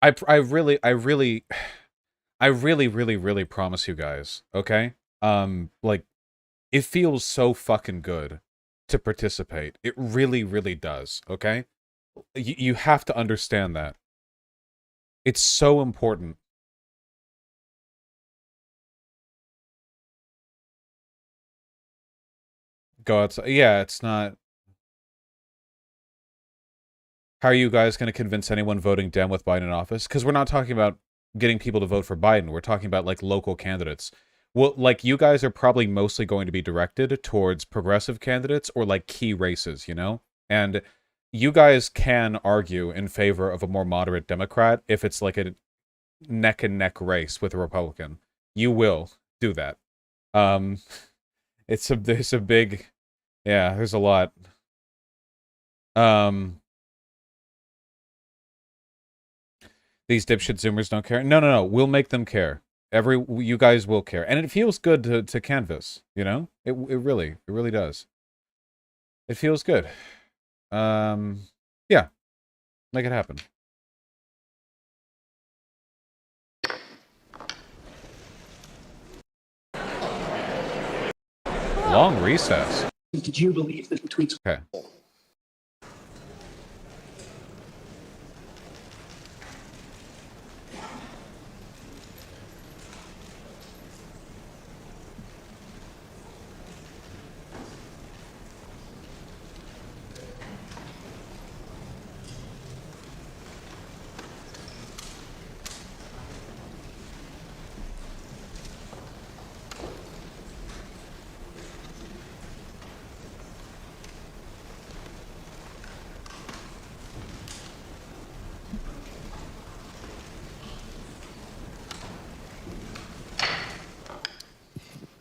I really I really, really, really promise you guys, okay? Like, it feels so fucking good to participate. It really, really does, okay? You have to understand that. It's so important. Go outside. Yeah, it's not... How are you guys going to convince anyone voting Dem with Biden in office? Because we're not talking about getting people to vote for Biden. We're talking about, like, local candidates. Well, like, you guys are probably mostly going to be directed towards progressive candidates or, like, key races, you know? And you guys can argue in favor of a more moderate Democrat if it's, like, a neck-and-neck race with a Republican. You will do that. There's a big... Yeah, there's a lot. These dipshit Zoomers don't care. No. We'll make them care. You guys will care. And it feels good to canvass, you know? It really does. It feels good. Yeah. Make it happen. Long recess. Did you believe that the tweets? Okay.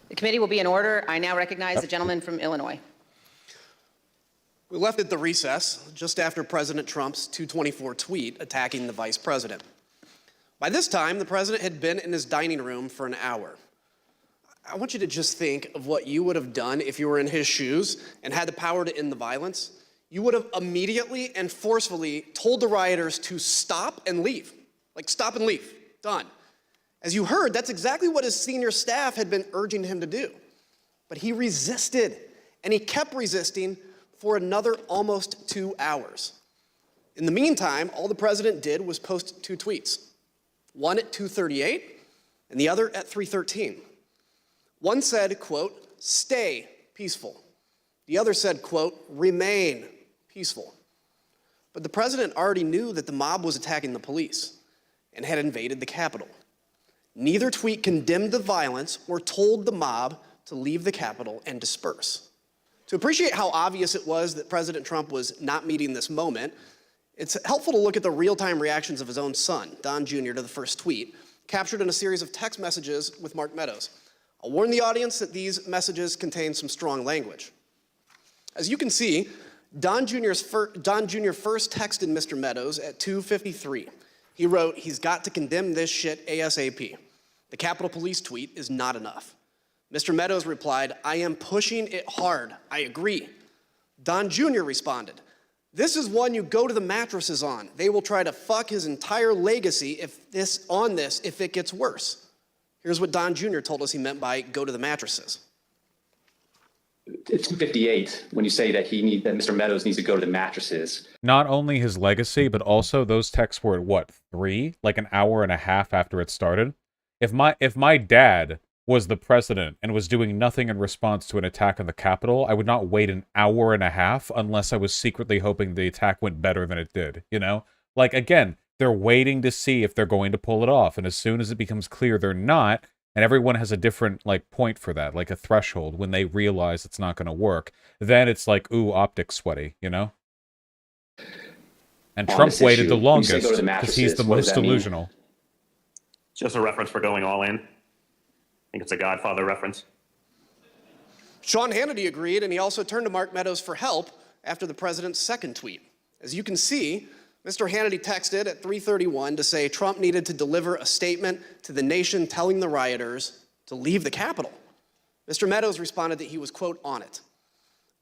The committee will be in order. I now recognize the gentleman from Illinois. We left at the recess just after President Trump's 224 tweet attacking the vice president. By this time, the president had been in his dining room for an hour. I want you to just think of what you would have done if you were in his shoes and had the power to end the violence. You would have immediately and forcefully told the rioters to stop and leave. Like, stop and leave. Done. As you heard, that's exactly what his senior staff had been urging him to do. But he resisted, and he kept resisting for another almost 2 hours. In the meantime, all the president did was post 2 tweets. One at 2:38 and the other at 3:13. One said, quote, "Stay peaceful." The other said, quote, "Remain peaceful." But the president already knew that the mob was attacking the police and had invaded the Capitol. Neither tweet condemned the violence or told the mob to leave the Capitol and disperse. To appreciate how obvious it was that President Trump was not meeting this moment, it's helpful to look at the real-time reactions of his own son, Don Jr., to the first tweet, captured in a series of text messages with Mark Meadows. I'll warn the audience that these messages contain some strong language. As you can see, Don Jr. first texted Mr. Meadows at 2:53. He wrote, "He's got to condemn this shit ASAP. The Capitol Police tweet is not enough." Mr. Meadows replied, "I am pushing it hard. I agree." Don Jr. responded, "This is one you go to the mattresses on. They will try to fuck his entire legacy if it gets worse." Here's what Don Jr. told us he meant by go to the mattresses. At 2:58, when you say that that Mr. Meadows needs to go to the mattresses. Not only his legacy, but also those texts were at what, 3? Like an hour and a half after it started? If my dad was the president and was doing nothing in response to an attack on the Capitol, I would not wait an hour and a half unless I was secretly hoping the attack went better than it did, you know? Like, again, they're waiting to see if they're going to pull it off, and as soon as it becomes clear they're not, and everyone has a different, like, point for that, like a threshold, when they realize it's not going to work, then it's like, ooh, optics sweaty, you know? And Trump waited the longest, because he's the most delusional. Just a reference for going all in. I think it's a Godfather reference. Sean Hannity agreed, and he also turned to Mark Meadows for help after the president's second tweet. As you can see, Mr. Hannity texted at 3:31 to say Trump needed to deliver a statement to the nation telling the rioters to leave the Capitol. Mr. Meadows responded that he was, quote, on it.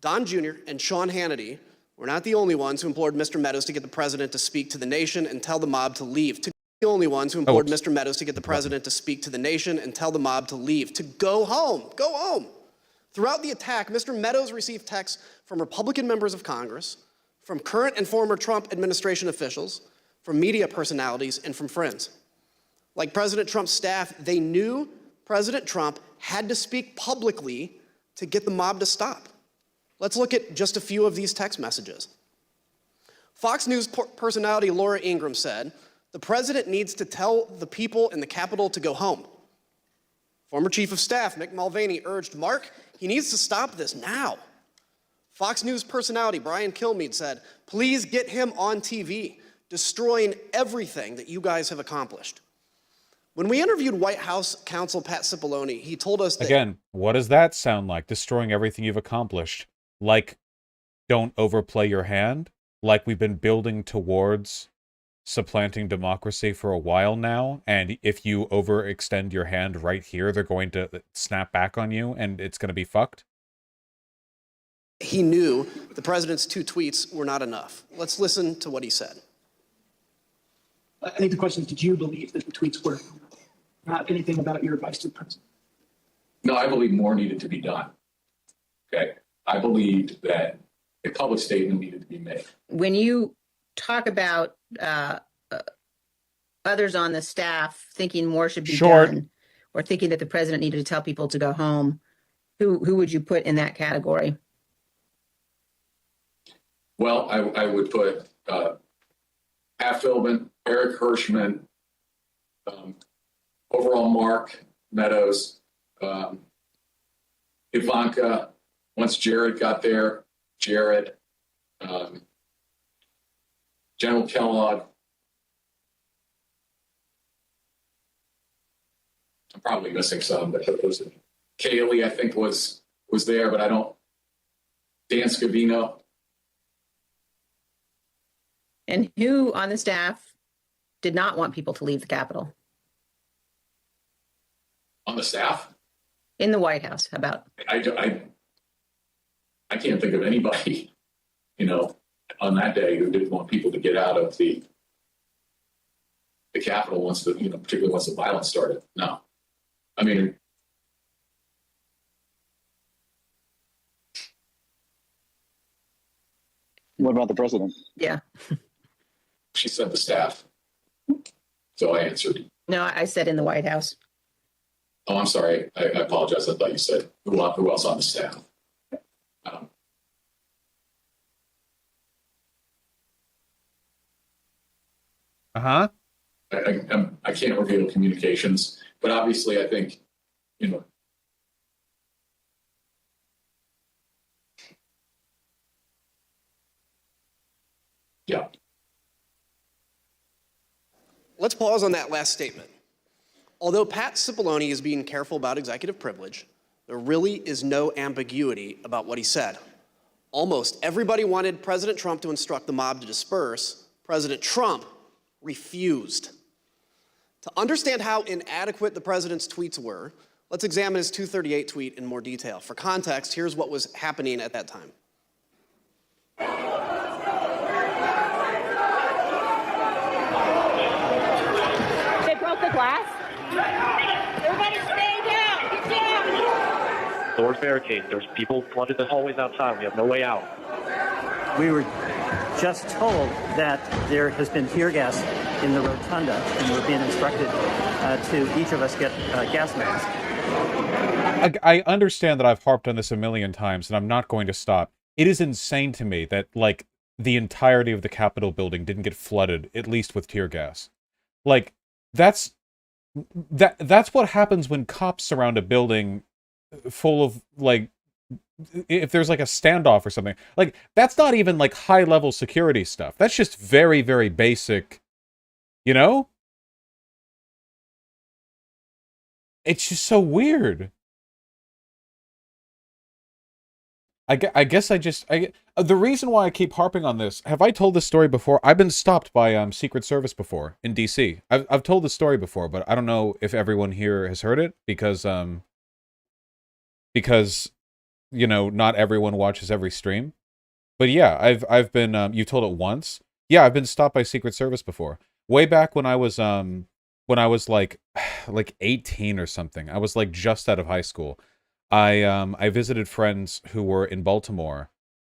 Don Jr. and Sean Hannity were not the only ones who implored Mr. Meadows to get the president to speak to the nation and tell the mob to leave. the only ones who implored Mr. Meadows to get the president to speak to the nation and tell the mob to leave, to go home. Go home. Throughout the attack, Mr. Meadows received texts from Republican members of Congress, from current and former Trump administration officials, from media personalities, and from friends. Like President Trump's staff, they knew President Trump had to speak publicly to get the mob to stop. Let's look at just a few of these text messages. Fox News personality Laura Ingraham said, "The president needs to tell the people in the Capitol to go home." Former Chief of Staff Mick Mulvaney urged Mark, he needs to stop this now. Fox News personality Brian Kilmeade said, "Please get him on TV, destroying everything that you guys have accomplished." When we interviewed White House counsel Pat Cipollone, he told us that— Again, what does that sound like? Destroying everything you've accomplished. Like, don't overplay your hand? Like we've been building towards supplanting democracy for a while now, and if you overextend your hand right here, they're going to snap back on you, and it's going to be fucked? he knew the president's 2 tweets were not enough. Let's listen to what he said. I think the question is, did you believe that the tweets were not anything about your advice to the president? No, I believe more needed to be done. Okay. I believed that a public statement needed to be made. When you talk about others on the staff thinking more should be done, or thinking that the president needed to tell people to go home, who would you put in that category? Well, I would put Pat Philbin, Eric Hirschman, overall Mark Meadows, Ivanka. Once Jared got there, Jared, General Kellogg. I'm probably missing some, but Kaylee, I think, was there, but I don't. Dan Scavino. And who on the staff did not want people to leave the Capitol? On the staff? In the White House, how about? I can't think of anybody, on that day who didn't want people to get out of the Capitol once particularly once the violence started. No. I mean, what about the president? Yeah. She said the staff. So I answered. No, I said in the White House. Oh, I'm sorry. I apologize. I thought you said who else on the staff. Uh-huh. I can't reveal communications, but obviously I think, yeah. Let's pause on that last statement. Although Pat Cipollone is being careful about executive privilege, there really is no ambiguity about what he said. Almost everybody wanted President Trump to instruct the mob to disperse. President Trump refused. To understand how inadequate the president's tweets were, let's examine his 238 tweet in more detail. For context, here's what was happening at that time. They broke the glass? Everybody stay down! Get down! Doors barricaded. There's people flooded the hallways outside. We have no way out. We were just told that there has been tear gas in the rotunda, and we're being instructed to each of us get a gas mask. I understand that I've harped on this a million times, and I'm not going to stop. It is insane to me that, the entirety of the Capitol building didn't get flooded, at least with tear gas. That's what happens when cops surround a building full of, if there's a standoff or something. That's not even high level security stuff. That's just very, very basic, It's just so weird. I guess the reason why I keep harping on this, have I told this story before? I've been stopped by Secret Service before in DC. I've told this story before, but I don't know if everyone here has heard it because not everyone watches every stream. But yeah, I've been you told it once. Yeah, I've been stopped by Secret Service before. way back when I was like like 18 or something. I was like just out of high school. I visited friends who were in Baltimore,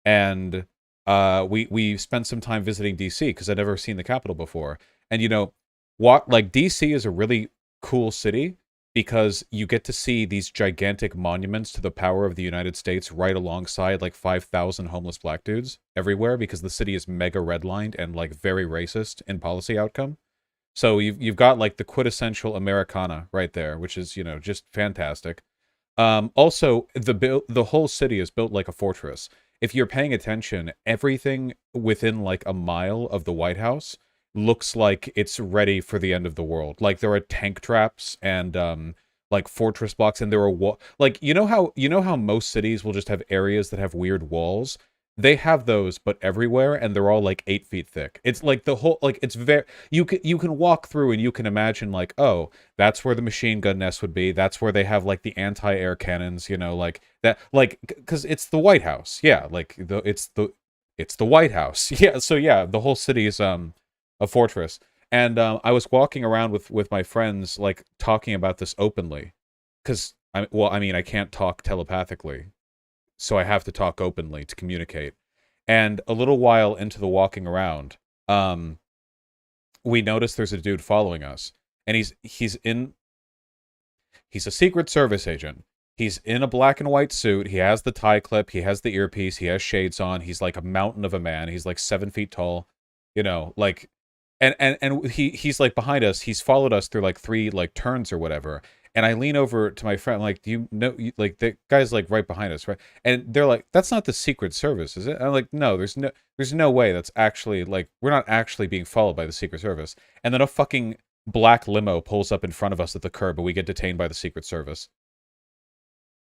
and we spent some time visiting DC because I'd never seen the Capitol before. And you know, like DC is a really cool city because you get to see these gigantic monuments to the power of the United States right alongside like 5,000 homeless black dudes everywhere because the city is mega redlined and like very racist in policy outcome. So you've got like the quintessential Americana right there, which is, you know, just fantastic. Also, the whole city is built like a fortress. If you're paying attention, everything within like a mile of the White House looks like it's ready for the end of the world. Like there are tank traps and like fortress blocks, and there are like you know how most cities will just have areas that have weird walls. They have those, but everywhere, and they're all like 8 feet thick. It's like the whole like it's very you can walk through and you can imagine like, oh, that's where the machine gun nest would be. That's where they have like the anti-air cannons, you know, like that, like because it's the White House, yeah, like it's the White House, yeah. So yeah, the whole city is a fortress, and I was walking around with my friends, like talking about this openly, because I mean, I can't talk telepathically, so I have to talk openly to communicate. And a little while into the walking around, we noticed there's a dude following us, and he's a Secret Service agent. He's in a black and white suit. He has the tie clip. He has the earpiece. He has shades on. He's like a mountain of a man. He's like 7 feet tall, you know, like, and he's like behind us. He's followed us through like 3 like turns or whatever. And I lean over to my friend, like, do you know, like, the guy's, like, right behind us, right? And they're like, that's not the Secret Service, is it? And I'm like, no, there's no way that's actually, like, we're not actually being followed by the Secret Service. And then a fucking black limo pulls up in front of us at the curb, and we get detained by the Secret Service.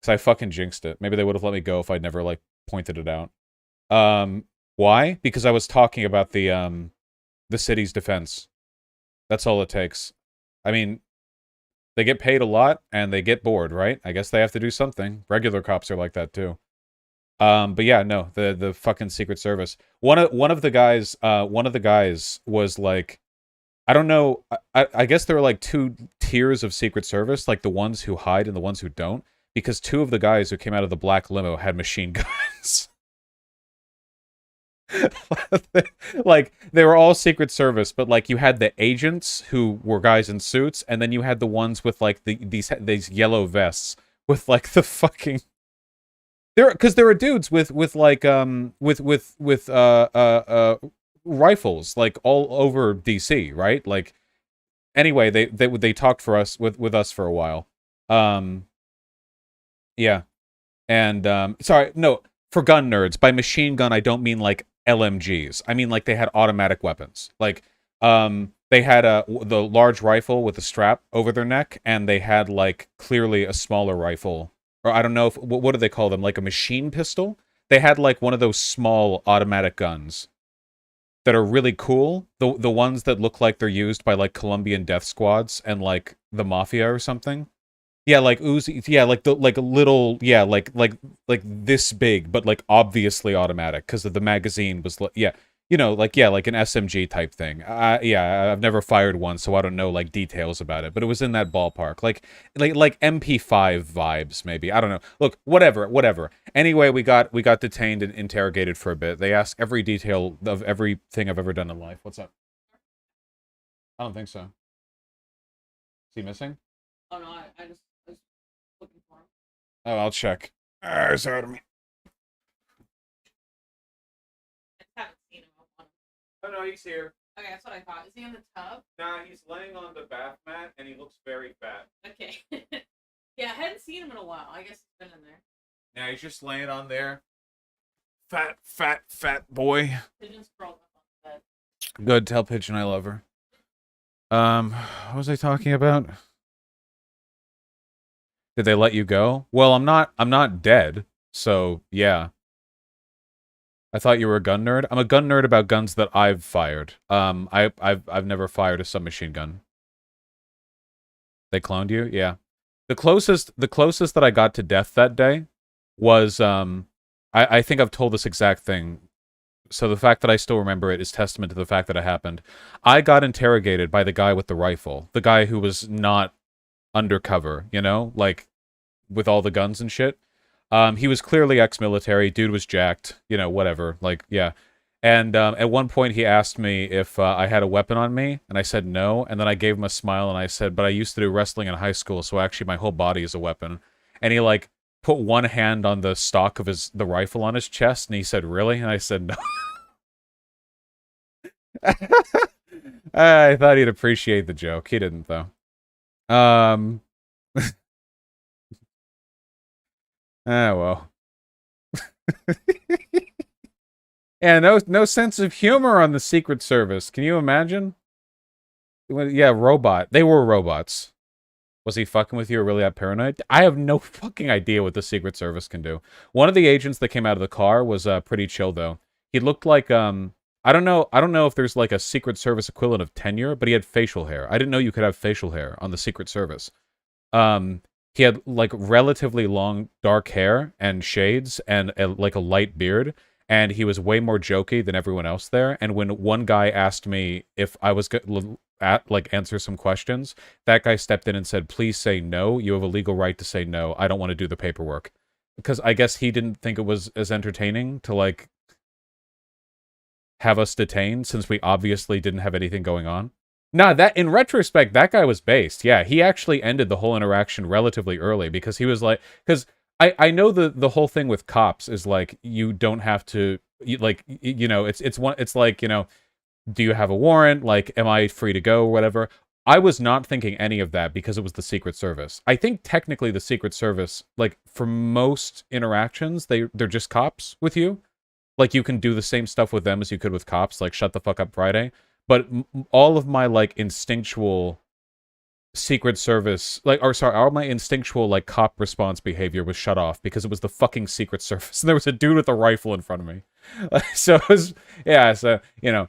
Because I fucking jinxed it. Maybe they would have let me go if I'd never, like, pointed it out. Why? Because I was talking about the city's defense. That's all it takes. I mean, they get paid a lot, and they get bored, right? I guess they have to do something. Regular cops are like that, too. But yeah, no, the fucking Secret Service. One of the guys was like, I don't know, I guess there are like 2 tiers of Secret Service, like the ones who hide and the ones who don't, because 2 of the guys who came out of the black limo had machine guns. Like they were all Secret Service, but like you had the agents who were guys in suits, and then you had the ones with like these yellow vests with like the fucking because there are dudes with like rifles like all over DC, right? Like anyway, they talked for us with us for a while. Yeah. And sorry, no, for gun nerds, by machine gun I don't mean like LMGs. I mean like they had automatic weapons. Like they had the large rifle with a strap over their neck, and they had like clearly a smaller rifle, or I don't know if what do they call them, like a machine pistol? They had like one of those small automatic guns that are really cool. The ones that look like they're used by like Colombian death squads and like the mafia or something. Yeah, like Uzi. Yeah, like the like a little. Yeah, like this big, but like obviously automatic because the magazine was. Yeah, you know, like yeah, like an SMG type thing. Yeah, I've never fired one, so I don't know like details about it. But it was in that ballpark, like MP5 vibes, maybe. I don't know. Look, whatever. Anyway, we got detained and interrogated for a bit. They asked every detail of everything I've ever done in life. What's up? I don't think so. Is he missing? Oh no, I just was looking for him. Oh, I'll check. Sorry to me. I haven't seen him up on. Oh no, he's here. Okay, that's what I thought. Is he in the tub? Nah, he's laying on the bath mat, and he looks very fat. Okay. Yeah, I hadn't seen him in a while. I guess he's been in there. Yeah, he's just laying on there. Fat boy. Pigeon's curled up on the bed. Good, tell Pigeon I love her. What was I talking about? Did they let you go? Well, I'm not dead, so yeah. I thought you were a gun nerd. I'm a gun nerd about guns that I've fired. I've never fired a submachine gun. They cloned you? Yeah. The closest that I got to death that day was I think I've told this exact thing so the fact that I still remember it is testament to the fact that it happened. I got interrogated by the guy with the rifle, the guy who was not undercover, you know, like with all the guns and shit. He was clearly ex-military. Dude was jacked, you know, whatever. Like, yeah. And at one point he asked me if I had a weapon on me, and I said no. And then I gave him a smile and I said, but I used to do wrestling in high school, so actually my whole body is a weapon. And he like put one hand on the stock of the rifle on his chest, and he said, really? And I said, no. I thought he'd appreciate the joke. He didn't, though. Well. Yeah, no sense of humor on the Secret Service. Can you imagine? Yeah, robot. They were robots. Was he fucking with you or really that paranoid? I have no fucking idea what the Secret Service can do. One of the agents that came out of the car was pretty chill, though. He looked like, I don't know if there's like a Secret Service equivalent of tenure, but he had facial hair. I didn't know you could have facial hair on the Secret Service. He had like relatively long dark hair and shades and like a light beard, and he was way more jokey than everyone else there. And when one guy asked me if I was answer some questions, that guy stepped in and said, please say no. You have a legal right to say no. I don't want to do the paperwork. Because I guess he didn't think it was as entertaining to like have us detained since we obviously didn't have anything going on. Nah, that in retrospect, that guy was based. Yeah, he actually ended the whole interaction relatively early because he was like, because I know the whole thing with cops is like you don't have to you know, it's like, you know, do you have a warrant? Like, am I free to go or whatever? I was not thinking any of that because it was the Secret Service. I think technically the Secret Service, like for most interactions, they're just cops with you. Like you can do the same stuff with them as you could with cops, like shut the fuck up Friday. But all of my like instinctual Secret Service, all my instinctual like cop response behavior was shut off because it was the fucking Secret Service. And there was a dude with a rifle in front of me. So it was, yeah, so, you know.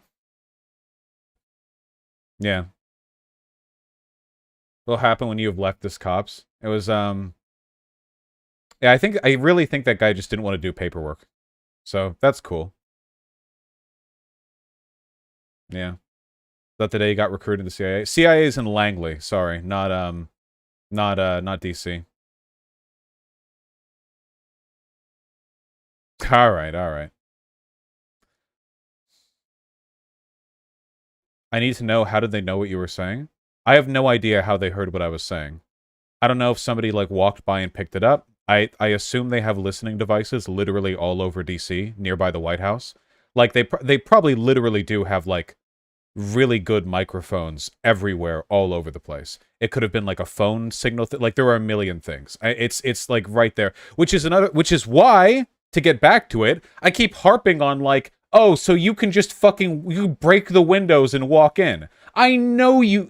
Yeah. What'll happen when you have leftist cops? It was, yeah, I really think that guy just didn't want to do paperwork. So, that's cool. Yeah. That the day he got recruited to the CIA. CIA is in Langley, sorry, not DC. Alright. I need to know, how did they know what you were saying? I have no idea how they heard what I was saying. I don't know if somebody, like, walked by and picked it up. I assume they have listening devices literally all over DC, nearby the White House. Like, they probably literally do have, like, really good microphones everywhere, all over the place. It could have been, like, a phone signal. Like, there are a million things. It's, like, right there. Which is why, to get back to it, I keep harping on, like, oh, so you can just you break the windows and walk in. I know you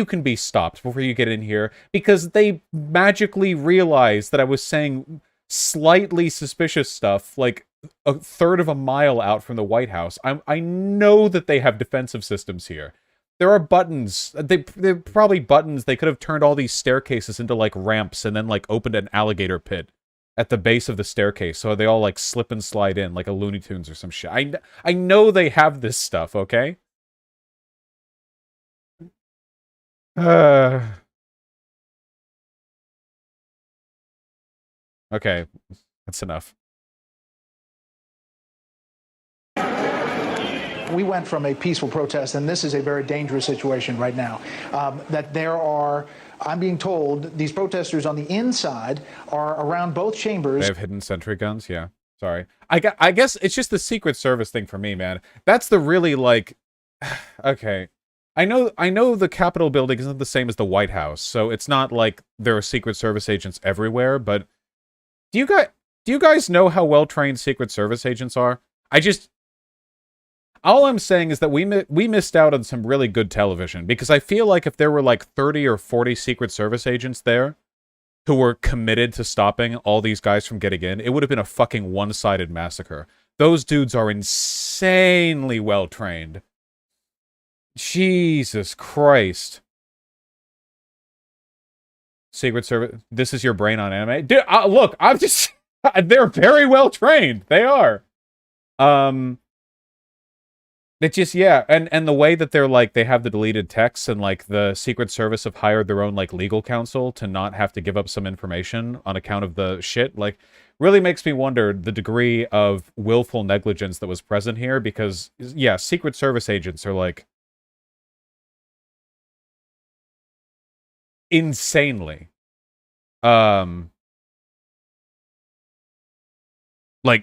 can be stopped before you get in here because they magically realized that I was saying slightly suspicious stuff like a third of a mile out from the White House. I know that they have defensive systems here. There are buttons. They're probably buttons. They could have turned all these staircases into like ramps and then like opened an alligator pit at the base of the staircase, so they all like slip and slide in like a Looney Tunes or some shit. I know they have this stuff, okay? Okay, that's enough. We went from a peaceful protest, and this is a very dangerous situation right now. That there are, I'm being told, these protesters on the inside are around both chambers. They have hidden sentry guns, yeah. Sorry. I guess it's just the Secret Service thing for me, man. That's the really, like... Okay. I know the Capitol building isn't the same as the White House, so it's not like there are Secret Service agents everywhere, but... Do you guys know how well-trained Secret Service agents are? All I'm saying is that we missed out on some really good television, because I feel like if there were like 30 or 40 Secret Service agents there who were committed to stopping all these guys from getting in, it would have been a fucking one-sided massacre. Those dudes are insanely well-trained. Jesus Christ. Secret Service, this is your brain on anime? Dude, look, I'm just... They're very well-trained. They are. It just, yeah, and the way that they're like, they have the deleted texts, and like the Secret Service have hired their own like legal counsel to not have to give up some information on account of the shit, like, really makes me wonder the degree of willful negligence that was present here, because, yeah, Secret Service agents are like insanely, like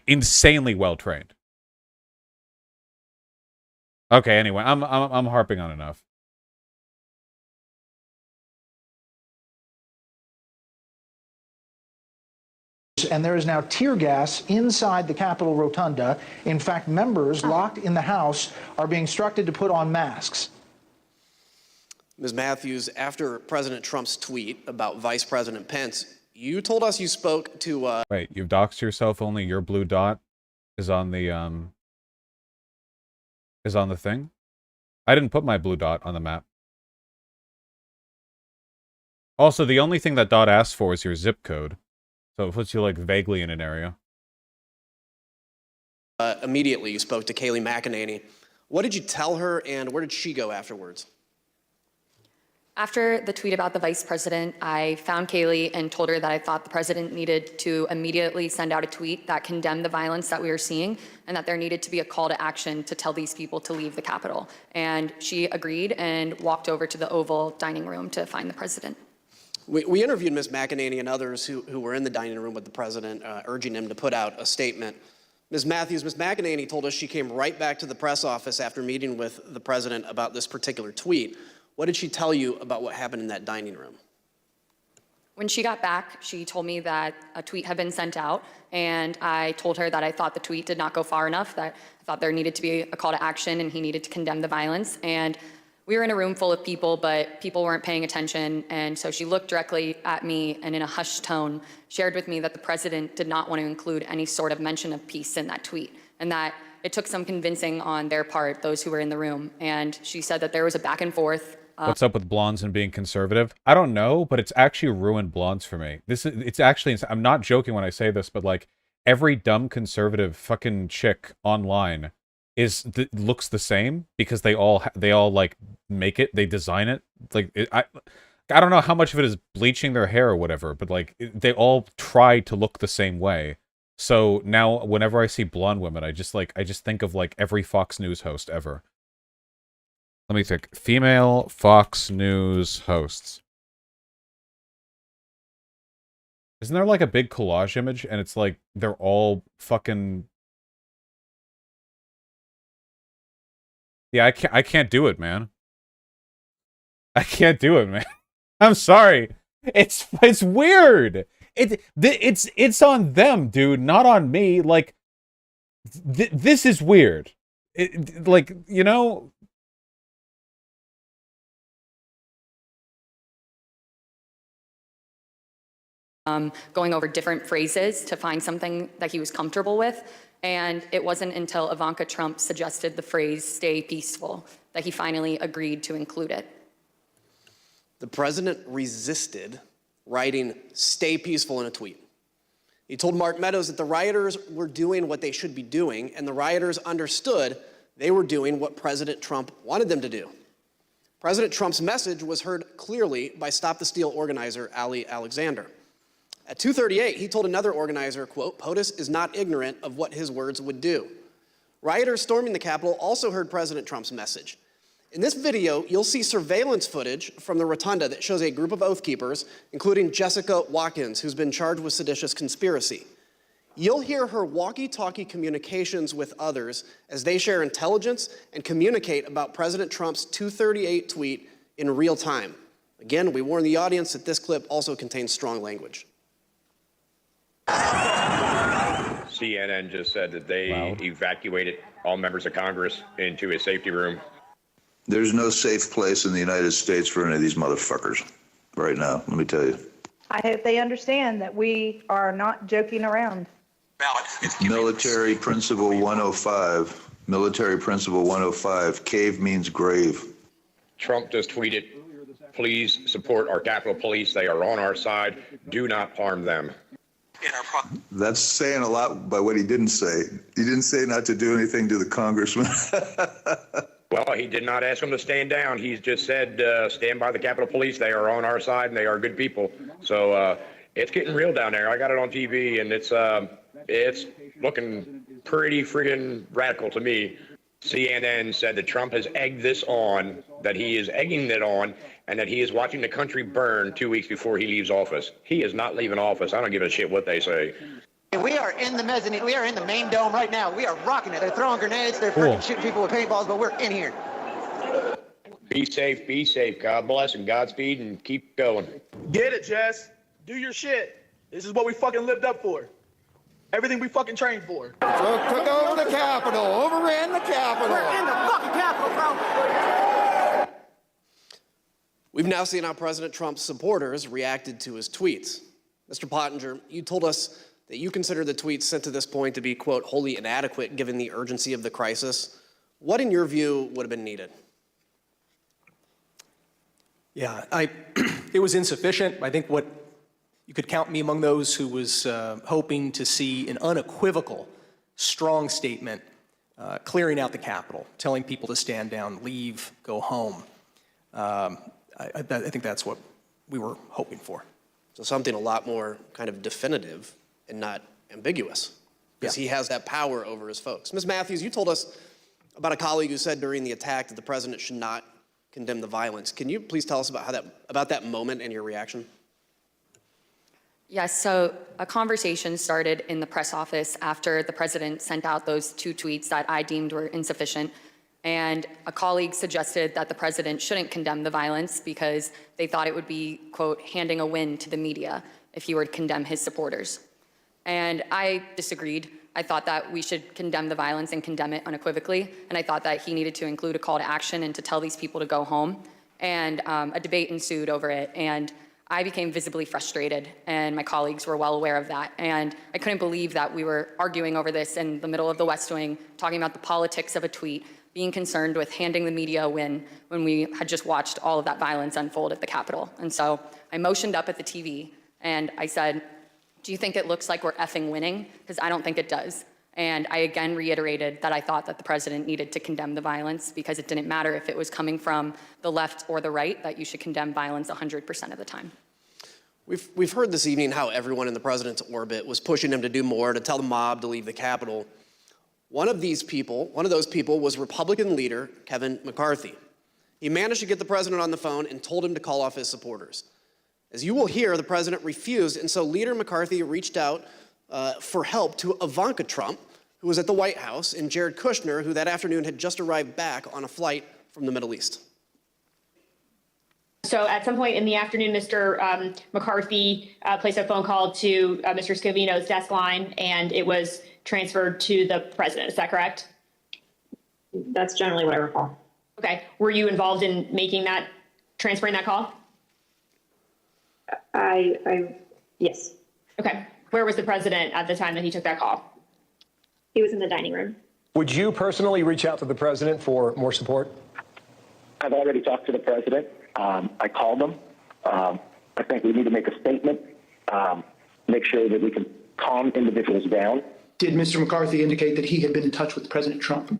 insanely well trained. Okay, anyway, I'm harping on enough. And there is now tear gas inside the Capitol Rotunda. In fact, members locked in the House are being instructed to put on masks. Ms. Matthews, after President Trump's tweet about Vice President Pence, you told us you spoke to... Wait, you've doxed yourself, only your blue dot is on the thing? I didn't put my blue dot on the map. Also, the only thing that dot asks for is your zip code. So it puts you, like, vaguely in an area. Immediately, you spoke to Kayleigh McEnany. What did you tell her, and where did she go afterwards? After the tweet about the vice president, I found Kayleigh and told her that I thought the president needed to immediately send out a tweet that condemned the violence that we were seeing, and that there needed to be a call to action to tell these people to leave the Capitol. And she agreed and walked over to the Oval dining room to find the president. We interviewed Ms. McEnany and others who were in the dining room with the president, urging him to put out a statement. Ms. Matthews, Ms. McEnany told us she came right back to the press office after meeting with the president about this particular tweet. What did she tell you about what happened in that dining room? When she got back, she told me that a tweet had been sent out, and I told her that I thought the tweet did not go far enough, that I thought there needed to be a call to action and he needed to condemn the violence. And we were in a room full of people, but people weren't paying attention, and so she looked directly at me and in a hushed tone shared with me that the president did not want to include any sort of mention of peace in that tweet, and that it took some convincing on their part, those who were in the room. And she said that there was a back and forth. What's up with blondes and being conservative? I don't know, but it's actually ruined blondes for me. It's actually, I'm not joking when I say this, but like every dumb conservative fucking chick online looks the same because they all like make it, they design it. Like I don't know how much of it is bleaching their hair or whatever, but like they all try to look the same way. So now whenever I see blonde women, I just think of like every Fox News host ever. Let me think. Female Fox News hosts. Isn't there like a big collage image and it's like they're all fucking... Yeah, I can't do it, man. I can't do it, man. I'm sorry. It's weird. It's on them, dude, not on me. Like this is weird. Like, you know, going over different phrases to find something that he was comfortable with. And it wasn't until Ivanka Trump suggested the phrase, "stay peaceful," that he finally agreed to include it. The president resisted writing "stay peaceful" in a tweet. He told Mark Meadows that the rioters were doing what they should be doing, and the rioters understood they were doing what President Trump wanted them to do. President Trump's message was heard clearly by Stop the Steal organizer Ali Alexander. At 2:38, he told another organizer, quote, "POTUS is not ignorant of what his words would do." Rioters storming the Capitol also heard President Trump's message. In this video, you'll see surveillance footage from the rotunda that shows a group of Oath Keepers, including Jessica Watkins, who's been charged with seditious conspiracy. You'll hear her walkie-talkie communications with others as they share intelligence and communicate about President Trump's 2:38 tweet in real time. Again, we warn the audience that this clip also contains strong language. CNN just said that they evacuated all members of Congress into a safety room. There's no safe place in the United States for any of these motherfuckers right now, let me tell you. I hope they understand that we are not joking around. Military Principle 105. Military Principle 105. Cave means grave. Trump just tweeted, "Please support our Capitol Police. They are on our side. Do not harm them." in our process. That's saying a lot by what he didn't say. He didn't say not to do anything to the congressman. Well, he did not ask them to stand down. He's just said, stand by the Capitol Police. They are on our side, and they are good people. So it's getting real down there. I got it on TV, and it's looking pretty friggin' radical to me. CNN said that Trump has egged this on, that he is egging it on, and that he is watching the country burn 2 weeks before he leaves office. He is not leaving office. I don't give a shit what they say. We are in the mezzanine. We are in the main dome right now. We are rocking it. They're throwing grenades. They're freaking shooting people with paintballs, but we're in here. Be safe, be safe. God bless and Godspeed, and keep going. Get it, Jess. Do your shit. This is what we fucking lived up for. Everything we fucking trained for. Took over the Capitol. Overran the Capitol. We're in the fucking Capitol, bro. We've now seen how President Trump's supporters reacted to his tweets. Mr. Pottinger, you told us that you consider the tweets sent to this point to be, quote, wholly inadequate given the urgency of the crisis. What, in your view, would have been needed? Yeah, it was insufficient. I think what you could count me among those who was hoping to see an unequivocal, strong statement clearing out the Capitol, telling people to stand down, leave, go home. I think that's what we were hoping for. So something a lot more kind of definitive and not ambiguous, because he has that power over his folks. Ms. Matthews, you told us about a colleague who said during the attack that the president should not condemn the violence. Can you please tell us about that moment and your reaction? Yes, so a conversation started in the press office after the president sent out those 2 tweets that I deemed were insufficient. And a colleague suggested that the president shouldn't condemn the violence because they thought it would be, quote, handing a win to the media if he were to condemn his supporters. And I disagreed. I thought that we should condemn the violence and condemn it unequivocally. And I thought that he needed to include a call to action and to tell these people to go home. And a debate ensued over it. And I became visibly frustrated, and my colleagues were well aware of that. And I couldn't believe that we were arguing over this in the middle of the West Wing, talking about the politics of a tweet, being concerned with handing the media a win when we had just watched all of that violence unfold at the Capitol. And so I motioned up at the TV, and I said, do you think it looks like we're effing winning? Because I don't think it does. And I again reiterated that I thought that the president needed to condemn the violence because it didn't matter if it was coming from the left or the right, that you should condemn violence 100% of the time. We've heard this evening how everyone in the president's orbit was pushing him to do more, to tell the mob to leave the Capitol. One of those people was Republican leader Kevin McCarthy. He managed to get the president on the phone and told him to call off his supporters. As you will hear, the president refused, and so Leader McCarthy reached out for help to Ivanka Trump, who was at the White House, and Jared Kushner, who that afternoon had just arrived back on a flight from the Middle East. So at some point in the afternoon, Mr. McCarthy placed a phone call to Mr. Scavino's desk line, and it was transferred to the president. Is that correct? That's generally what I recall. Okay. Were you involved in transferring that call? Yes. Okay. Where was the president at the time that he took that call? He was in the dining room. Would you personally reach out to the president for more support? I've already talked to the president. I called him. I think we need to make a statement, make sure that we can calm individuals down. Did Mr. McCarthy indicate that he had been in touch with President Trump?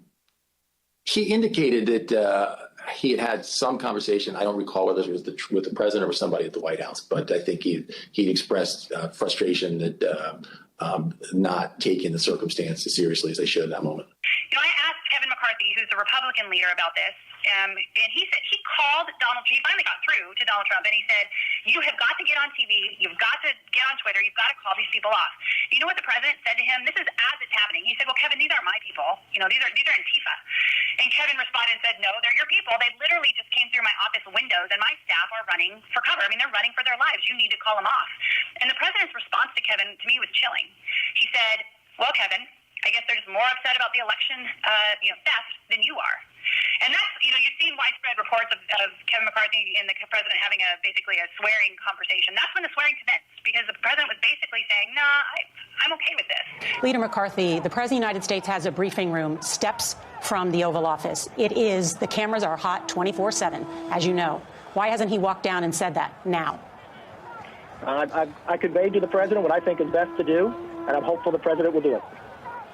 He indicated that he had had some conversation. I don't recall whether it was with the president or somebody at the White House, but I think he expressed frustration that not taking the circumstance as seriously as they should in that moment. You know, I asked Kevin McCarthy, who's the Republican leader, about this, and he said he called Donald. He finally got through to Donald Trump, and he said, "You have got to get on TV. You've got to get on Twitter. You've got to call these people off." You know what the president said to him? This is as it's happening. He said, "Well, Kevin, these aren't my people. You know, these are Antifa." And Kevin responded and said, "No, they're your people. They literally just came through my office windows, and my staff are running for cover. I mean, they're running for their lives. You need to call them off." And the president's response to Kevin, to me, was chilling. He said, "Well, Kevin, I guess they're just more upset about the election, theft than you are." And that's, you've seen widespread reports of Kevin McCarthy and the president having basically a swearing conversation. That's when the swearing commenced, because the president was basically saying, I'm okay with this. Leader McCarthy, the President of the United States has a briefing room steps from the Oval Office. The cameras are hot 24/7, as you know. Why hasn't he walked down and said that now? I conveyed to the president what I think is best to do, and I'm hopeful the president will do it.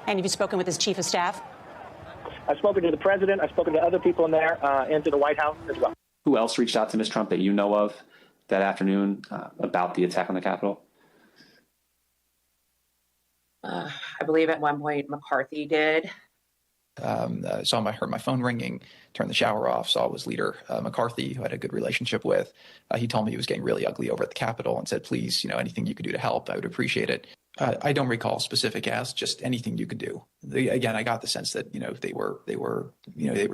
And have you spoken with his chief of staff? I've spoken to the president. I've spoken to other people in there and to the White House as well. Who else reached out to Ms. Trump that you know of that afternoon about the attack on the Capitol? I believe at one point McCarthy did. I heard my phone ringing, turned the shower off, saw it was Leader McCarthy, who I had a good relationship with. He told me it was getting really ugly over at the Capitol and said, please, anything you could do to help, I would appreciate it. I don't recall specific asks, just anything you could do. Again, I got the sense that, they were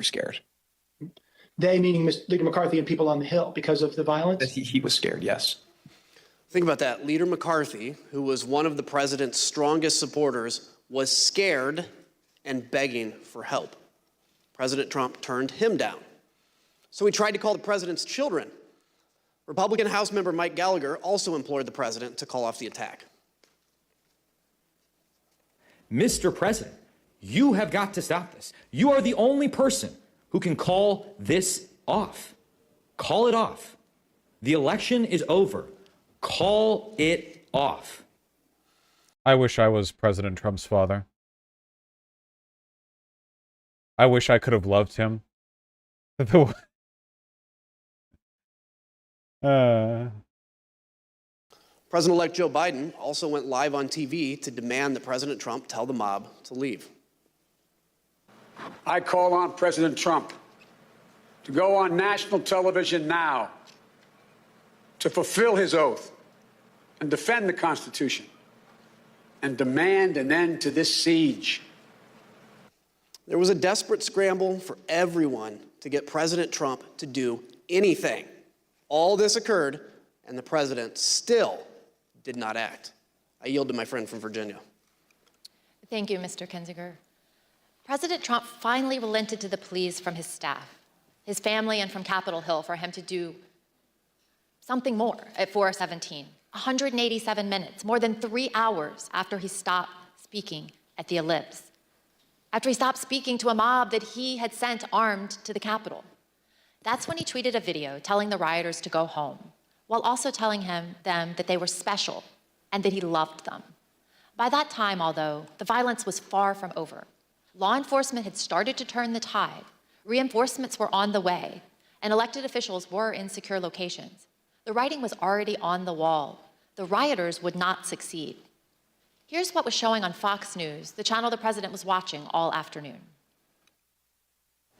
scared. They, meaning Leader McCarthy and people on the Hill, because of the violence? He was scared, yes. Think about that. Leader McCarthy, who was one of the president's strongest supporters, was scared and begging for help. President Trump turned him down. So he tried to call the president's children. Republican House member Mike Gallagher also implored the president to call off the attack. Mr. President, you have got to stop this. You are the only person who can call this off. Call it off. The election is over. Call it off. I wish I was President Trump's father. I wish I could have loved him. President-elect Joe Biden also went live on TV to demand that President Trump tell the mob to leave. I call on President Trump to go on national television now to fulfill his oath and defend the Constitution and demand an end to this siege. There was a desperate scramble for everyone to get President Trump to do anything. All this occurred, and the president still did not act. I yield to my friend from Virginia. Thank you, Mr. Kinzinger. President Trump finally relented to the pleas from his staff, his family, and from Capitol Hill for him to do something more at 4:17, 187 minutes, more than 3 hours after he stopped speaking at the Ellipse, after he stopped speaking to a mob that he had sent armed to the Capitol. That's when he tweeted a video telling the rioters to go home, while also telling them that they were special and that he loved them. By that time, although, the violence was far from over. Law enforcement had started to turn the tide, reinforcements were on the way, and elected officials were in secure locations. The writing was already on the wall. The rioters would not succeed. Here's what was showing on Fox News, the channel the president was watching all afternoon.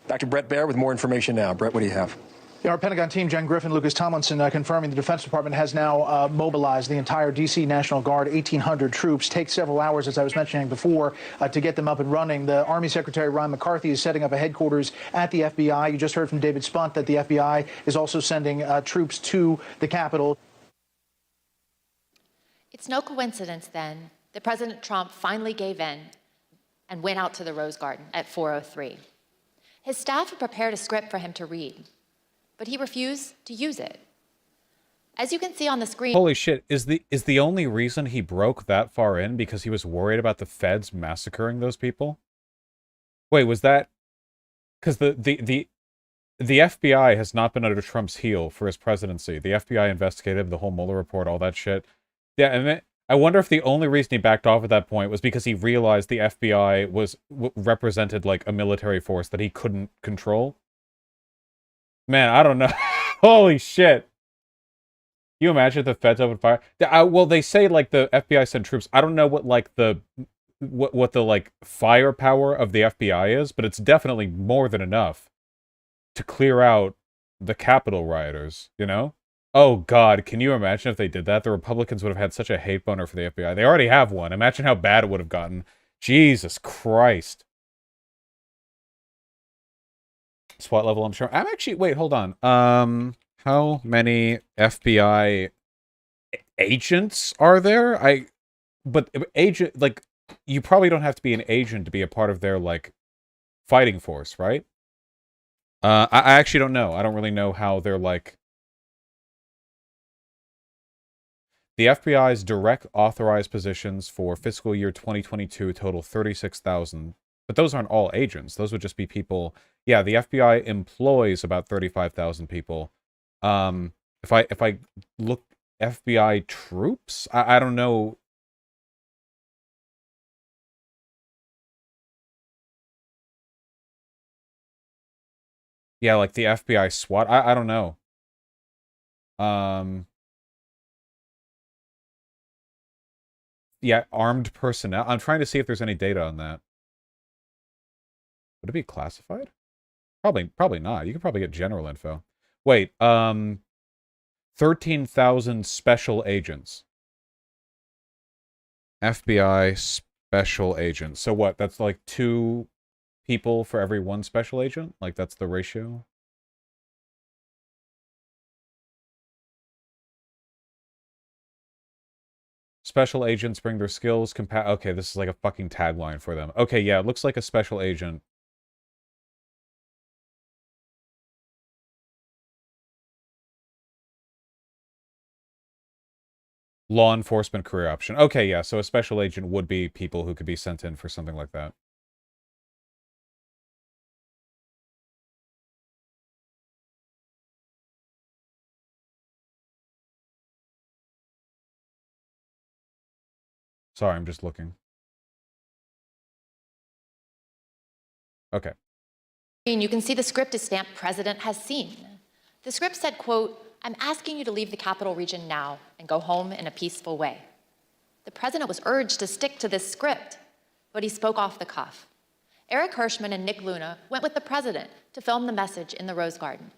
Back to Brett Baer with more information now. Brett, what do you have? Our Pentagon team, Jen Griffin, Lucas Tomlinson, confirming the Defense Department has now mobilized the entire D.C. National Guard, 1,800 troops. Takes several hours, as I was mentioning before, to get them up and running. The Army Secretary Ron McCarthy is setting up a headquarters at the FBI. You just heard from David Spunt that the FBI is also sending troops to the Capitol. It's no coincidence, then, that President Trump finally gave in and went out to the Rose Garden at 4:03. His staff had prepared a script for him to read, but he refused to use it. As you can see on the screen... Holy shit, is the only reason he broke that far in because he was worried about the feds massacring those people? Wait, was that... Because the FBI has not been under Trump's heel for his presidency. The FBI investigated the whole Mueller report, all that shit. Yeah, and I wonder if the only reason he backed off at that point was because he realized the FBI represented like a military force that he couldn't control. Man, I don't know. Holy shit. Can you imagine if the feds opened fire? Well, they say like the FBI sent troops. I don't know what like what the like firepower of the FBI is, but it's definitely more than enough to clear out the Capitol rioters, you know? Oh God, can you imagine if they did that? The Republicans would have had such a hate boner for the FBI. They already have one. Imagine how bad it would have gotten. Jesus Christ. SWAT level, I'm sure. I'm actually, wait, hold on. How many FBI agents are there? But agent, like, you probably don't have to be an agent to be a part of their, like, fighting force, right? I actually don't know. I don't really know how they're, like... The FBI's direct authorized positions for fiscal year 2022 total 36,000. But those aren't all agents. Those would just be people... Yeah, the FBI employs about 35,000 people. If I look FBI troops? I don't know. Yeah, like the FBI SWAT. I don't know. Yeah, armed personnel. I'm trying to see if there's any data on that. Would it be classified? Probably not. You could probably get general info. Wait, 13,000 special agents. FBI special agents. So what? That's like 2 people for every 1 special agent? Like that's the ratio? Special agents bring their skills okay, this is like a fucking tagline for them. Okay, yeah, it looks like a special agent. Law enforcement career option. Okay, yeah, so a special agent would be people who could be sent in for something like that. Sorry, I'm just looking. Okay. You can see the script is stamped "President has seen." The script said, quote, "I'm asking you to leave the capital region now and go home in a peaceful way." The president was urged to stick to this script, but he spoke off the cuff. Eric Hirschman and Nick Luna went with the president to film the message in the Rose Garden.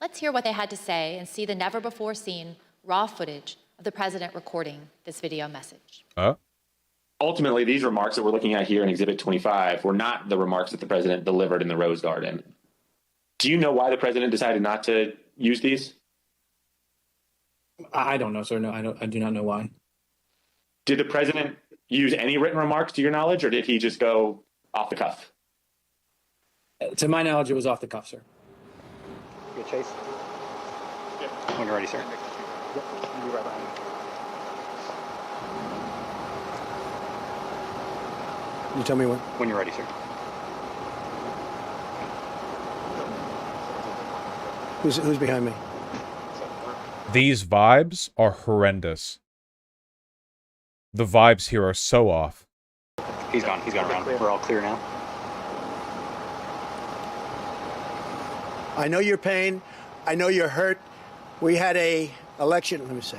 Let's hear what they had to say and see the never-before-seen raw footage of the president recording this video message. Ultimately, these remarks that we're looking at here in Exhibit 25 were not the remarks that the president delivered in the Rose Garden. Do you know why the president decided not to use these? I don't know, sir. No, I do not know why. Did the president use any written remarks to your knowledge, or did he just go off the cuff? To my knowledge, it was off the cuff, sir. Good chase. Yep. When you're ready, sir. Yep. I'll be right behind you. You tell me when. When you're ready, sir. Who's behind me? These vibes are horrendous. The vibes here are so off. He's gone around. We're all clear now. I know your pain. I know you're hurt. We had a election. Let me see.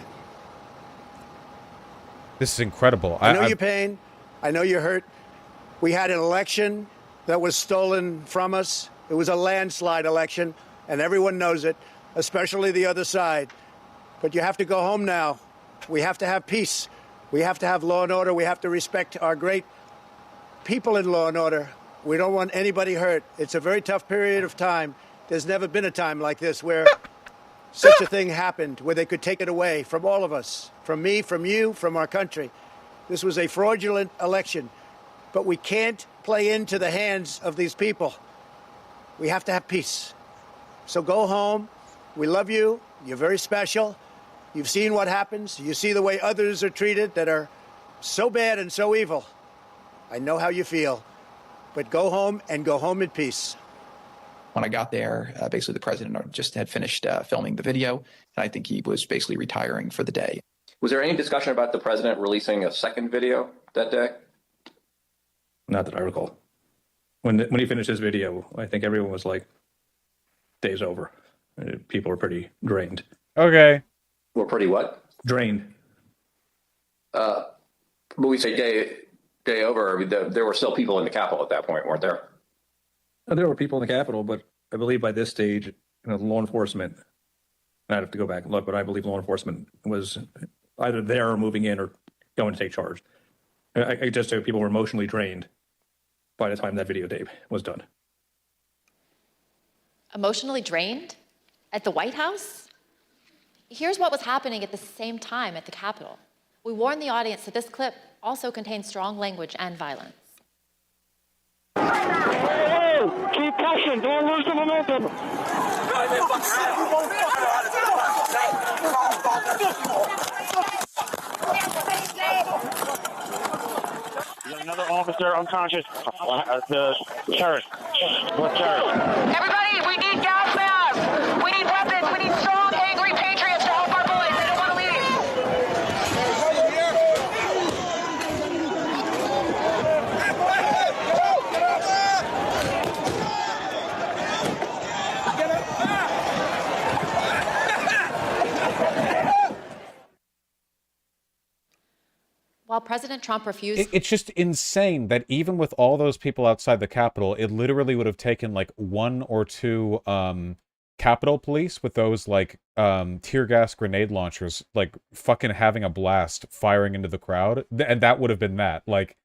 This is incredible. I know your pain. I know you're hurt. We had an election that was stolen from us. It was a landslide election, and everyone knows it, especially the other side. But you have to go home now. We have to have peace. We have to have law and order. We have to respect our great people in law and order. We don't want anybody hurt. It's a very tough period of time. There's never been a time like this where such a thing happened, where they could take it away from all of us, from me, from you, from our country. This was a fraudulent election, but we can't play into the hands of these people. We have to have peace. So go home. We love you. You're very special. You've seen what happens. You see the way others are treated that are so bad and so evil. I know how you feel, but go home and go home in peace. When I got there, basically the president just had finished filming the video, and I think he was basically retiring for the day. Was there any discussion about the president releasing a second video that day? Not that I recall. When he finished his video, I think everyone was like, day's over. People were pretty drained. Okay. We're pretty what? Drained. But we say day over. I mean, there were still people in the Capitol at that point, weren't there? There were people in the Capitol, but I believe by this stage, law enforcement, I'd have to go back and look, but I believe law enforcement was either there or moving in or going to take charge. I just say people were emotionally drained by the time that videotape was done. Emotionally drained? At the White House? Here's what was happening at the same time at the Capitol. We warned the audience that this clip also contains strong language and violence. Keep pushing, don't lose the momentum. Another officer unconscious. The terrorist. What terrorist? Everybody, we need gas masks. We need weapons. We need strong, angry patriots to help our boys. They don't want to leave. President Trump refused... It's just insane that even with all those people outside the Capitol, it literally would have taken like 1 or 2 Capitol Police with those like tear gas grenade launchers, like fucking having a blast, firing into the crowd, and that would have been that. Like,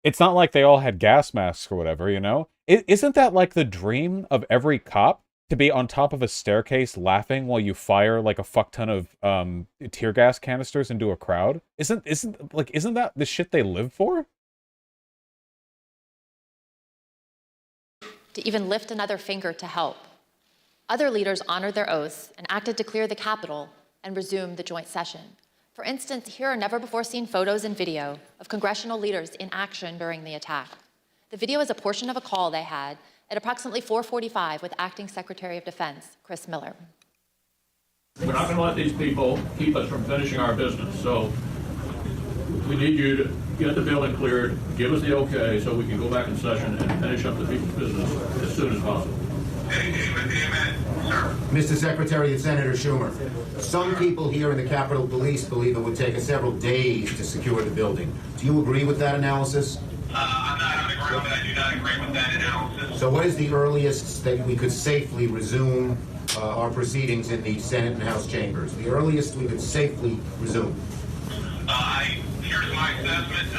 it's not like they all had gas masks or whatever, you know? Isn't that like the dream of every cop? To be on top of a staircase laughing while you fire like a fuck ton of tear gas canisters into a crowd? Isn't that the shit they live for? to even lift another finger to help. Other leaders honored their oaths and acted to clear the Capitol and resume the joint session. For instance, here are never-before-seen photos and video of congressional leaders in action during the attack. The video is a portion of a call they had at approximately 4:45 with Acting Secretary of Defense, Chris Miller. We're not going to let these people keep us from finishing our business. So we need you to get the building cleared, give us the okay so we can go back in session and finish up the people's business as soon as possible. Mr. Secretary and Senator Schumer, some people here in the Capitol Police believe it would take us several days to secure the building. Do you agree with that analysis? I'm not on the ground, but I do not agree with that analysis. So what is the earliest that we could safely resume our proceedings in the Senate and House chambers? The earliest we could safely resume? Here's my assessment,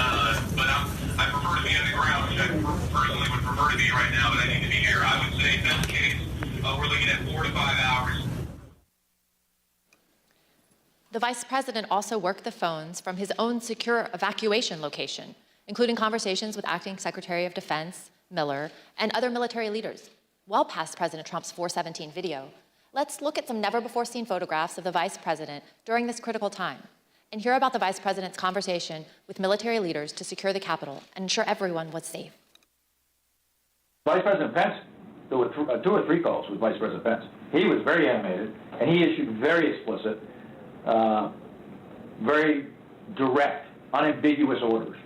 but I prefer to be on the ground, which I personally would prefer to be right now, but I need to be here. I would say, best case, we're looking at 4 to 5 hours. The Vice President also worked the phones from his own secure evacuation location, including conversations with Acting Secretary of Defense, Miller, and other military leaders, well past President Trump's 417 video. Let's look at some never-before-seen photographs of the Vice President during this critical time, and hear about the Vice President's conversation with military leaders to secure the Capitol and ensure everyone was safe. Vice President Pence, there were 2 or 3 calls with Vice President Pence. He was very animated, and he issued very explicit, very direct, unambiguous orders.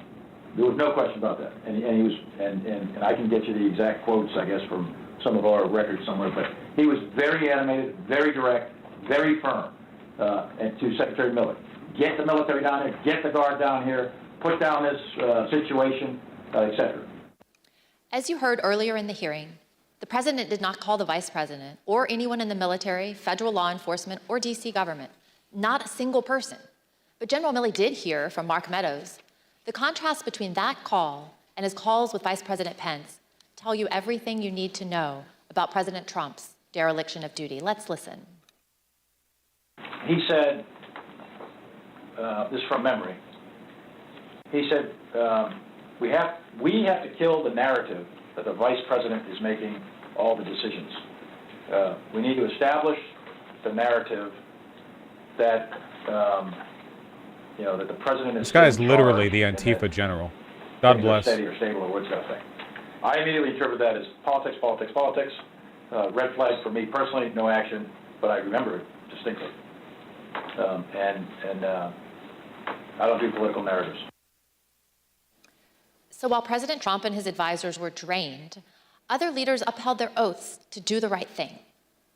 There was no question about that, and he was, and I can get you the exact quotes, I guess, from some of our records somewhere. But he was very animated, very direct, very firm, and to Secretary Miller. Get the military down here, get the Guard down here, put down this situation, etc. As you heard earlier in the hearing, the President did not call the Vice President or anyone in the military, federal law enforcement, or DC government, not a single person. But General Milley did hear from Mark Meadows. The contrast between that call and his calls with Vice President Pence tell you everything you need to know about President Trump's dereliction of duty. Let's listen. He said, this is from memory, he said, we have to kill the narrative that the Vice President is making all the decisions. We need to establish the narrative that, that the President is... This guy is literally the Antifa general. God bless. Steady or stable or what's that thing. I immediately interpret that as politics, politics, politics. Red flag for me personally, no action, but I remember it distinctly. I don't do political narratives. So while President Trump and his advisors were drained, other leaders upheld their oaths to do the right thing.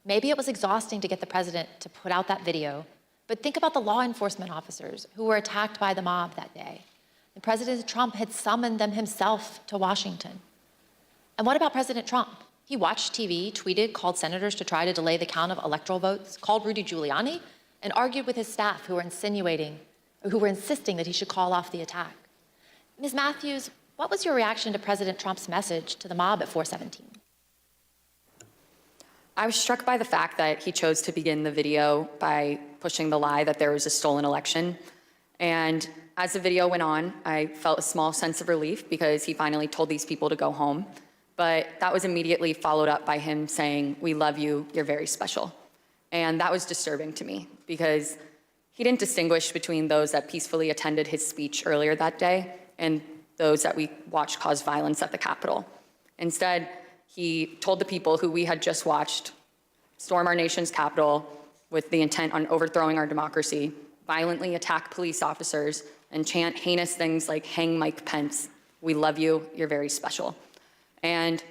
Maybe it was exhausting to get the president to put out that video, but think about the law enforcement officers who were attacked by the mob that day. And President Trump had summoned them himself to Washington. And what about President Trump? He watched TV, tweeted, called senators to try to delay the count of electoral votes, called Rudy Giuliani, and argued with his staff who were insisting that he should call off the attack. Ms. Matthews, what was your reaction to President Trump's message to the mob at 417? I was struck by the fact that he chose to begin the video by pushing the lie that there was a stolen election. And as the video went on, I felt a small sense of relief because he finally told these people to go home. But that was immediately followed up by him saying, "We love you, you're very special." And that was disturbing to me because he didn't distinguish between those that peacefully attended his speech earlier that day and those that we watched cause violence at the Capitol. Instead, he told the people who we had just watched storm our nation's Capitol with the intent on overthrowing our democracy, violently attack police officers, and chant heinous things like, "Hang Mike Pence, we love you, you're very special." And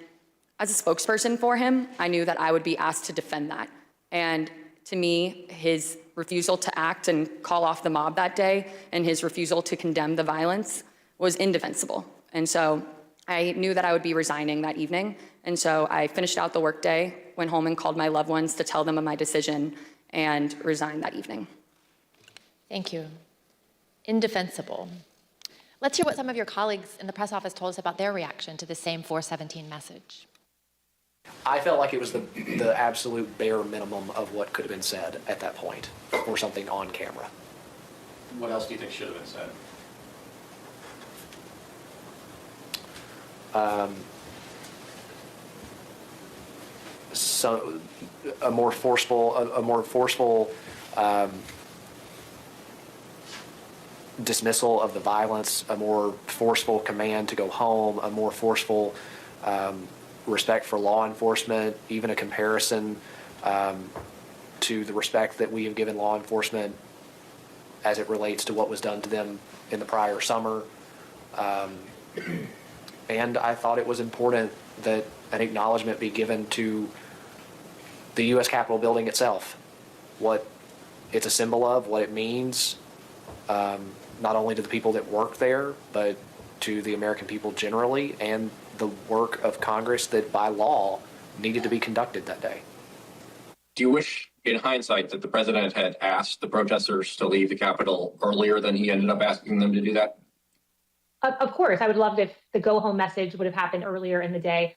as a spokesperson for him, I knew that I would be asked to defend that. And to me, his refusal to act and call off the mob that day and his refusal to condemn the violence was indefensible. And so I knew that I would be resigning that evening. And so I finished out the workday, went home and called my loved ones to tell them of my decision, and resigned that evening. Thank you. Indefensible. Let's hear what some of your colleagues in the press office told us about their reaction to the same 417 message. I felt like it was the absolute bare minimum of what could have been said at that point for something on camera. What else do you think should have been said? So a more forceful dismissal of the violence, a more forceful command to go home, a more forceful respect for law enforcement, even a comparison to the respect that we have given law enforcement as it relates to what was done to them in the prior summer. And I thought it was important that an acknowledgement be given to the U.S. Capitol building itself, what it's a symbol of, what it means, not only to the people that work there, but to the American people generally, and the work of Congress that by law needed to be conducted that day. Do you wish, in hindsight, that the president had asked the protesters to leave the Capitol earlier than he ended up asking them to do that? Of course, I would love if the go home message would have happened earlier in the day.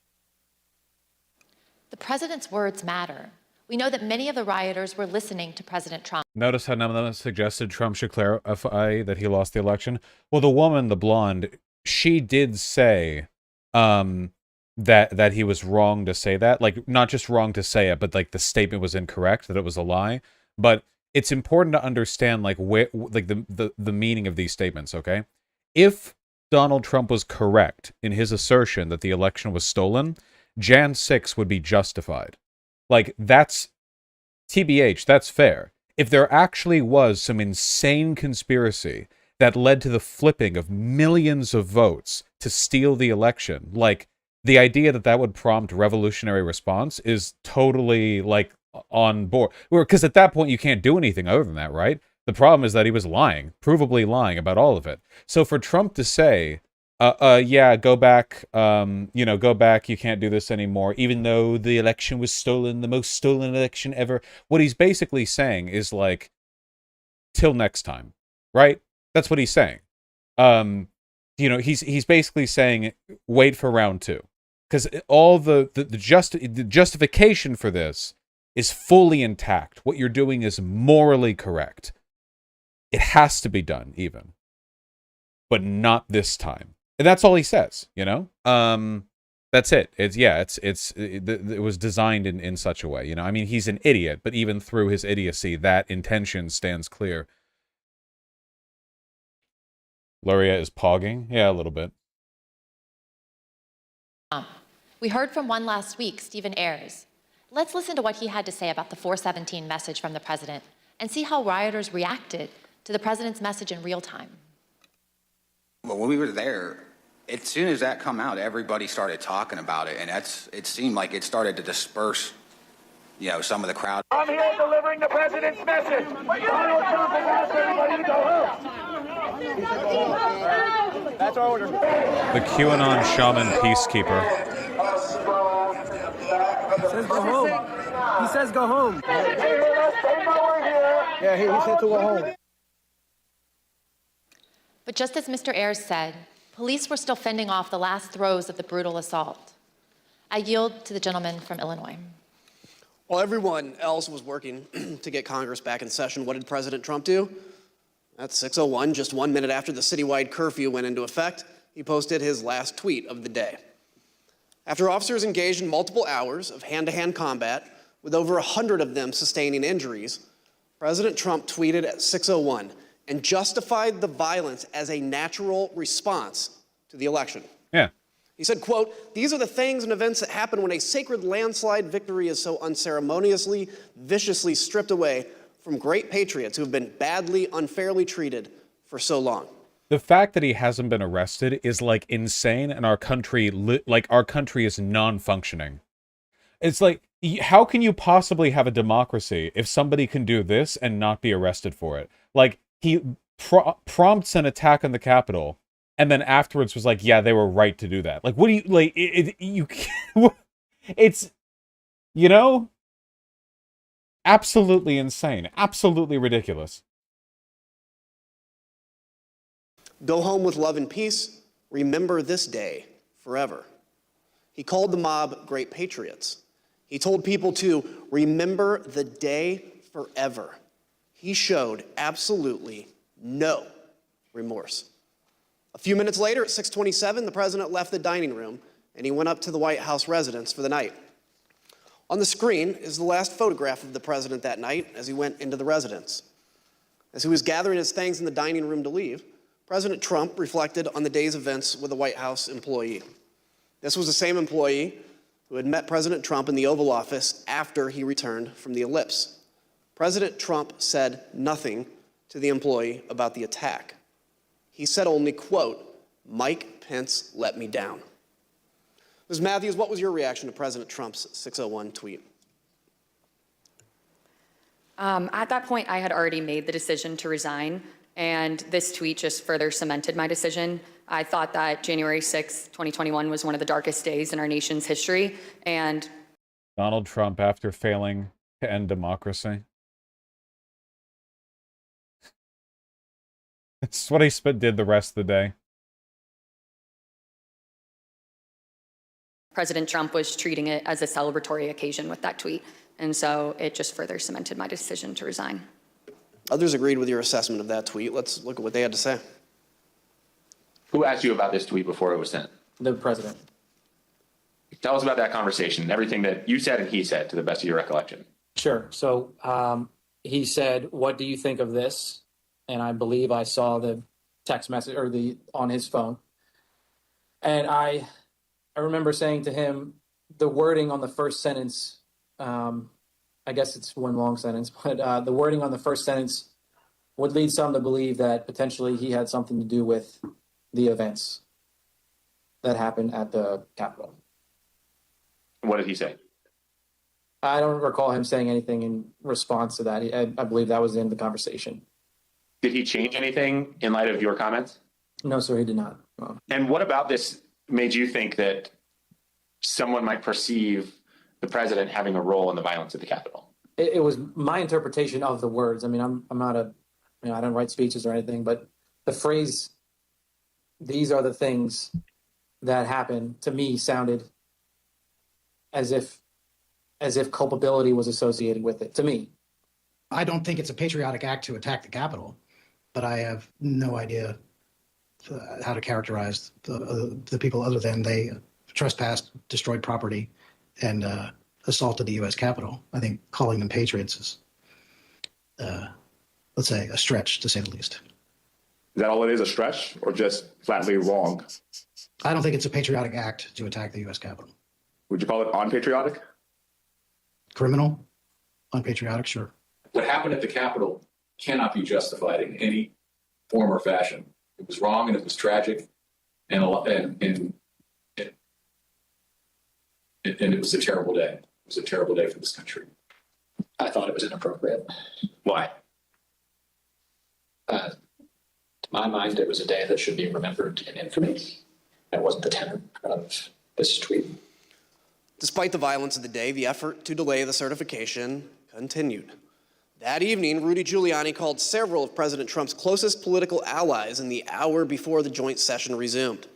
The president's words matter. We know that many of the rioters were listening to President Trump. Notice how none of them suggested Trump should clarify that he lost the election. Well, the woman, the blonde, she did say that he was wrong to say that. Like, not just wrong to say it, but like the statement was incorrect, that it was a lie. But it's important to understand like where, like the meaning of these statements, okay? If Donald Trump was correct in his assertion that the election was stolen, Jan 6 would be justified. Like, that's TBH, that's fair. If there actually was some insane conspiracy that led to the flipping of millions of votes to steal the election, like, the idea that that would prompt revolutionary response is totally, like, on board. Because at that point, you can't do anything other than that, right? The problem is that he was lying, provably lying about all of it. So for Trump to say, yeah, go back, go back, you can't do this anymore, even though the election was stolen, the most stolen election ever, what he's basically saying is like, till next time, right? That's what he's saying. He's basically saying, wait for round 2. Because all the justification for this is fully intact. What you're doing is morally correct. It has to be done, even. But not this time. And that's all he says, you know? That's it. It was designed in such a way, you know? I mean, he's an idiot, but even through his idiocy, that intention stands clear. Luria is pogging? Yeah, a little bit. We heard from one last week, Stephen Ayers. Let's listen to what he had to say about the 417 message from the president and see how rioters reacted to the president's message in real time. Well, when we were there, as soon as that come out, everybody started talking about it, and it seemed like it started to disperse, some of the crowd. I'm here delivering the president's message. Donald Trump has asked everybody to go home. That's our order. The QAnon shaman peacekeeper. He says go home. He says go home. Yeah, he said to go home. But just as Mr. Ayers said, police were still fending off the last throes of the brutal assault. I yield to the gentleman from Illinois. While everyone else was working to get Congress back in session, what did President Trump do? At 6:01, just 1 minute after the citywide curfew went into effect, he posted his last tweet of the day. After officers engaged in multiple hours of hand-to-hand combat, with over 100 of them sustaining injuries, President Trump tweeted at 6:01 and justified the violence as a natural response to the election. Yeah. He said, quote, "These are the things and events that happen when a sacred landslide victory is so unceremoniously, viciously stripped away from great patriots who have been badly, unfairly treated for so long." The fact that he hasn't been arrested is like insane, and our country is non-functioning. It's like, how can you possibly have a democracy if somebody can do this and not be arrested for it? Like, he prompts an attack on the Capitol, and then afterwards was like, yeah, they were right to do that. Like, what do you, like, you can't, it's, you know, absolutely insane, absolutely ridiculous. Go home with love and peace. Remember this day forever. He called the mob great patriots. He told people to remember the day forever. He showed absolutely no remorse. A few minutes later, at 6:27, the president left the dining room and he went up to the White House residence for the night. On the screen is the last photograph of the president that night as he went into the residence. As he was gathering his things in the dining room to leave, President Trump reflected on the day's events with a White House employee. This was the same employee who had met President Trump in the Oval Office after he returned from the ellipse. President Trump said nothing to the employee about the attack. He said only, quote, "Mike Pence let me down." Ms. Matthews, what was your reaction to President Trump's 6:01 tweet? At that point, I had already made the decision to resign, and this tweet just further cemented my decision. I thought that January 6, 2021 was one of the darkest days in our nation's history, and Donald Trump, after failing to end democracy. It's what he did the rest of the day. President Trump was treating it as a celebratory occasion with that tweet, and so it just further cemented my decision to resign. Others agreed with your assessment of that tweet. Let's look at what they had to say. Who asked you about this tweet before it was sent? The president. Tell us about that conversation, everything that you said and he said, to the best of your recollection. Sure. So he said, "What do you think of this?" And I believe I saw the text message or on his phone. And I remember saying to him, the wording on the first sentence, I guess it's one long sentence, but the wording on the first sentence would lead some to believe that potentially he had something to do with the events that happened at the Capitol. What did he say? I don't recall him saying anything in response to that. I believe that was the end of the conversation. Did he change anything in light of your comments? No, sir, he did not. And what about this made you think that someone might perceive the president having a role in the violence at the Capitol? It was my interpretation of the words. I mean, I'm not I don't write speeches or anything, but the phrase, "these are the things that happened," to me sounded as if culpability was associated with it, to me. I don't think it's a patriotic act to attack the Capitol, but I have no idea how to characterize the people other than they trespassed, destroyed property, and assaulted the U.S. Capitol. I think calling them patriots is, let's say, a stretch, to say the least. Is that all it is, a stretch, or just flatly wrong? I don't think it's a patriotic act to attack the U.S. Capitol. Would you call it unpatriotic? Criminal? Unpatriotic? Sure. What happened at the Capitol cannot be justified in any form or fashion. It was wrong and it was tragic, and it was a terrible day. It was a terrible day for this country. I thought it was inappropriate. Why? To my mind, it was a day that should be remembered in infamy. That wasn't the tenor of this tweet. Despite the violence of the day, the effort to delay the certification continued. That evening, Rudy Giuliani called several of President Trump's closest political allies in the hour before the joint session resumed.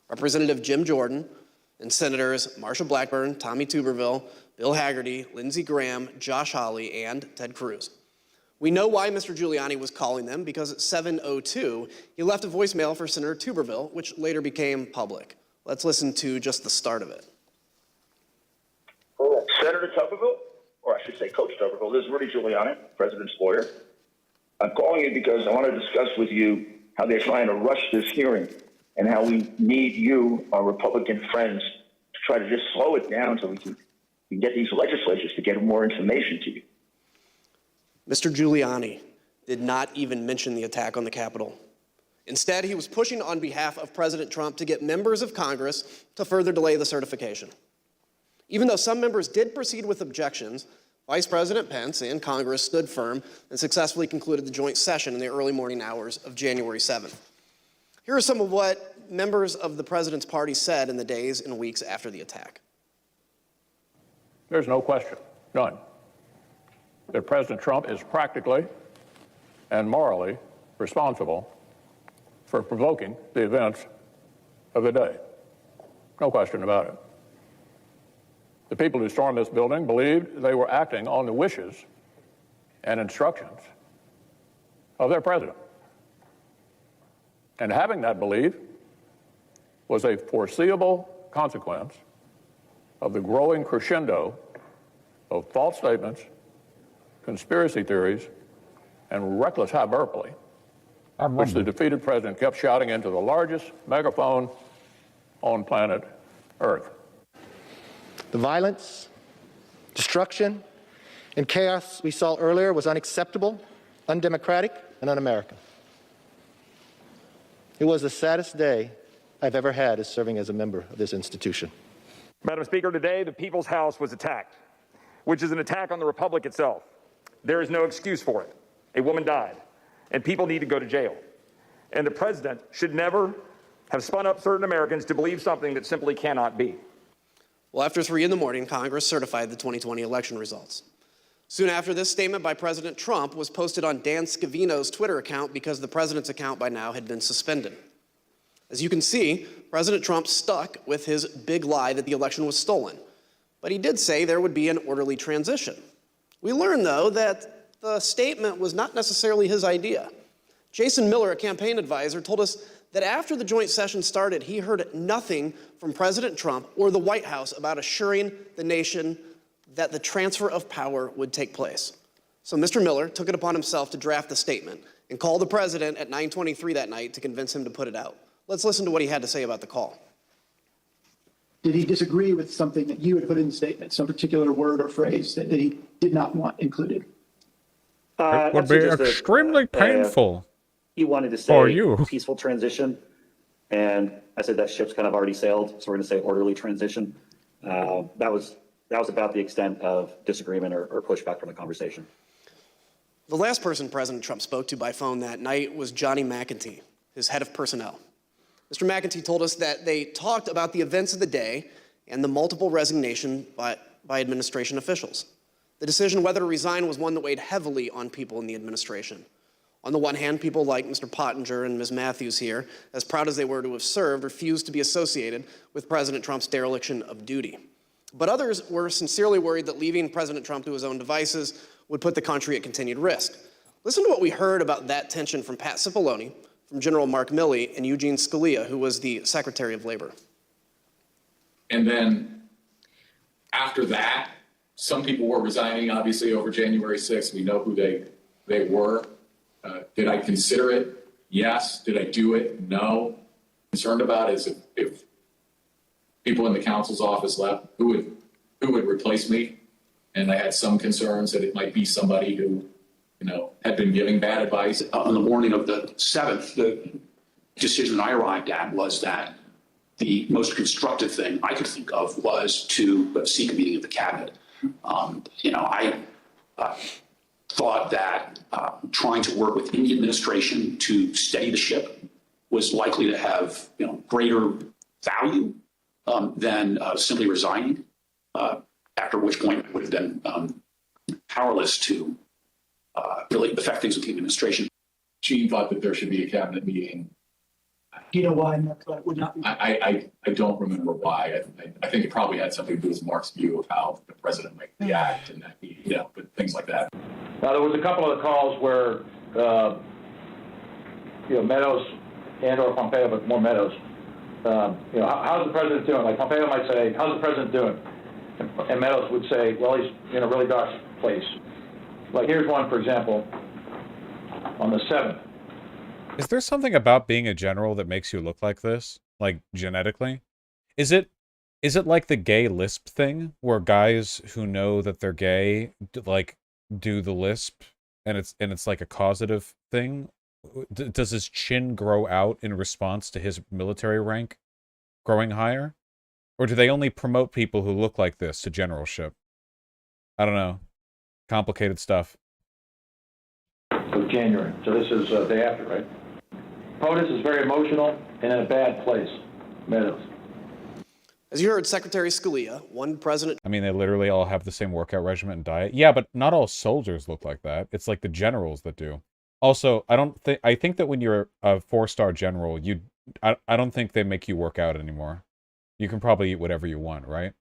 Representative Jim Jordan and Senators Marsha Blackburn, Tommy Tuberville, Bill Hagerty, Lindsey Graham, Josh Hawley, and Ted Cruz. We know why Mr. Giuliani was calling them, because at 7:02, he left a voicemail for Senator Tuberville, which later became public. Let's listen to just the start of it. Senator Tuberville, or I should say Coach Tuberville, this is Rudy Giuliani, President's lawyer. I'm calling you because I want to discuss with you how they're trying to rush this hearing and how we need you, our Republican friends, to try to just slow it down so we can get these legislatures to get more information to you. Mr. Giuliani did not even mention the attack on the Capitol. Instead, he was pushing on behalf of President Trump to get members of Congress to further delay the certification. Even though some members did proceed with objections, Vice President Pence and Congress stood firm and successfully concluded the joint session in the early morning hours of January 7th. Here are some of what members of the president's party said in the days and weeks after the attack. There's no question, none, that President Trump is practically and morally responsible for provoking the events of the day. No question about it. The people who stormed this building believed they were acting on the wishes and instructions of their president. And having that belief was a foreseeable consequence of the growing crescendo of false statements, conspiracy theories, and reckless hyperbole, which the defeated president kept shouting into the largest megaphone on planet Earth. The violence, destruction, and chaos we saw earlier was unacceptable, undemocratic, and un-American. It was the saddest day I've ever had as serving as a member of this institution. Madam Speaker, today the People's House was attacked, which is an attack on the Republic itself. There is no excuse for it. A woman died, and people need to go to jail. And the president should never have spun up certain Americans to believe something that simply cannot be. Well, after 3 in the morning, Congress certified the 2020 election results. Soon after, this statement by President Trump was posted on Dan Scavino's Twitter account because the president's account by now had been suspended. As you can see, President Trump stuck with his big lie that the election was stolen. But he did say there would be an orderly transition. We learned, though, that the statement was not necessarily his idea. Jason Miller, a campaign advisor, told us that after the joint session started, he heard nothing from President Trump or the White House about assuring the nation that the transfer of power would take place. So Mr. Miller took it upon himself to draft the statement and call the president at 9:23 that night to convince him to put it out. Let's listen to what he had to say about the call. Did he disagree with something that you had put in the statement, some particular word or phrase that he did not want included? It would be extremely painful. He wanted to for say you. Peaceful transition, and I said that ship's kind of already sailed, so we're going to say orderly transition. That was about the extent of disagreement or pushback from the conversation. The last person President Trump spoke to by phone that night was Johnny McEntee, his head of personnel. Mr. McEntee told us that they talked about the events of the day and the multiple resignation by administration officials. The decision whether to resign was one that weighed heavily on people in the administration. On the one hand, people like Mr. Pottinger and Ms. Matthews here, as proud as they were to have served, refused to be associated with President Trump's dereliction of duty. But others were sincerely worried that leaving President Trump to his own devices would put the country at continued risk. Listen to what we heard about that tension from Pat Cipollone, from General Mark Milley, and Eugene Scalia, who was the Secretary of Labor. And then after that, some people were resigning, obviously, over January 6th. We know who they were. Did I consider it? Yes. Did I do it? No. Concerned about is if people in the counsel's office left, who would replace me? And I had some concerns that it might be somebody who, had been giving bad advice. On the morning of the 7th, the decision I arrived at was that the most constructive thing I could think of was to seek a meeting of the cabinet. I thought that trying to work within the administration to steady the ship was likely to have greater value than simply resigning, after which point I would have been powerless to really affect things with the administration. Gene thought that there should be a cabinet meeting. Do you know why Mark thought it would not be? I don't remember why. I think it probably had something to do with Mark's view of how the president might react and that, but things like that. Now, there was a couple of calls where, Meadows and/or Pompeo, but more Meadows, how's the president doing? Like Pompeo might say, how's the president doing? And Meadows would say, well, he's in a really dark place. Like here's one, for example, on the 7th. Is there something about being a general that makes you look like this? Like, genetically? Is it like the gay lisp thing, where guys who know that they're gay, do the lisp, and it's like a causative thing? Does his chin grow out in response to his military rank growing higher? Or do they only promote people who look like this to generalship? I don't know. Complicated stuff. Of January. So this is the day after, right? POTUS is very emotional and in a bad place. Meadows. As you heard Secretary Scalia, one president. I mean, they literally all have the same workout regimen and diet. Yeah, but not all soldiers look like that. It's like the generals that do. Also, I think that when you're a 4-star general, I don't think they make you work out anymore. You can probably eat whatever you want, right?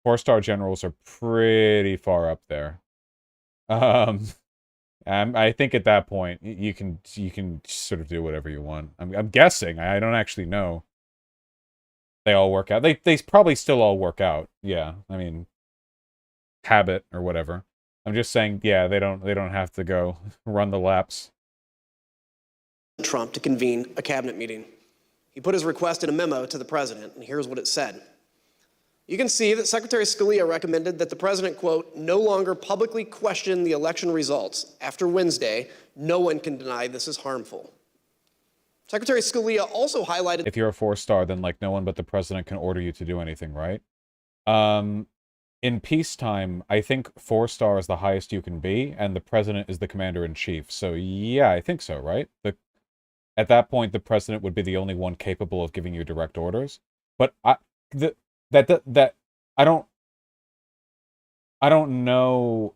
4-star generals are pretty far up there. I think at that point you can sort of do whatever you want. I'm guessing. I don't actually know. They all work out. They probably still all work out. Yeah, I mean, habit or whatever. I'm just saying. Yeah, they don't have to go run the laps. Trump to convene a cabinet meeting. He put his request in a memo to the president, and here's what it said. You can see that Secretary Scalia recommended that the president, quote, no longer publicly question the election results. After Wednesday, no one can deny this is harmful. Secretary Scalia also highlighted... If you're a 4-star, then like no one but the president can order you to do anything, right? In peacetime, I think 4-star is the highest you can be, and the president is the commander-in-chief. So yeah, I think so, right? At that point, the president would be the only one capable of giving you direct orders. But I don't know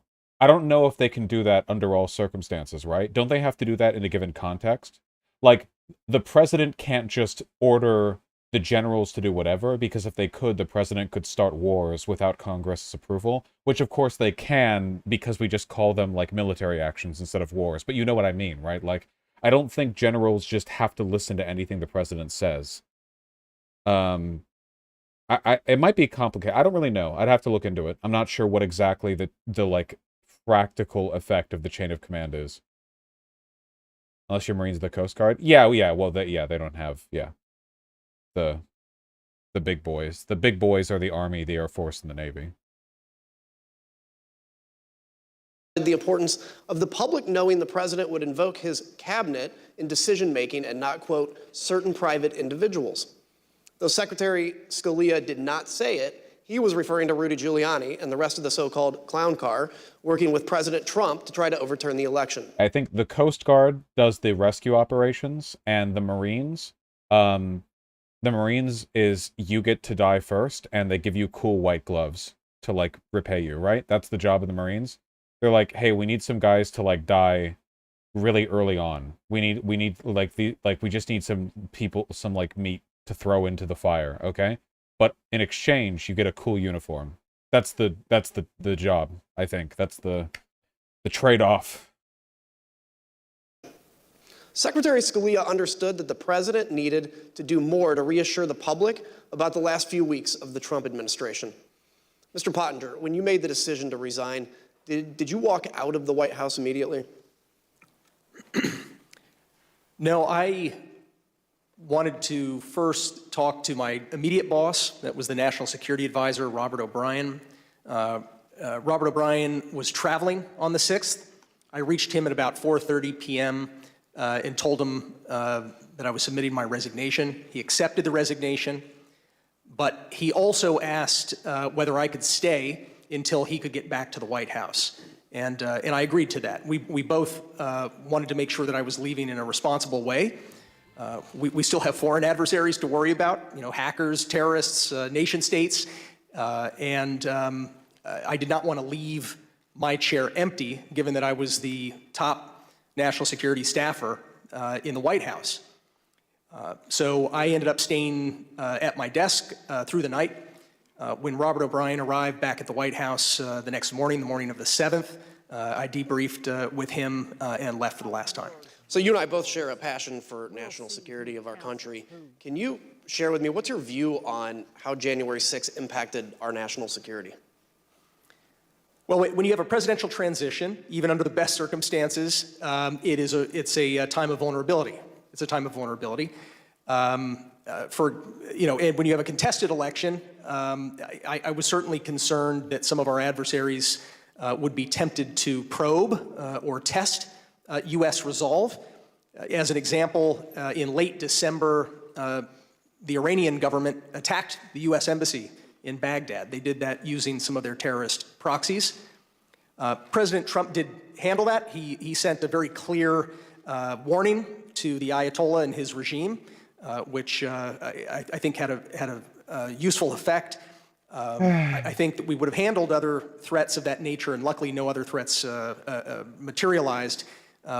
if they can do that under all circumstances, right? Don't they have to do that in a given context? Like, the president can't just order the generals to do whatever, because if they could, the president could start wars without Congress's approval, which of course they can, because we just call them like military actions instead of wars. But you know what I mean, right? Like, I don't think generals just have to listen to anything the president says. It might be complicated. I don't really know. I'd have to look into it. I'm not sure what exactly the like practical effect of the chain of command is. Unless your Marines are the Coast Guard. Yeah, well, they don't have, the big boys. The big boys are the Army, the Air Force, and the Navy. The importance of the public knowing the president would invoke his cabinet in decision-making and not, quote, certain private individuals. Though Secretary Scalia did not say it, he was referring to Rudy Giuliani and the rest of the so-called clown car working with President Trump to try to overturn the election. I think the Coast Guard does the rescue operations, and the Marines, is you get to die first, and they give you cool white gloves to, like, repay you, right? That's the job of the Marines. They're like, hey, we need some guys to, like, die really early on. We need, we just need some people, some, like, meat to throw into the fire, okay? But in exchange, you get a cool uniform. That's the job, I think. That's the trade-off. Secretary Scalia understood that the president needed to do more to reassure the public about the last few weeks of the Trump administration. Mr. Pottinger, when you made the decision to resign, did you walk out of the White House immediately? No, I wanted to first talk to my immediate boss, that was the National Security Advisor, Robert O'Brien. Robert O'Brien was traveling on the 6th. I reached him at about 4:30 p.m. And told him that I was submitting my resignation. He accepted the resignation, but he also asked whether I could stay until he could get back to the White House. And I agreed to that. We both wanted to make sure that I was leaving in a responsible way. We still have foreign adversaries to worry about, hackers, terrorists, nation states. And I did not want to leave my chair empty, given that I was the top national security staffer in the White House. So I ended up staying at my desk through the night. When Robert O'Brien arrived back at the White House the next morning, the morning of the 7th, I debriefed with him and left for the last time. So you and I both share a passion for national security of our country. Can you share with me, what's your view on how January 6th impacted our national security? Well, when you have a presidential transition, even under the best circumstances, it's a time of vulnerability. It's a time of vulnerability. And when you have a contested election, I was certainly concerned that some of our adversaries would be tempted to probe or test U.S. resolve. As an example, in late December, the Iranian government attacked the U.S. embassy in Baghdad. They did that using some of their terrorist proxies. President Trump did handle that. He sent a very clear warning to the Ayatollah and his regime, which I think had a useful effect. I think that we would have handled other threats of that nature, and luckily no other threats materialized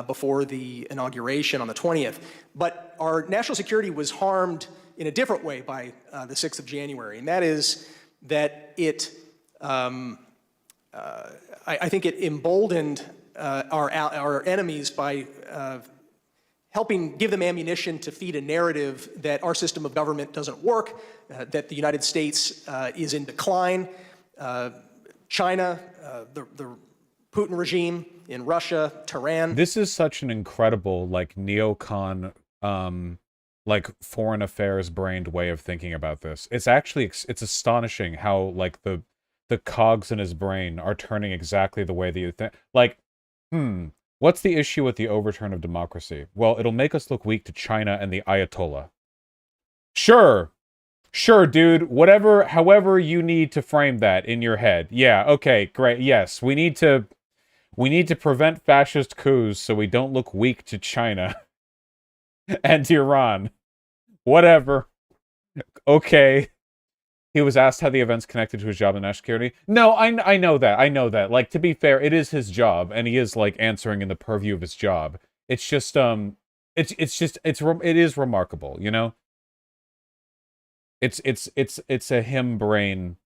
before the inauguration on the 20th. But our national security was harmed in a different way by the 6th of January, and that is that it, I think it emboldened our enemies by helping give them ammunition to feed a narrative that our system of government doesn't work, that the United States is in decline. China, the Putin regime in Russia, Tehran. This is such an incredible, like, neocon, like, foreign affairs brained way of thinking about this. It's actually, it's astonishing how, like, the cogs in his brain are turning exactly the way that you think. Like, what's the issue with the overturn of democracy? Well, it'll make us look weak to China and the Ayatollah. Sure, dude. Whatever, however you need to frame that in your head. Yeah, okay, great. Yes, we need to prevent fascist coups so we don't look weak to China and Iran. Whatever. Okay. He was asked how the events connected to his job in national security. No, I know that. I know that. Like, to be fair, it is his job, and he is, like, answering in the purview of his job. It's just, it is remarkable, you know? It's a him brain.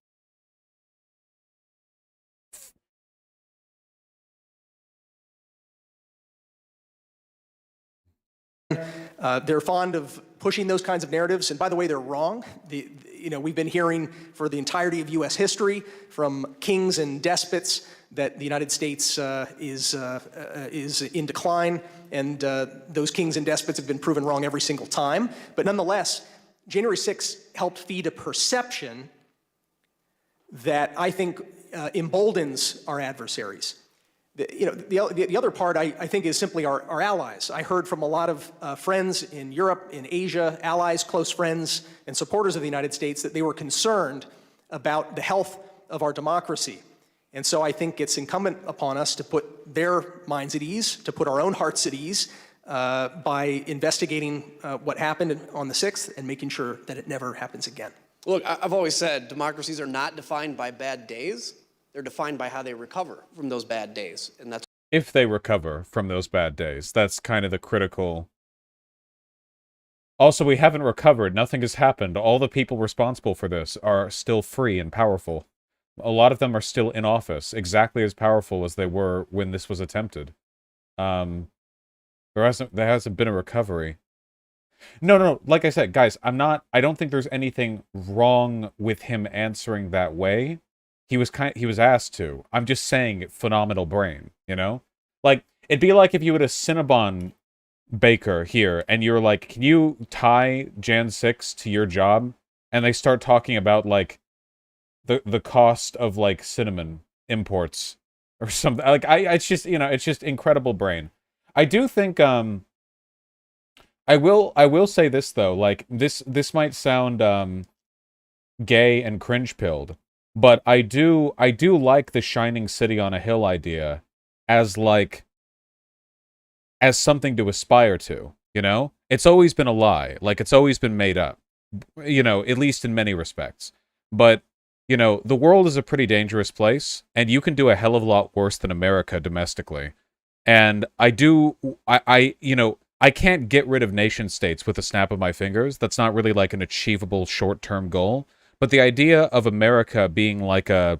They're fond of pushing those kinds of narratives, and by the way, they're wrong. We've been hearing for the entirety of U.S. history from kings and despots that the United States is in decline, and those kings and despots have been proven wrong every single time. But nonetheless, January 6th helped feed a perception that I think emboldens our adversaries. The other part, I think, is simply our allies. I heard from a lot of friends in Europe, in Asia, allies, close friends, and supporters of the United States that they were concerned about the health of our democracy. And so I think it's incumbent upon us to put their minds at ease, to put our own hearts at ease by investigating what happened on the 6th and making sure that it never happens again. Look, I've always said democracies are not defined by bad days. They're defined by how they recover from those bad days, and that's if they recover from those bad days. That's kind of the critical. Also, we haven't recovered. Nothing has happened. All the people responsible for this are still free and powerful. A lot of them are still in office, exactly as powerful as they were when this was attempted. There hasn't been a recovery. No. Like I said, guys, I don't think there's anything wrong with him answering that way. He was asked to. I'm just saying, phenomenal brain, you know? Like, it'd be like if you had a Cinnabon baker here, and you're like, can you tie Jan 6 to your job? And they start talking about, like, the cost of, like, cinnamon imports or something. Like, it's just, it's just incredible brain. I do think, I will say this, though, like, this might sound, gay and cringe-pilled, but I do like the shining city on a hill idea as something to aspire to, you know? It's always been a lie. Like, it's always been made up, at least in many respects. But, the world is a pretty dangerous place, and you can do a hell of a lot worse than America domestically. And I can't get rid of nation states with a snap of my fingers. That's not really like an achievable short-term goal. But the idea of America being like a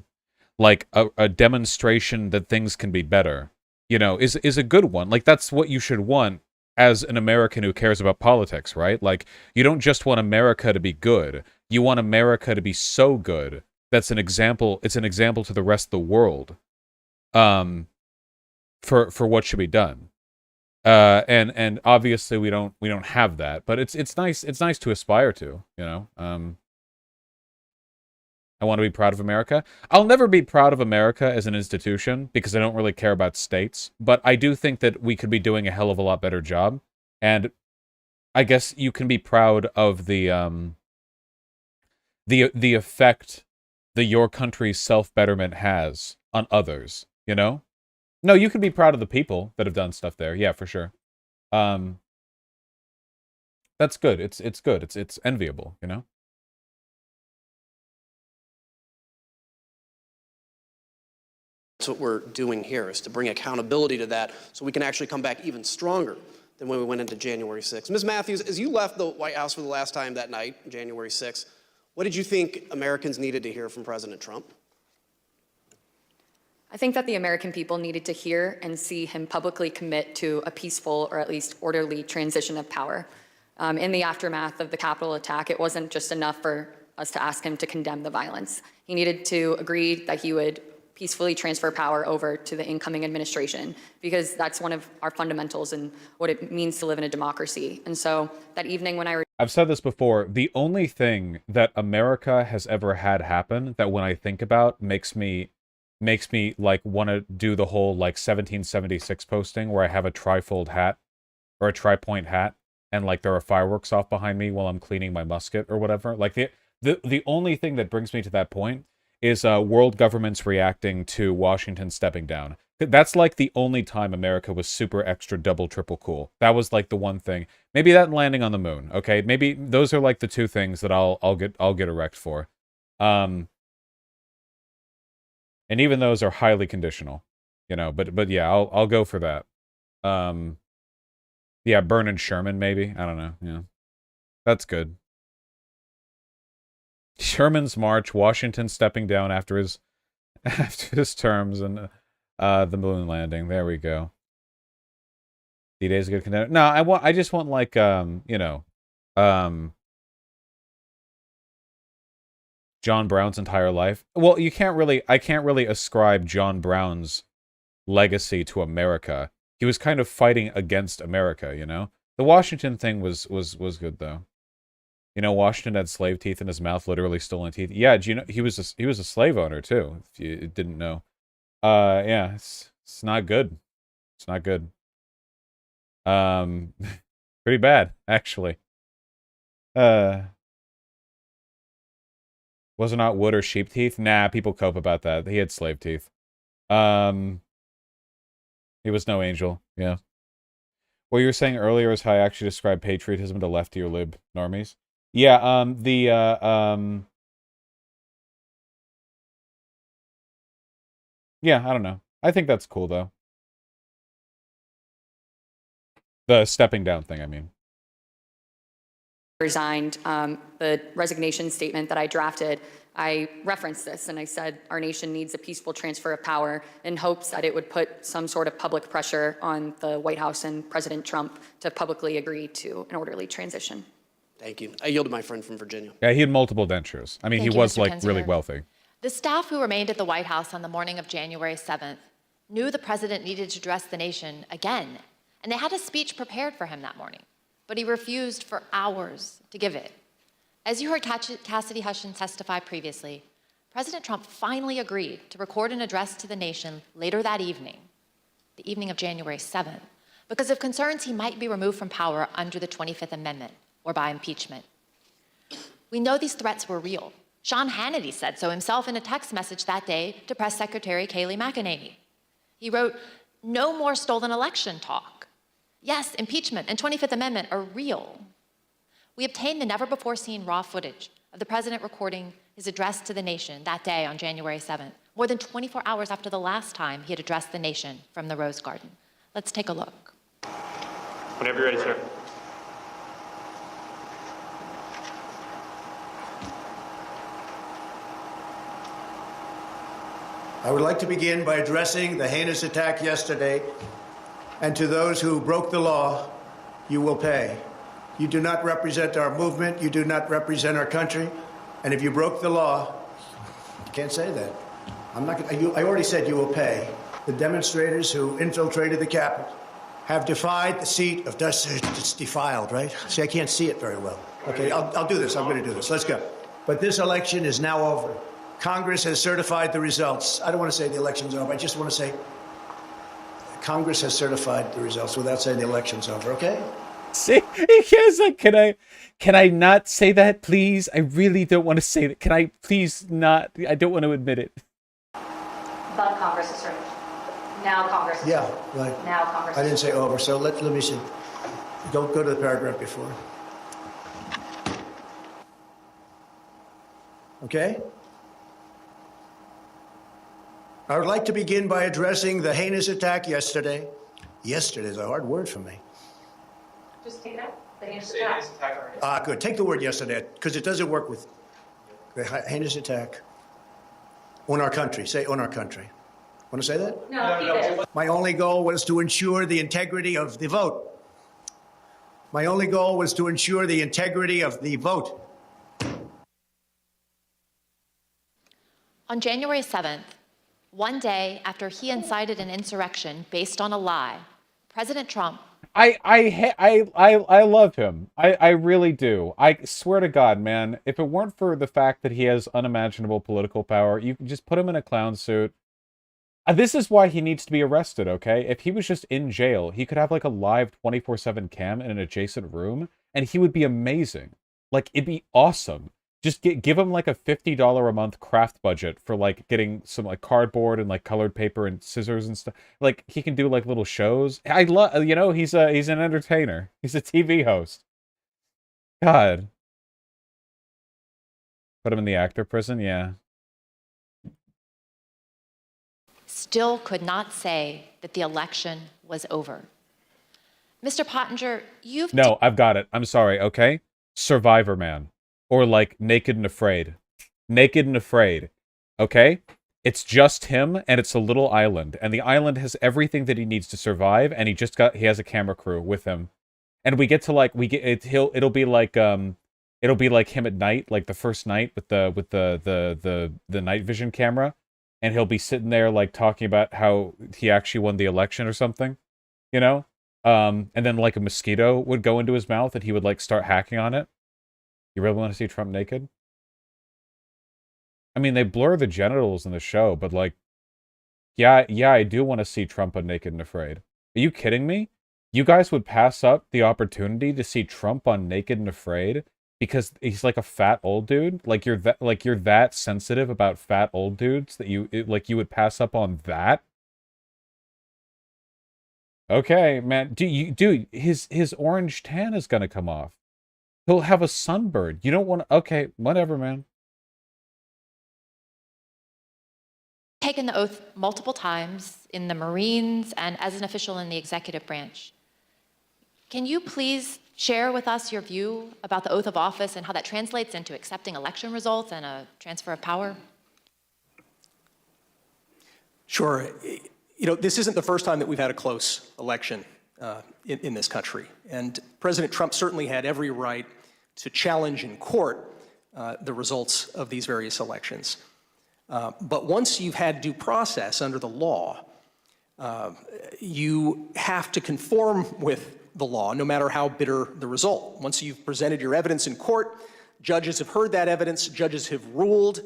demonstration that things can be better, is a good one. Like, that's what you should want as an American who cares about politics, right? Like, you don't just want America to be good. You want America to be so good that's an example. It's an example to the rest of the world, for what should be done. And obviously we don't have that, but it's nice to aspire to, I want to be proud of America. I'll never be proud of America as an institution because I don't really care about states, but I do think that we could be doing a hell of a lot better job. And I guess you can be proud of the the effect that your country's self-betterment has on others, you know? No, you can be proud of the people that have done stuff there. Yeah, for sure. That's good. It's good. It's enviable, you know? That's what we're doing here, is to bring accountability to that so we can actually come back even stronger than when we went into January 6th. Ms. Matthews, as you left the White House for the last time that night, January 6th, what did you think Americans needed to hear from President Trump? I think that the American people needed to hear and see him publicly commit to a peaceful or at least orderly transition of power. In the aftermath of the Capitol attack, it wasn't just enough for us to ask him to condemn the violence. He needed to agree that he would peacefully transfer power over to the incoming administration, because that's one of our fundamentals and what it means to live in a democracy. And so that evening when I've said this before, the only thing that America has ever had happen that when I think about makes me like want to do the whole like 1776 posting where I have a trifold hat or a tri-point hat and like there are fireworks off behind me while I'm cleaning my musket or whatever. Like the only thing that brings me to that point is world governments reacting to Washington stepping down. That's like the only time America was super extra double triple cool. That was like the one thing. Maybe that and landing on the moon. Okay, maybe those are like the two things that I'll get erect for. And even those are highly conditional, you know. But yeah, I'll go for that. Yeah, Bernard Sherman maybe. I don't know. Yeah, that's good. Sherman's march, Washington stepping down after his terms, and the moon landing. There we go. D-Day's a good contender. No, I just want like you know, John Brown's entire life. Well, I can't really ascribe John Brown's legacy to America. He was kind of fighting against America, you know? The Washington thing was good though. You know, Washington had slave teeth in his mouth, literally stolen teeth. Yeah, do you know he was a slave owner too, if you didn't know. Yeah, it's not good. It's not good. Pretty bad, actually. Was it not wood or sheep teeth? Nah, people cope about that. He had slave teeth. He was no angel, yeah. What you were saying earlier is how I actually describe patriotism to lefty or lib normies. Yeah, yeah, I don't know. I think that's cool, though. The stepping down thing, I mean. resigned, the resignation statement that I drafted, I referenced this and I said our nation needs a peaceful transfer of power in hopes that it would put some sort of public pressure on the White House and President Trump to publicly agree to an orderly transition. Thank you. I yield to my friend from Virginia. Yeah, he had multiple dentures. I mean, Thank he you, was Mr. like Kinzinger. really wealthy. The staff who remained at the White House on the morning of January 7th knew the president needed to address the nation again, and they had a speech prepared for him that morning, but he refused for hours to give it. As you heard Cassidy Hutchins testify previously, President Trump finally agreed to record an address to the nation later that evening, the evening of January 7th, because of concerns he might be removed from power under the 25th Amendment or by impeachment. We know these threats were real. Sean Hannity said so himself in a text message that day to Press Secretary Kayleigh McEnany. He wrote, "No more stolen election talk. Yes, impeachment and 25th Amendment are real." We obtained the never-before-seen raw footage of the president recording his address to the nation that day on January 7th, more than 24 hours after the last time he had addressed the nation from the Rose Garden. Let's take a look. Whenever you're ready, sir. I would like to begin by addressing the heinous attack yesterday, and to those who broke the law, you will pay. You do not represent our movement, you do not represent our country, and if you broke the law, you can't say that. I already said you will pay. The demonstrators who infiltrated the Capitol have defied the seat of justice. It's defiled, right? See, I can't see it very well. Okay, I'll do this. I'm going to do this. Let's go. But this election is now over. Congress has certified the results. I don't want to say the election's over. I just want to say Congress has certified the results without saying the election's over, okay? See, he's like, can I not say that, please? I really don't want to say that. Can I please not? I don't want to admit it. But Congress is certain. Now Congress is Yeah, certain. right. Now Congress I is didn't say over, so let me see. Go to the paragraph before. Okay? I would like to begin by addressing the heinous attack yesterday. Yesterday is a hard word for me. Just take it out. The heinous attack. Good. Take the word yesterday, because it doesn't work with the heinous attack on our country. Say on our country. Want to say that? No, keep it. My only goal was to ensure the integrity of the vote. My only goal was to ensure the integrity of the vote. On January 7th, one day after he incited an insurrection based on a lie, President Trump. I love him. I really do. I swear to God, man, if it weren't for the fact that he has unimaginable political power, you can just put him in a clown suit. This is why he needs to be arrested, okay? If he was just in jail, he could have like a live 24/7 cam in an adjacent room, and he would be amazing. Like, it'd be awesome. Just give him like a $50 a month craft budget for like getting some like cardboard and like colored paper and scissors and stuff. Like, he can do like little shows. I love, you know, he's an entertainer. He's a TV host. God. Put him in the actor prison, yeah. Still could not say that the election was over. Mr. Pottinger, you've... No, I've got it. I'm sorry, okay? Survivor Man. Or like Naked and Afraid. Naked and Afraid. Okay? It's just him, and it's a little island. And the island has everything that he needs to survive, and he has a camera crew with him. And we get to like, it'll be like him at night, like the first night with the night vision camera. And he'll be sitting there like talking about how he actually won the election or something, you know? And then like a mosquito would go into his mouth and he would like start hacking on it. You really want to see Trump naked? I mean, they blur the genitals in the show, but like, yeah, I do want to see Trump on Naked and Afraid. Are you kidding me? You guys would pass up the opportunity to see Trump on Naked and Afraid because he's like a fat old dude? Like you're that sensitive about fat old dudes that you would pass up on that? Okay, man. Dude, his orange tan is gonna come off. He'll have a sunburn. You don't want to... Okay, whatever, man. Taken the oath multiple times in the Marines and as an official in the executive branch. Can you please share with us your view about the oath of office and how that translates into accepting election results and a transfer of power? Sure. You know, this isn't the first time that we've had a close election in this country. And President Trump certainly had every right to challenge in court the results of these various elections. But once you've had due process under the law, you have to conform with the law, no matter how bitter the result. Once you've presented your evidence in court, judges have heard that evidence, judges have ruled.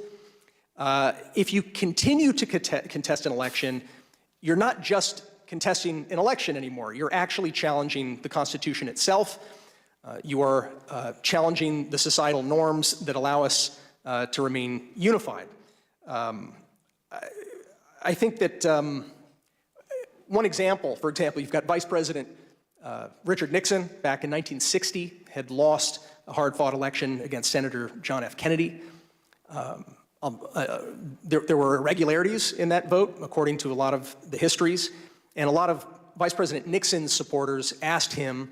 If you continue to contest an election, you're not just contesting an election anymore. You're actually challenging the Constitution itself. You are challenging the societal norms that allow us to remain unified. I think that one example, for example, you've got Vice President Richard Nixon back in 1960 had lost a hard-fought election against Senator John F. Kennedy. There were irregularities in that vote, according to a lot of the histories, and a lot of Vice President Nixon's supporters asked him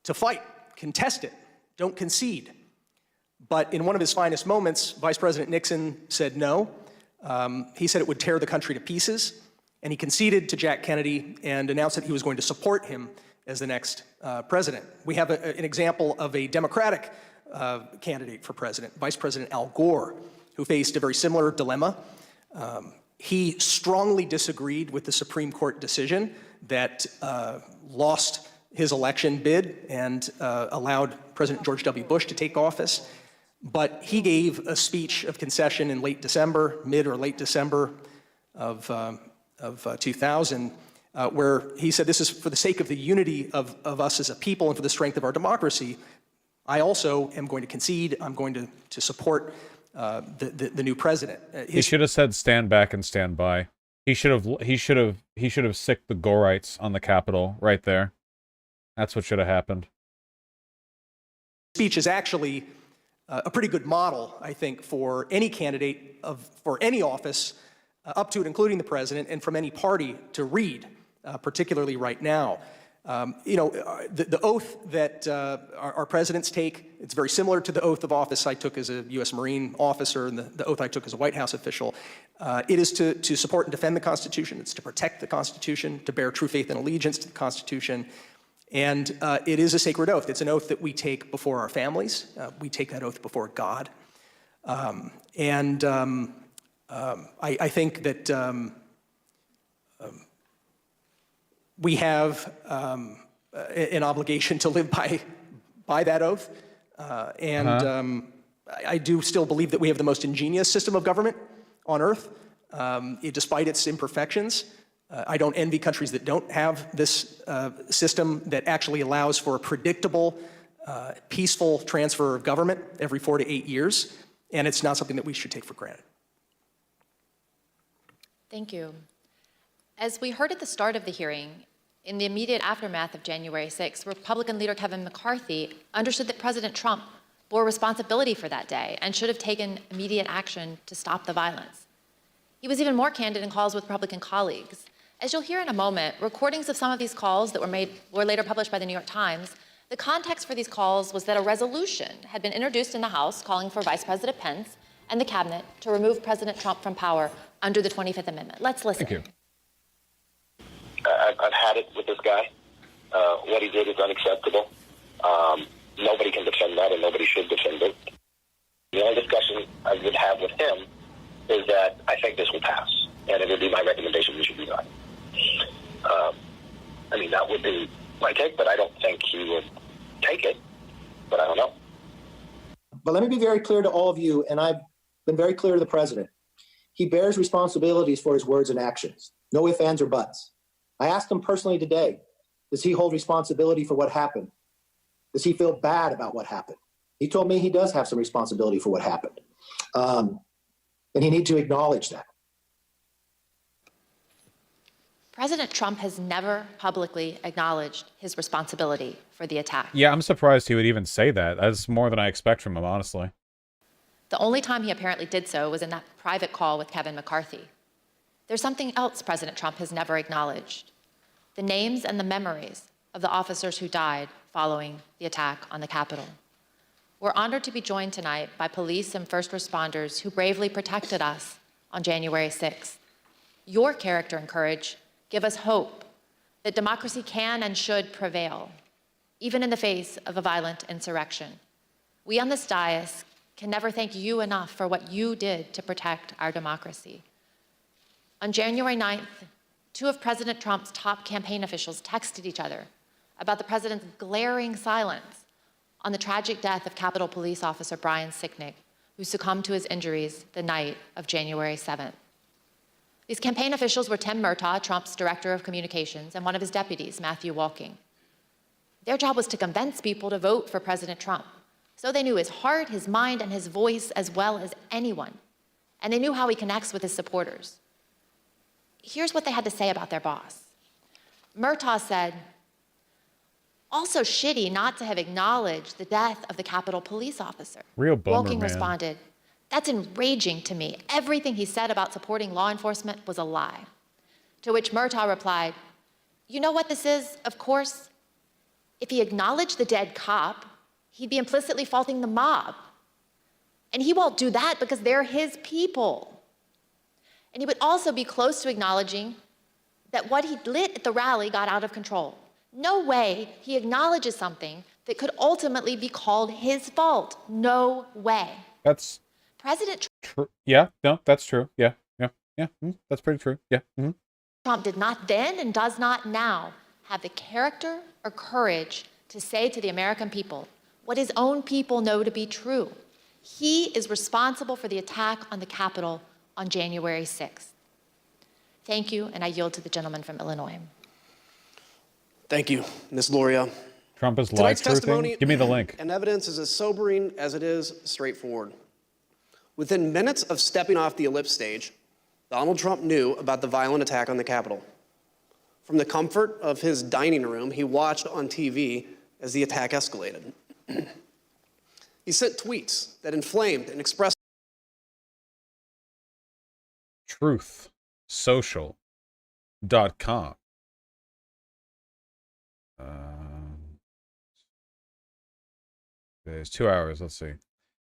to fight, contest it, don't concede. But in one of his finest moments, Vice President Nixon said no. He said it would tear the country to pieces, and he conceded to Jack Kennedy and announced that he was going to support him as the next president. We have an example of a Democratic candidate for president, Vice President Al Gore, who faced a very similar dilemma. He strongly disagreed with the Supreme Court decision that lost his election bid and allowed President George W. Bush to take office. But he gave a speech of concession in late December, mid or late December of 2000, where he said, this is for the sake of the unity of us as a people and for the strength of our democracy. I also am going to concede. I'm going to support the new president. He should have said stand back and stand by. He should have sicked the Gorites on the Capitol right there. That's what should have happened. Speech is actually a pretty good model, I think, for any candidate for any office, up to and including the president, and from any party to read, particularly right now. The oath that our presidents take, it's very similar to the oath of office I took as a U.S. Marine officer and the oath I took as a White House official. It is to support and defend the Constitution. It's to protect the Constitution, to bear true faith and allegiance to the Constitution. And it is a sacred oath. It's an oath that we take before our families. We take that oath before God. I think that we have an obligation to live by that oath. I do still believe that we have the most ingenious system of government on earth, despite its imperfections. I don't envy countries that don't have this system that actually allows for a predictable, peaceful transfer of government every 4 to 8 years, and it's not something that we should take for granted. Thank you. As we heard at the start of the hearing, in the immediate aftermath of January 6th, Republican leader Kevin McCarthy understood that President Trump bore responsibility for that day and should have taken immediate action to stop the violence. He was even more candid in calls with Republican colleagues. As you'll hear in a moment, recordings of some of these calls that were later published by the New York Times, the context for these calls was that a resolution had been introduced in the House calling for Vice President Pence and the cabinet to remove President Trump from power under the 25th Amendment. Let's listen. Thank you. I've had it with this guy. What he did is unacceptable. Nobody can defend that, and nobody should defend it. The only discussion I would have with him is that I think this will pass, and it would be my recommendation we should do that. That would be my take, but I don't think he would take it, but I don't know. But let me be very clear to all of you, and I've been very clear to the president. He bears responsibilities for his words and actions. No ifs, ands, or buts. I asked him personally today, does he hold responsibility for what happened? Does he feel bad about what happened? He told me he does have some responsibility for what happened. And he needs to acknowledge that. President Trump has never publicly acknowledged his responsibility for the attack. Yeah, I'm surprised he would even say that. That's more than I expect from him, honestly. The only time he apparently did so was in that private call with Kevin McCarthy. There's something else President Trump has never acknowledged: the names and the memories of the officers who died following the attack on the Capitol. We're honored to be joined tonight by police and first responders who bravely protected us on January 6th. Your character and courage give us hope that democracy can and should prevail, even in the face of a violent insurrection. We on this dais can never thank you enough for what you did to protect our democracy. On January 9th, 2 of President Trump's top campaign officials texted each other about the president's glaring silence on the tragic death of Capitol Police Officer Brian Sicknick, who succumbed to his injuries the night of January 7th. These campaign officials were Tim Murtaugh, Trump's director of communications, and one of his deputies, Matthew Walking. Their job was to convince people to vote for President Trump. So they knew his heart, his mind, and his voice as well as anyone. And they knew how he connects with his supporters. Here's what they had to say about their boss. Murtaugh said, "Also shitty not to have acknowledged the death of the Capitol police officer." Real bummer, Walking man. responded, "That's enraging to me. Everything he said about supporting law enforcement was a lie." To which Murtaugh replied, "You know what this is, of course? If he acknowledged the dead cop, he'd be implicitly faulting the mob. And he won't do that because they're his people. And he would also be close to acknowledging that what he lit at the rally got out of control. No way he acknowledges something that could ultimately be called his fault. No way." That's President true. Yeah, no, that's true. Yeah. That's pretty true. Yeah. Trump did not then and does not now have the character or courage to say to the American people what his own people know to be true. He is responsible for the attack on the Capitol on January 6th. Thank you, and I yield to the gentleman from Illinois. Thank you, Ms. Loria. Trump is Tonight's live testimony truthing? Give me the link. and evidence is as sobering as it is straightforward. Within minutes of stepping off the ellipse stage, Donald Trump knew about the violent attack on the Capitol. From the comfort of his dining room, he watched on TV as the attack escalated. He sent tweets that inflamed and expressed truthsocial.com. It's 2 hours. Let's see.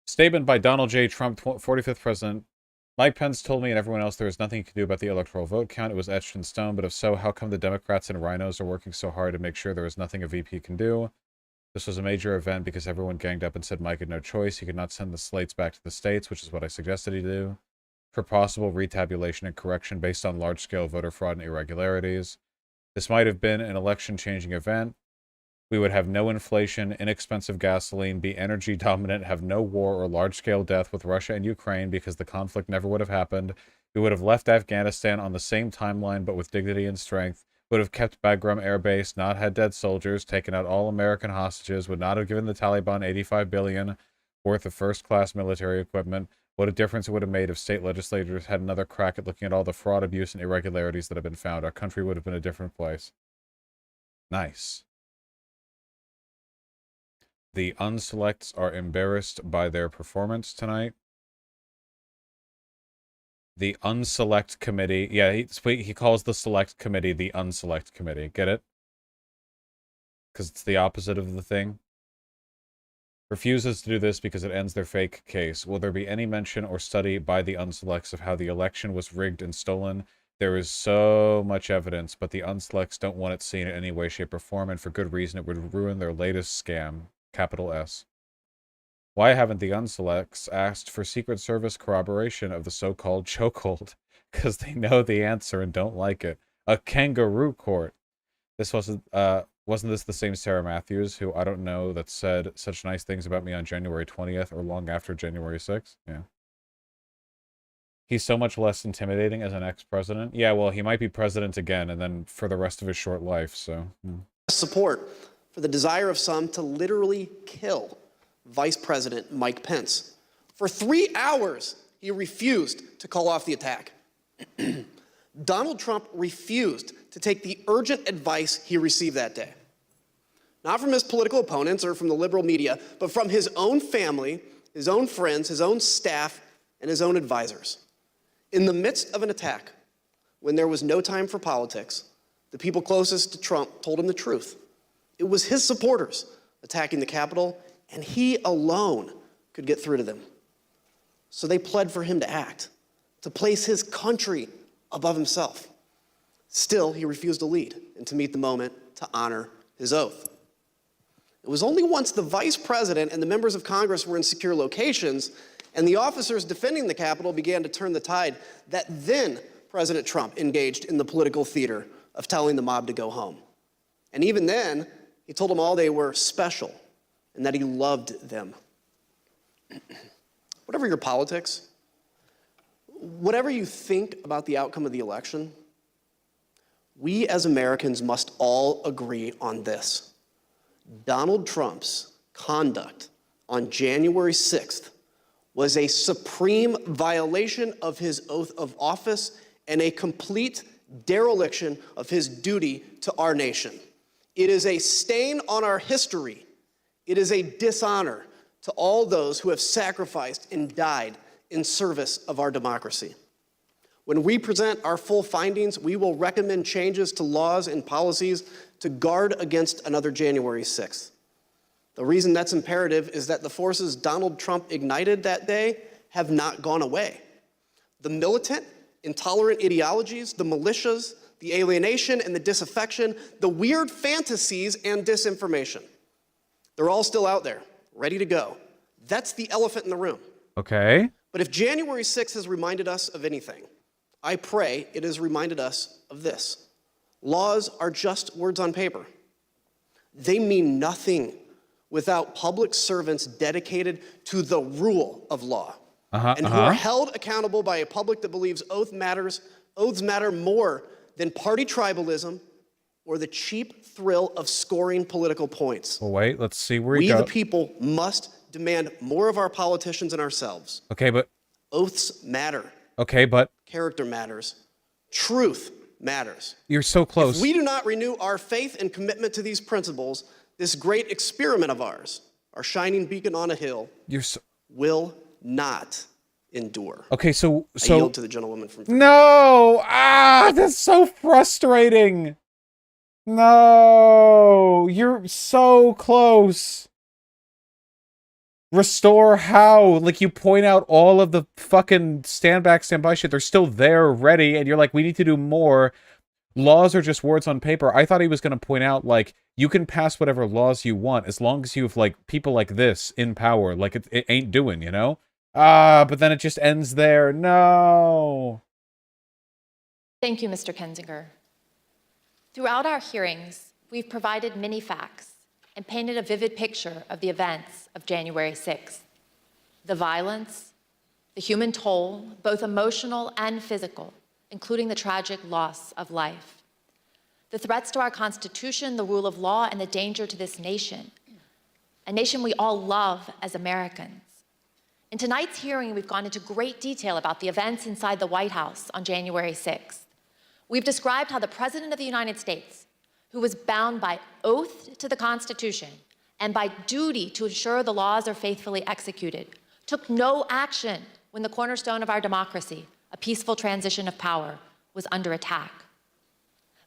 Statement by Donald J. Trump, 45th president. Mike Pence told me and everyone else there is nothing you can do about the electoral vote count. It was etched in stone, but if so, how come the Democrats and rhinos are working so hard to make sure there is nothing a VP can do? This was a major event because everyone ganged up and said Mike had no choice. He could not send the slates back to the states, which is what I suggested he do, for possible retabulation and correction based on large-scale voter fraud and irregularities. This might have been an election-changing event. We would have no inflation, inexpensive gasoline, be energy dominant, have no war or large-scale death with Russia and Ukraine because the conflict never would have happened. We would have left Afghanistan on the same timeline but with dignity and strength. Would have kept Bagram Air Base, not had dead soldiers, taken out all American hostages, would not have given the Taliban $85 billion worth of first-class military equipment. What a difference it would have made if state legislators had another crack at looking at all the fraud, abuse, and irregularities that have been found. Our country would have been a different place. Nice. The unselects are embarrassed by their performance tonight. The unselect committee. Yeah, he calls the select committee the unselect committee. Get it? Because it's the opposite of the thing. Refuses to do this because it ends their fake case. Will there be any mention or study by the unselects of how the election was rigged and stolen? There is so much evidence, but the unselects don't want it seen in any way, shape, or form, and for good reason. It would ruin their latest scam. Capital S. Why haven't the unselects asked for Secret Service corroboration of the so-called chokehold? Because they know the answer and don't like it. A kangaroo court. This wasn't this the same Sarah Matthews, who I don't know, that said such nice things about me on January 20th or long after January 6th? Yeah. He's so much less intimidating as an ex-president. Yeah, well, he might be president again and then for the rest of his short life, so... support for the desire of some to literally kill Vice President Mike Pence. For 3 hours, he refused to call off the attack. Donald Trump refused to take the urgent advice he received that day. Not from his political opponents or from the liberal media, but from his own family, his own friends, his own staff, and his own advisors. In the midst of an attack, when there was no time for politics, the people closest to Trump told him the truth. It was his supporters attacking the Capitol, and he alone could get through to them. So they pled for him to act, to place his country above himself. Still, he refused to lead and to meet the moment to honor his oath. It was only once the vice president and the members of Congress were in secure locations and the officers defending the Capitol began to turn the tide that then President Trump engaged in the political theater of telling the mob to go home. And even then, he told them all they were special and that he loved them. Whatever your politics, whatever you think about the outcome of the election, we as Americans must all agree on this. Donald Trump's conduct on January 6th was a supreme violation of his oath of office and a complete dereliction of his duty to our nation. It is a stain on our history. It is a dishonor to all those who have sacrificed and died in service of our democracy. When we present our full findings, we will recommend changes to laws and policies to guard against another January 6th. The reason that's imperative is that the forces Donald Trump ignited that day have not gone away. The militant, intolerant ideologies, the militias, the alienation and the disaffection, the weird fantasies and disinformation. They're all still out there, ready to go. That's the elephant in the room. Okay. But if January 6th has reminded us of anything, I pray it has reminded us of this. Laws are just words on paper. They mean nothing without public servants dedicated to the rule of law and who are held accountable by a public that believes oaths matter more than party tribalism or the cheap thrill of scoring political points. Well, wait, let's see where We, he goes. the people, must demand more of our politicians and ourselves. Okay, but Oaths matter. okay, but Character matters. Truth matters. you're so close. If we do not renew our faith and commitment to these principles, this great experiment of ours, our shining beacon on a hill, will not endure. Okay, so I yield to the gentlewoman from. No! That's so frustrating. No, you're so close. Restore how? Like, you point out all of the fucking stand back, stand by shit. They're still there, ready, and you're like, we need to do more. Laws are just words on paper. I thought he was going to point out, like, you can pass whatever laws you want as long as you have, like, people like this in power. Like, it ain't doing, you know? But then it just ends there. No. Thank you, Mr. Kensinger. Throughout our hearings, we've provided many facts and painted a vivid picture of the events of January 6th. The violence, the human toll, both emotional and physical, including the tragic loss of life. The threats to our Constitution, the rule of law, and the danger to this nation, a nation we all love as Americans. In tonight's hearing, we've gone into great detail about the events inside the White House on January 6th. We've described how the President of the United States, who was bound by oath to the Constitution and by duty to ensure the laws are faithfully executed, took no action when the cornerstone of our democracy, a peaceful transition of power, was under attack.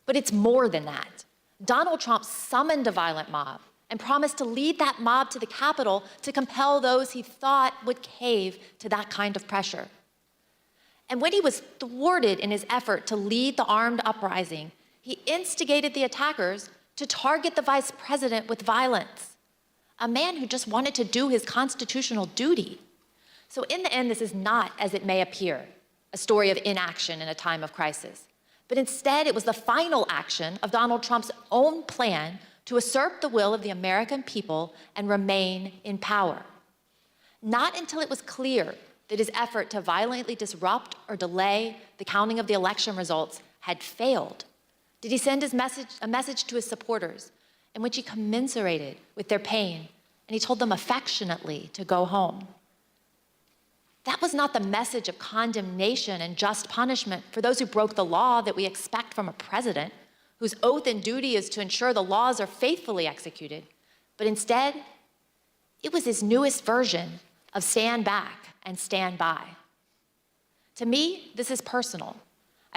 But it's more than that. Donald Trump summoned a violent mob and promised to lead that mob to the Capitol to compel those he thought would cave to that kind of pressure. And when he was thwarted in his effort to lead the armed uprising, he instigated the attackers to target the vice president with violence, a man who just wanted to do his constitutional duty. So in the end, this is not, as it may appear, a story of inaction in a time of crisis. But instead, it was the final action of Donald Trump's own plan to assert the will of the American people and remain in power. Not until it was clear that his effort to violently disrupt or delay the counting of the election results had failed did he send a message to his supporters in which he commiserated with their pain and he told them affectionately to go home. That was not the message of condemnation and just punishment for those who broke the law that we expect from a president whose oath and duty is to ensure the laws are faithfully executed. But instead, it was his newest version of stand back and stand by. To me, this is personal.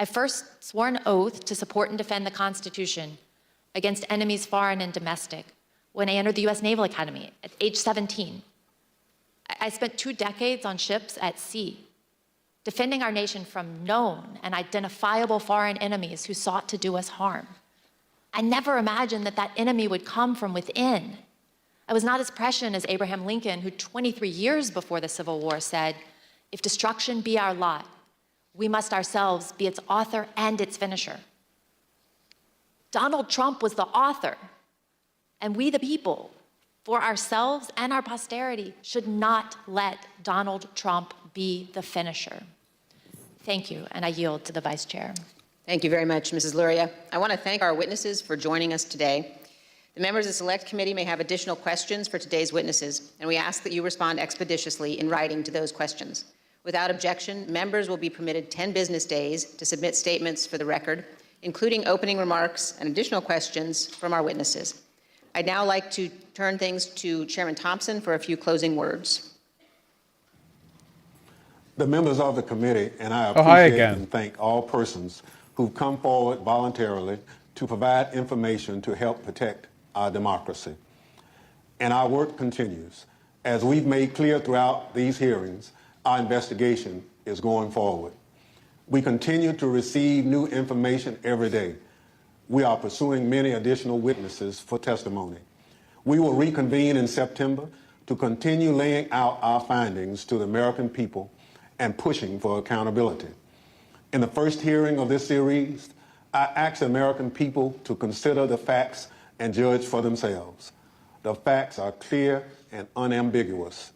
I first swore an oath to support and defend the Constitution against enemies foreign and domestic when I entered the U.S. Naval Academy at age 17. I spent 2 decades on ships at sea, defending our nation from known and identifiable foreign enemies who sought to do us harm. I never imagined that that enemy would come from within. I was not as prescient as Abraham Lincoln, who 23 years before the Civil War said, "If destruction be our lot, we must ourselves be its author and its finisher." Donald Trump was the author, and we the people, for ourselves and our posterity, should not let Donald Trump be the finisher. Thank you, and I yield to the Vice Chair. Thank you very much, Mrs. Luria. I want to thank our witnesses for joining us today. The members of the Select Committee may have additional questions for today's witnesses, and we ask that you respond expeditiously in writing to those questions. Without objection, members will be permitted 10 business days to submit statements for the record, including opening remarks and additional questions from our witnesses. I'd now like to turn things to Chairman Thompson for a few closing words. The members of the committee and I hi appreciate again. and thank all persons who've come forward voluntarily to provide information to help protect our democracy. And our work continues. As we've made clear throughout these hearings, our investigation is going forward. We continue to receive new information every day. We are pursuing many additional witnesses for testimony. We will reconvene in September to continue laying out our findings to the American people and pushing for accountability. In the first hearing of this series, I asked the American people to consider the facts and judge for themselves. The facts are clear and unambiguous.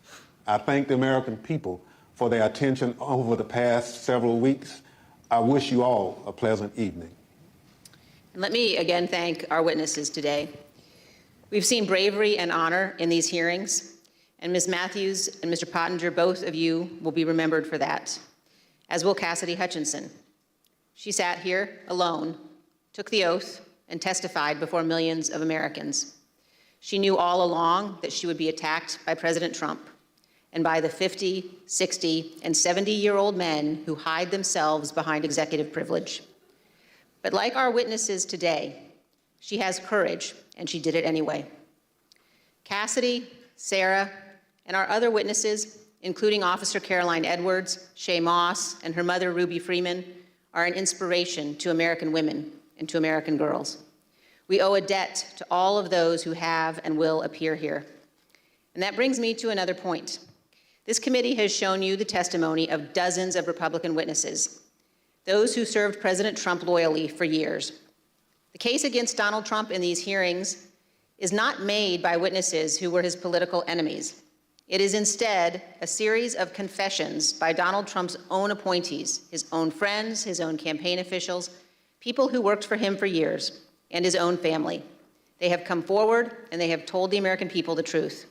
I thank the American people for their attention over the past several weeks. I wish you all a pleasant evening. And let me again thank our witnesses today. We've seen bravery and honor in these hearings, and Ms. Matthews and Mr. Pottinger, both of you will be remembered for that, as will Cassidy Hutchinson. She sat here alone, took the oath, and testified before millions of Americans. She knew all along that she would be attacked by President Trump and by the 50, 60, and 70-year-old men who hide themselves behind executive privilege. But like our witnesses today, she has courage, and she did it anyway. Cassidy, Sarah, and our other witnesses, including Officer Caroline Edwards, Shay Moss, and her mother, Ruby Freeman, are an inspiration to American women and to American girls. We owe a debt to all of those who have and will appear here. And that brings me to another point. This committee has shown you the testimony of dozens of Republican witnesses, those who served President Trump loyally for years. The case against Donald Trump in these hearings is not made by witnesses who were his political enemies. It is instead a series of confessions by Donald Trump's own appointees, his own friends, his own campaign officials, people who worked for him for years, and his own family. They have come forward and they have told the American people the truth.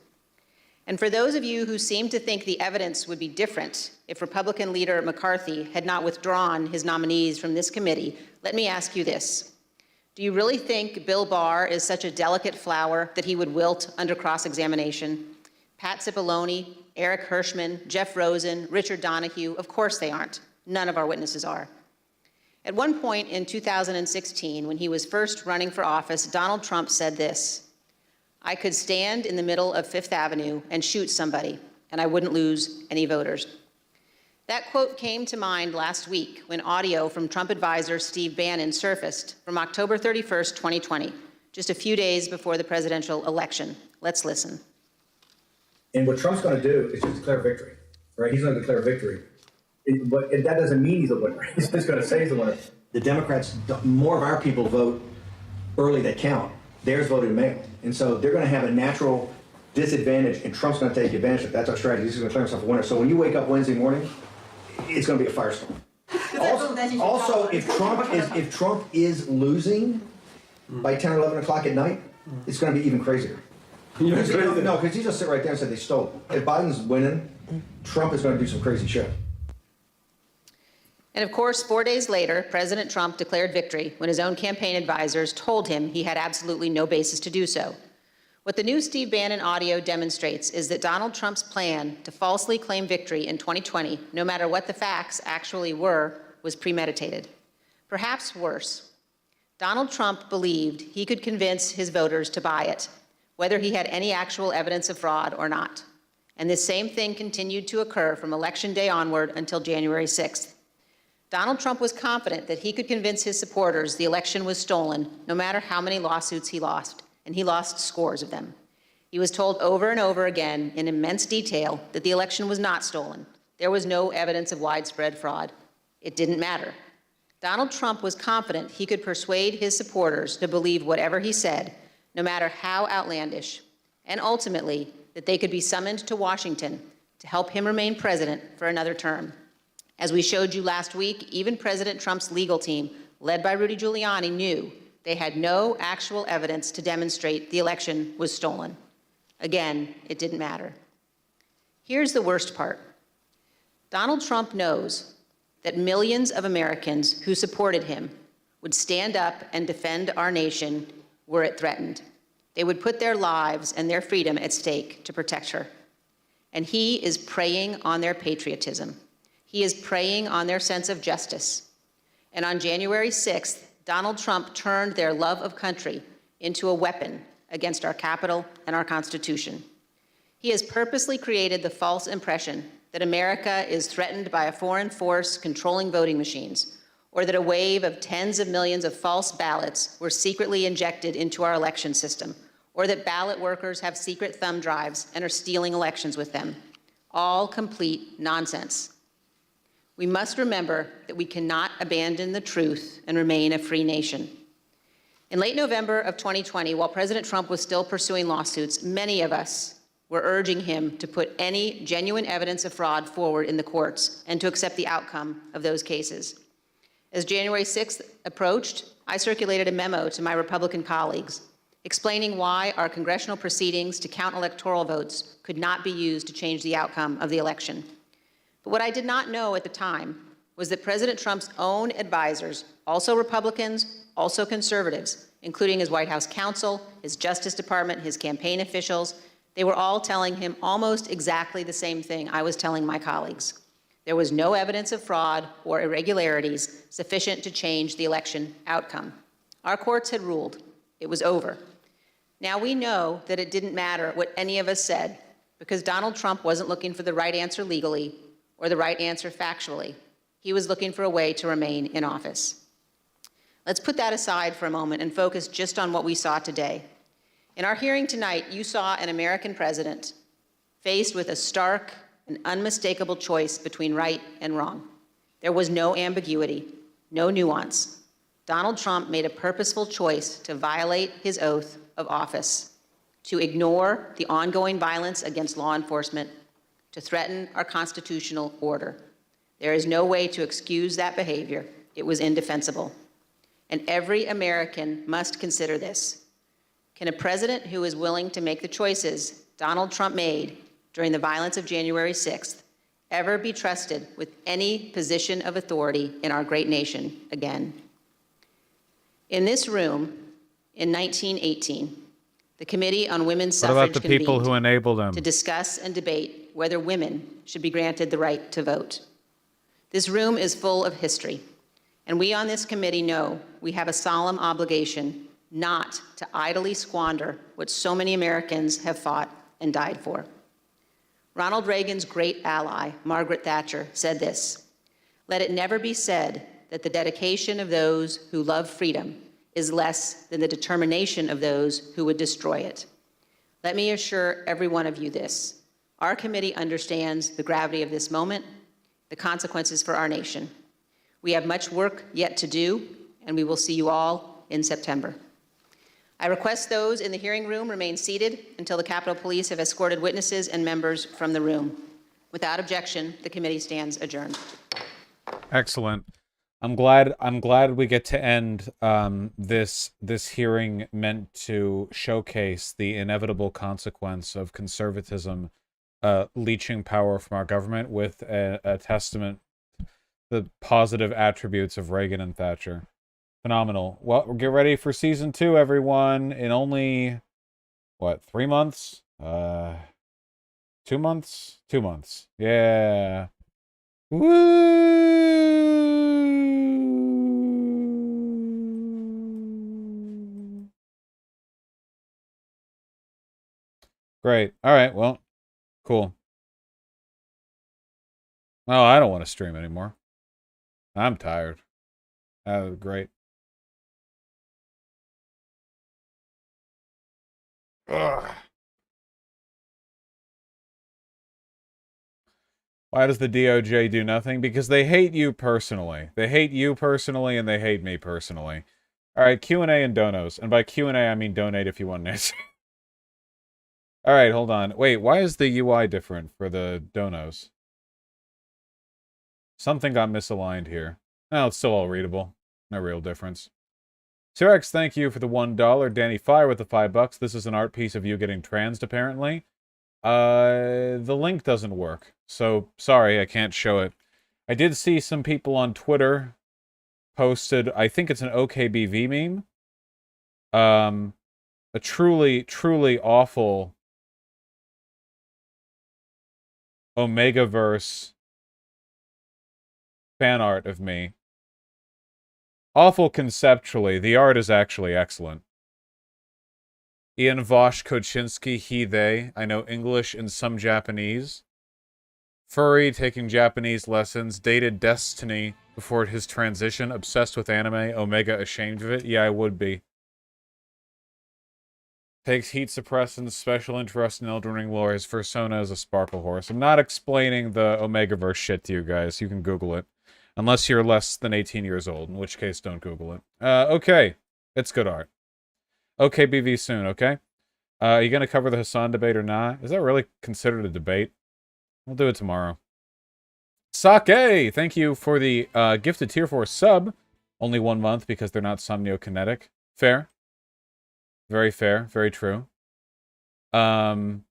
And for those of you who seem to think the evidence would be different if Republican leader McCarthy had not withdrawn his nominees from this committee, let me ask you this. Do you really think Bill Barr is such a delicate flower that he would wilt under cross-examination? Pat Cipollone, Eric Hirschman, Jeff Rosen, Richard Donahue, of course they aren't. None of our witnesses are. At one point in 2016, when he was first running for office, Donald Trump said this: "I could stand in the middle of Fifth Avenue and shoot somebody, and I wouldn't lose any voters." That quote came to mind last week when audio from Trump advisor Steve Bannon surfaced from October 31st, 2020, just a few days before the presidential election. Let's listen. And what Trump's going to do is just declare victory, right? He's going to declare victory. But that doesn't mean he's a winner. He's just going to say he's a winner. The Democrats, more of our people vote early that count. Theirs voted mail. And so they're going to have a natural disadvantage, and Trump's going to take advantage of it. That's our strategy. He's going to declare himself a winner. So when you wake up Wednesday morning, it's going to be a firestorm. Also, if Trump is losing by 10 or 11 o'clock at night, it's going to be even crazier. No, because he just sit right there and said they stole it. If Biden's winning, Trump is going to do some crazy shit. And of course, 4 days later, President Trump declared victory when his own campaign advisors told him he had absolutely no basis to do so. What the new Steve Bannon audio demonstrates is that Donald Trump's plan to falsely claim victory in 2020, no matter what the facts actually were, was premeditated. Perhaps worse, Donald Trump believed he could convince his voters to buy it, whether he had any actual evidence of fraud or not. And this same thing continued to occur from Election Day onward until January 6th. Donald Trump was confident that he could convince his supporters the election was stolen, no matter how many lawsuits he lost, and he lost scores of them. He was told over and over again in immense detail that the election was not stolen. There was no evidence of widespread fraud. It didn't matter. Donald Trump was confident he could persuade his supporters to believe whatever he said, no matter how outlandish, and ultimately that they could be summoned to Washington to help him remain president for another term. As we showed you last week, even President Trump's legal team, led by Rudy Giuliani, knew they had no actual evidence to demonstrate the election was stolen. Again, it didn't matter. Here's the worst part. Donald Trump knows that millions of Americans who supported him would stand up and defend our nation were it threatened. They would put their lives and their freedom at stake to protect her. And he is preying on their patriotism. He is preying on their sense of justice. And on January 6th, Donald Trump turned their love of country into a weapon against our Capitol and our Constitution. He has purposely created the false impression that America is threatened by a foreign force controlling voting machines, or that a wave of tens of millions of false ballots were secretly injected into our election system, or that ballot workers have secret thumb drives and are stealing elections with them. All complete nonsense. We must remember that we cannot abandon the truth and remain a free nation. In late November of 2020, while President Trump was still pursuing lawsuits, many of us were urging him to put any genuine evidence of fraud forward in the courts and to accept the outcome of those cases. As January 6th approached, I circulated a memo to my Republican colleagues explaining why our congressional proceedings to count electoral votes could not be used to change the outcome of the election. But what I did not know at the time was that President Trump's own advisors, also Republicans, also conservatives, including his White House counsel, his Justice Department, his campaign officials, they were all telling him almost exactly the same thing I was telling my colleagues. There was no evidence of fraud or irregularities sufficient to change the election outcome. Our courts had ruled. It was over. Now we know that it didn't matter what any of us said because Donald Trump wasn't looking for the right answer legally or the right answer factually. He was looking for a way to remain in office. Let's put that aside for a moment and focus just on what we saw today. In our hearing tonight, you saw an American president faced with a stark and unmistakable choice between right and wrong. There was no ambiguity, no nuance. Donald Trump made a purposeful choice to violate his oath of office, to ignore the ongoing violence against law enforcement, to threaten our constitutional order. There is no way to excuse that behavior. It was indefensible. And every American must consider this. Can a president who is willing to make the choices Donald Trump made during the violence of January 6th ever be trusted with any position of authority in our great nation again? In this room, in 1918, the Committee on Women's Suffrage What about the people who enabled them? to discuss and debate whether women should be granted the right to vote. This room is full of history, and we on this committee know we have a solemn obligation not to idly squander what so many Americans have fought and died for. Ronald Reagan's great ally, Margaret Thatcher, said this: "Let it never be said that the dedication of those who love freedom is less than the determination of those who would destroy it." Let me assure every one of you this. Our committee understands the gravity of this moment, the consequences for our nation. We have much work yet to do, and we will see you all in September. I request those in the hearing room remain seated until the Capitol Police have escorted witnesses and members from the room. Without objection, the committee stands adjourned. Excellent. I'm glad we get to end this hearing meant to showcase the inevitable consequence of conservatism leeching power from our government with a testament to the positive attributes of Reagan and Thatcher. Phenomenal. Well, get ready for season 2, everyone. In only, what, 3 months? 2 months? 2 months. Yeah. Woo! Great. All right. Well, cool. Oh, I don't want to stream anymore. I'm tired. That was great. Ugh. Why does the DOJ do nothing? Because they hate you personally. They hate you personally, and they hate me personally. All right, Q&A and donos. And by Q&A, I mean donate if you want an answer. All right, hold on. Wait, why is the UI different for the donos? Something got misaligned here. Oh, it's still all readable. No real difference. Cyrex, thank you for the $1. Danny Fire with the $5. This is an art piece of you getting transed, apparently. The link doesn't work, so sorry, I can't show it. I did see some people on Twitter posted, I think it's an OKBV meme. A truly, truly awful Omegaverse fan art of me. Awful conceptually. The art is actually excellent. Ian Vosh Koczynski, he, they. I know English and some Japanese. Furry, taking Japanese lessons. Dated Destiny before his transition. Obsessed with anime. Omega ashamed of it. Yeah, I would be. Takes heat suppressants. Special interest in Elden Ring lore. His persona is a sparkle horse. I'm not explaining the Omegaverse shit to you guys. You can Google it. Unless you're less than 18 years old, in which case don't Google it. Okay. It's good art. Okay, BV soon, okay? Are you going to cover the Hassan debate or not? Is that really considered a debate? We'll do it tomorrow. Sake! Thank you for the gifted tier 4 sub. Only 1 month because they're not somniokinetic. Fair. Very fair. Very true. Thank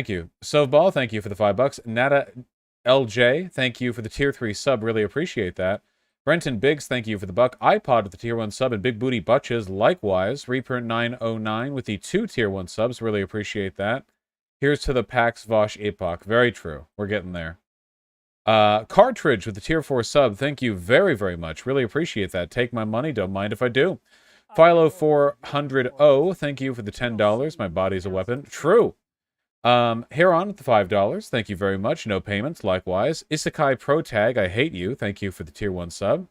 you. Sovball, thank you for the $5. Nata LJ, thank you for the tier 3 sub. Really appreciate that. Brenton Biggs, thank you for the buck. iPod with the tier 1 sub, and Big Booty Butches, likewise. Reaper 909 with the 2 tier 1 subs. Really appreciate that. Here's to the Pax Vosh Epoch. Very true. We're getting there. Cartridge with the tier 4 sub. Thank you very, very much. Really appreciate that. Take my money. Don't mind if I do. Philo 400O, thank you for the $10. My body's a weapon. True. Heron with the $5. Thank you very much. No payments. Likewise. Isekai Pro Tag, I hate you. Thank you for the tier 1 sub.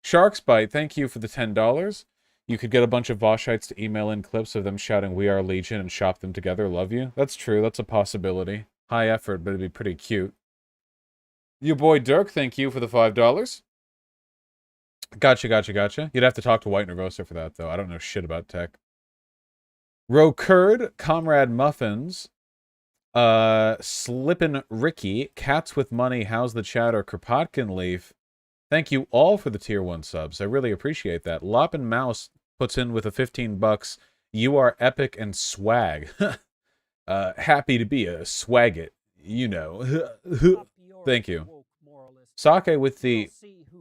Sharks Bite, thank you for the $10. You could get a bunch of Voshites to email in clips of them shouting, "We are Legion," and shop them together. Love you. That's true. That's a possibility. High effort, but it'd be pretty cute. Your boy Dirk, thank you for the $5. Gotcha. You'd have to talk to White Nervosa for that, though. I don't know shit about tech. Rocurd, Comrade Muffins, Slippin' Ricky, Cats with Money, How's the Chatter, Kropotkin Leaf. Thank you all for the tier 1 subs. I really appreciate that. Loppin' Mouse puts in with a $15. You are epic and swag. Happy to be a swagget, you know. Thank you. Sake with the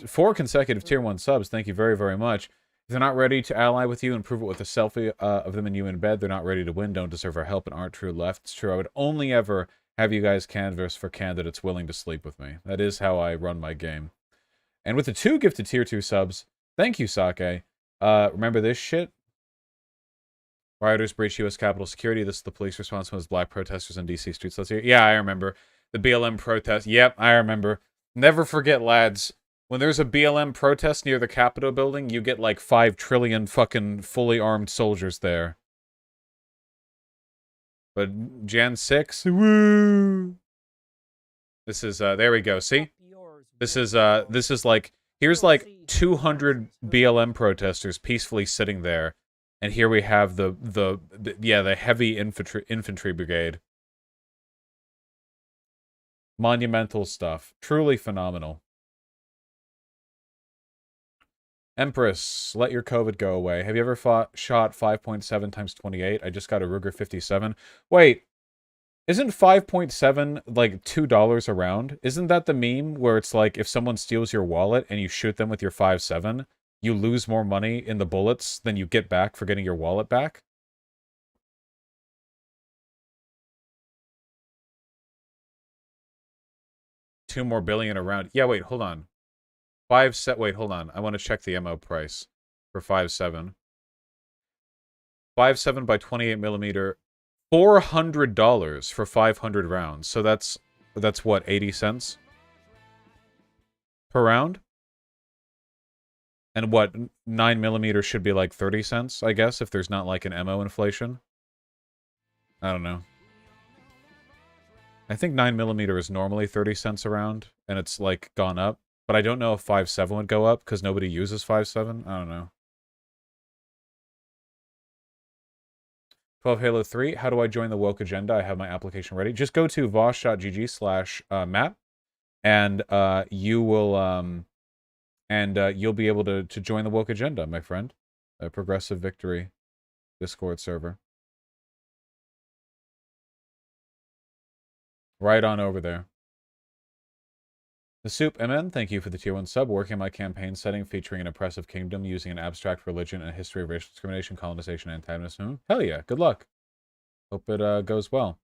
4 consecutive tier 1 subs. Thank you very, very much. If they're not ready to ally with you and prove it with a selfie of them and you in bed, they're not ready to win, don't deserve our help, and aren't true left. It's true. I would only ever have you guys canvass for candidates willing to sleep with me. That is how I run my game. And with the 2 gifted tier 2 subs, thank you, Sake. Remember this shit? Rioters breach U.S. Capitol security. This is the police response when it was black protesters on D.C. streets last year. Yeah, I remember. The BLM protest. Yep, I remember. Never forget, lads. When there's a BLM protest near the Capitol building, you get like 5 trillion fucking fully armed soldiers there. But Jan 6, woo! This is, there we go, see? This is like, here's like 200 BLM protesters peacefully sitting there. And here we have the heavy infantry brigade. Monumental stuff. Truly phenomenal. Empress, let your COVID go away. Have you ever shot 5.7 times 28? I just got a Ruger 57. Wait, isn't 5.7 like $2 a round? Isn't that the meme where it's like if someone steals your wallet and you shoot them with your 5.7, you lose more money in the bullets than you get back for getting your wallet back? $2 more billion a round. Yeah, wait, hold on. Wait, hold on. I want to check the ammo price for 5.7. 5.7 by 28 millimeter, $400 for 500 rounds. So that's what, 80 cents per round? And what, 9 millimeter should be like 30 cents, I guess, if there's not like an ammo inflation? I don't know. I think 9 millimeter is normally 30 cents a round, and it's like gone up. But I don't know if 5.7 would go up because nobody uses 5.7. I don't know. 12 Halo 3. How do I join the woke agenda? I have my application ready. Just go to vosh.gg/map, and you will you'll be able to join the woke agenda, my friend. A Progressive Victory Discord server. Right on over there. The Soup MN, thank you for the tier 1 sub. Working on my campaign setting featuring an oppressive kingdom using an abstract religion and a history of racial discrimination, colonization, and antagonism. Hell yeah, good luck. Hope it goes well.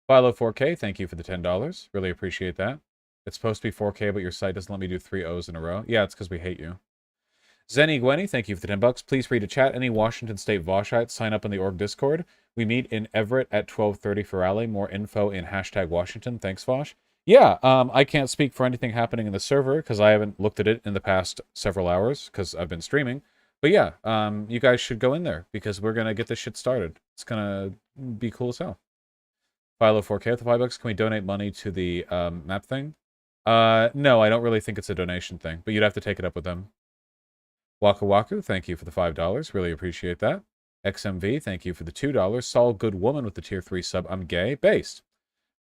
Philo 4K, thank you for the $10. Really appreciate that. It's supposed to be 4K, but your site doesn't let me do 3 O's in a row. Yeah, it's because we hate you. Zenny Gwenny, thank you for the $10. Please read a chat. Any Washington State Voshites, sign up in the org Discord. We meet in Everett at 12:30 for rally. More info in #Washington. Thanks, Vosh. Yeah, I can't speak for anything happening in the server because I haven't looked at it in the past several hours because I've been streaming. But yeah, you guys should go in there because we're going to get this shit started. It's going to be cool as hell. Philo 4K with the $5. Can we donate money to the map thing? No, I don't really think it's a donation thing, but you'd have to take it up with them. Waka Waku, thank you for the $5. Really appreciate that. XMV, thank you for the $2. Saul Good Woman with the tier 3 sub. I'm gay. Based.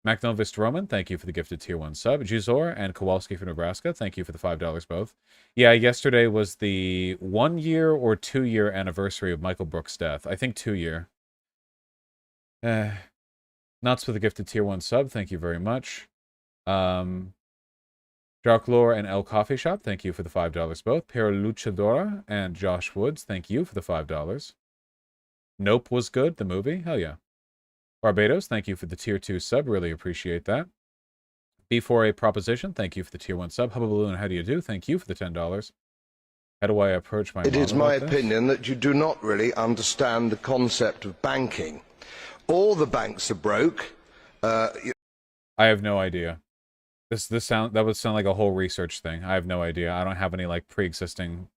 Macnovist Roman, thank you for the gifted tier 1 sub. Juzor and Kowalski from Nebraska, thank you for the $5 both. Yeah, yesterday was the 1 year or 2 year anniversary of Michael Brooks' death. I think 2 year. Nuts with the gifted tier 1 sub, thank you very much. Darklore and El Coffee Shop, thank you for the $5 both. Per Luchadora and Josh Woods, thank you for the $5. Nope was good, the movie? Hell yeah. Barbados, thank you for the tier 2 sub, really appreciate that. B4A Proposition, thank you for the tier 1 sub. Hubba Balloon, how do you do? Thank you for the $10. How do I approach my It mom is my about this? opinion that you do not really understand the concept of banking. All the banks are broke. I have no idea. That would sound like a whole research thing. I have no idea. I don't have any like pre-existing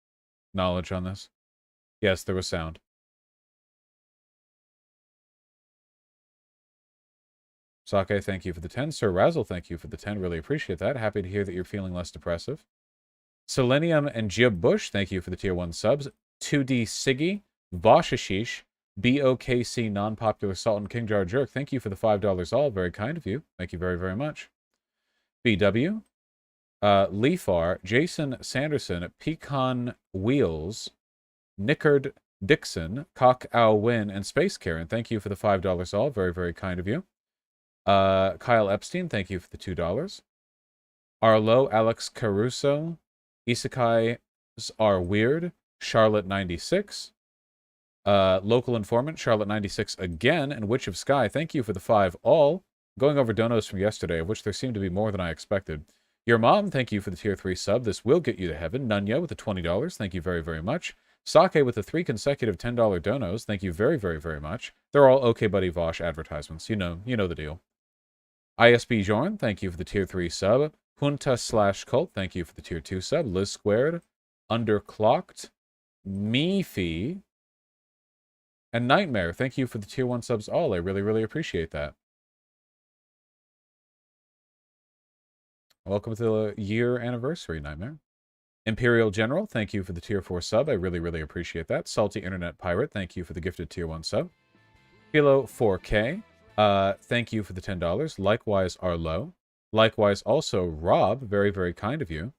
knowledge on this. Yes, there was sound. Sake, thank you for the 10. Sir Razzle, thank you for the 10. Really appreciate that. Happy to hear that you're feeling less depressive. Selenium and Jib Bush, thank you for the tier 1 subs. 2D Siggy, Voshishish, BOKC Non-Popular Salt and King Jar Jerk, thank you for the $5 all. Very kind of you. Thank you very, very much. BW, Leafar, Jason Sanderson, Pecan Wheels, Nickard Dixon, Cock Owl Win, and Space Karen, thank you for the $5 all. Very, very kind of you. Kyle Epstein, thank you for the $2. Arlo, Alex Caruso, Isekais Are Weird, Charlotte96, Local Informant, Charlotte96 again, and Witch of Sky, thank you for the 5 all. Going over donos from yesterday, of which there seemed to be more than I expected. Your Mom, thank you for the tier 3 sub. This will get you to heaven. Nunya with the $20, thank you very, very much. Sake with the 3 consecutive $10 donos, thank you very, very, very much. They're all OK Buddy Vosh advertisements. You know the deal. ISB Jorn, thank you for the tier 3 sub. Junta/Cult, thank you for the tier 2 sub. Liz Squared, Underclocked, Meefy, and Nightmare, thank you for the tier 1 subs all. I really, really appreciate that. Welcome to the year anniversary, Nightmare. Imperial General, thank you for the tier 4 sub. I really, really appreciate that. Salty Internet Pirate, thank you for the gifted tier 1 sub. Kilo 4K, thank you for the $10. Likewise, Arlo. Likewise, also Rob, very, very kind of you.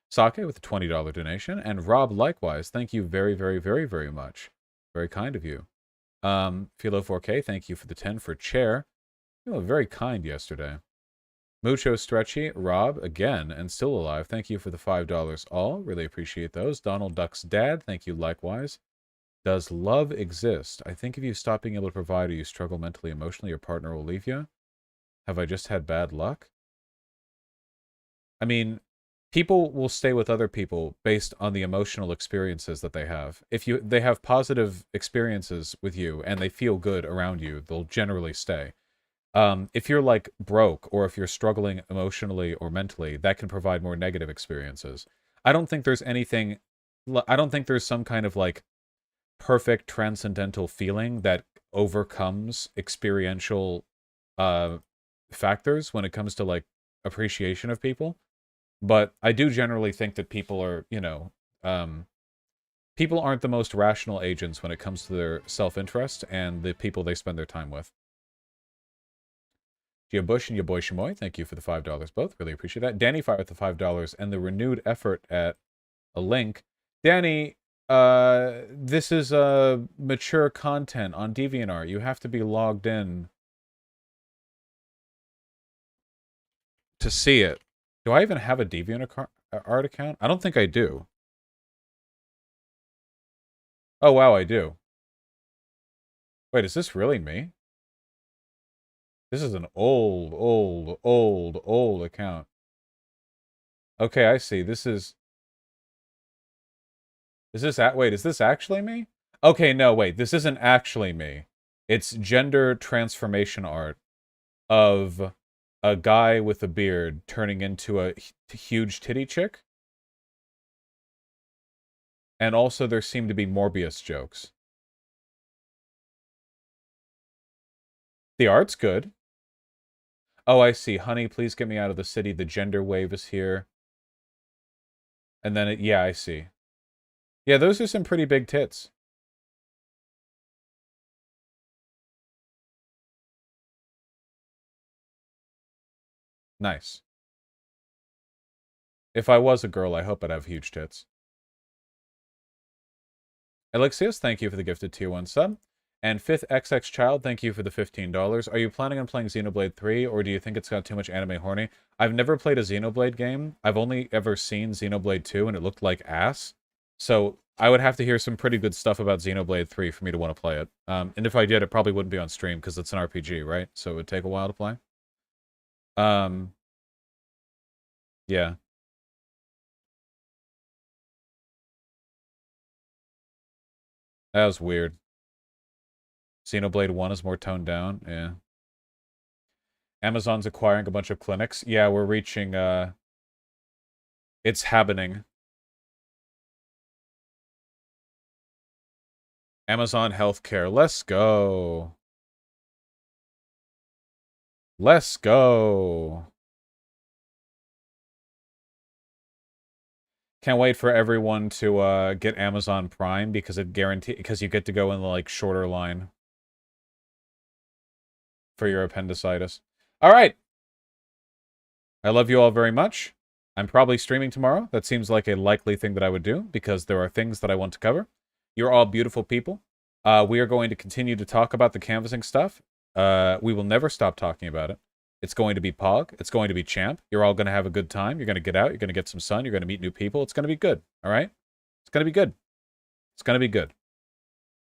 Sake with a $20 donation. And Rob, likewise, thank you very, very, very, very much. Very kind of you. Philo 4K, thank you for the 10 for chair. You were very kind yesterday. Mucho Stretchy, Rob, again, and still alive. Thank you for the $5 all. Really appreciate those. Donald Duck's dad, thank you likewise. Does love exist? I think if you stop being able to provide or you struggle mentally, emotionally, your partner will leave you. Have I just had bad luck? I mean, people will stay with other people based on the emotional experiences that they have. If they have positive experiences with you and they feel good around you, they'll generally stay. If you're like broke or if you're struggling emotionally or mentally, that can provide more negative experiences. I don't think there's some kind of like perfect transcendental feeling that overcomes experiential factors when it comes to like appreciation of people. But I do generally think that people are, people aren't the most rational agents when it comes to their self-interest and the people they spend their time with. Gia Bush and your boy Shamoy, thank you for the $5 both. Really appreciate that. Danny Fire with the $5 and the renewed effort at a link. Danny, this is mature content on DeviantArt. You have to be logged in to see it. Do I even have a DeviantArt account? I don't think I do. Oh, wow, I do. Wait, is this really me? This is an old account. Okay, I see. Is this actually me? Okay, no, wait. This isn't actually me. It's gender transformation art of a guy with a beard turning into a huge titty chick. And also there seem to be Morbius jokes. The art's good. Oh, I see. Honey, please get me out of the city. The gender wave is here. And then yeah, I see. Yeah, those are some pretty big tits. Nice. If I was a girl, I hope I'd have huge tits. Alexios, thank you for the gifted tier 1 sub. And 5th XX Child, thank you for the $15. Are you planning on playing Xenoblade 3, or do you think it's got too much anime horny? I've never played a Xenoblade game. I've only ever seen Xenoblade 2, and it looked like ass. So I would have to hear some pretty good stuff about Xenoblade 3 for me to want to play it. And if I did, it probably wouldn't be on stream, because it's an RPG, right? So it would take a while to play. Yeah. That was weird. Xenoblade 1 is more toned down, yeah. Amazon's acquiring a bunch of clinics. Yeah, we're reaching, it's happening. Amazon Healthcare, let's go. Let's go. Can't wait for everyone to get Amazon Prime because because you get to go in the like shorter line for your appendicitis. All right. I love you all very much. I'm probably streaming tomorrow. That seems like a likely thing that I would do because there are things that I want to cover. You're all beautiful people. We are going to continue to talk about the canvassing stuff. We will never stop talking about it. It's going to be Pog. It's going to be Champ. You're all going to have a good time. You're going to get out. You're going to get some sun. You're going to meet new people. It's going to be good. All right? It's going to be good. It's going to be good.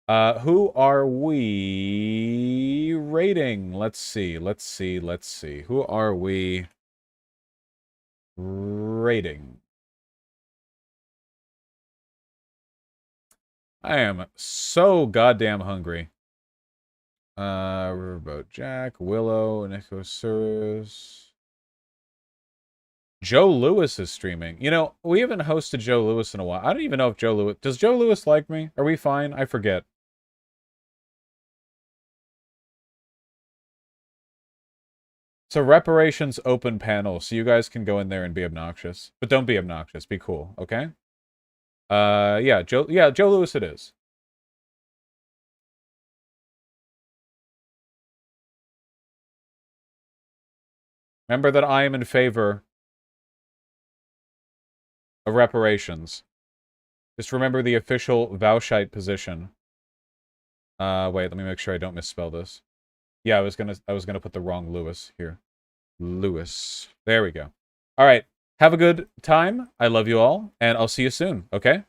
Who are we rating? Let's see. Who are we rating? I am so goddamn hungry. Riverboat Jack, Willow, Nicosaurus. Joe Lewis is streaming. You know, we haven't hosted Joe Lewis in a while. I don't even know if Joe Lewis... Does Joe Lewis like me? Are we fine? I forget. It's a reparations open panel, so you guys can go in there and be obnoxious. But don't be obnoxious. Be cool, okay? Yeah, Joe Lewis it is. Remember that I am in favor of reparations. Just remember the official Vaushite position. Wait, let me make sure I don't misspell this. Yeah, I was gonna put the wrong Lewis here. Lewis. There we go. All right. Have a good time. I love you all, and I'll see you soon, okay?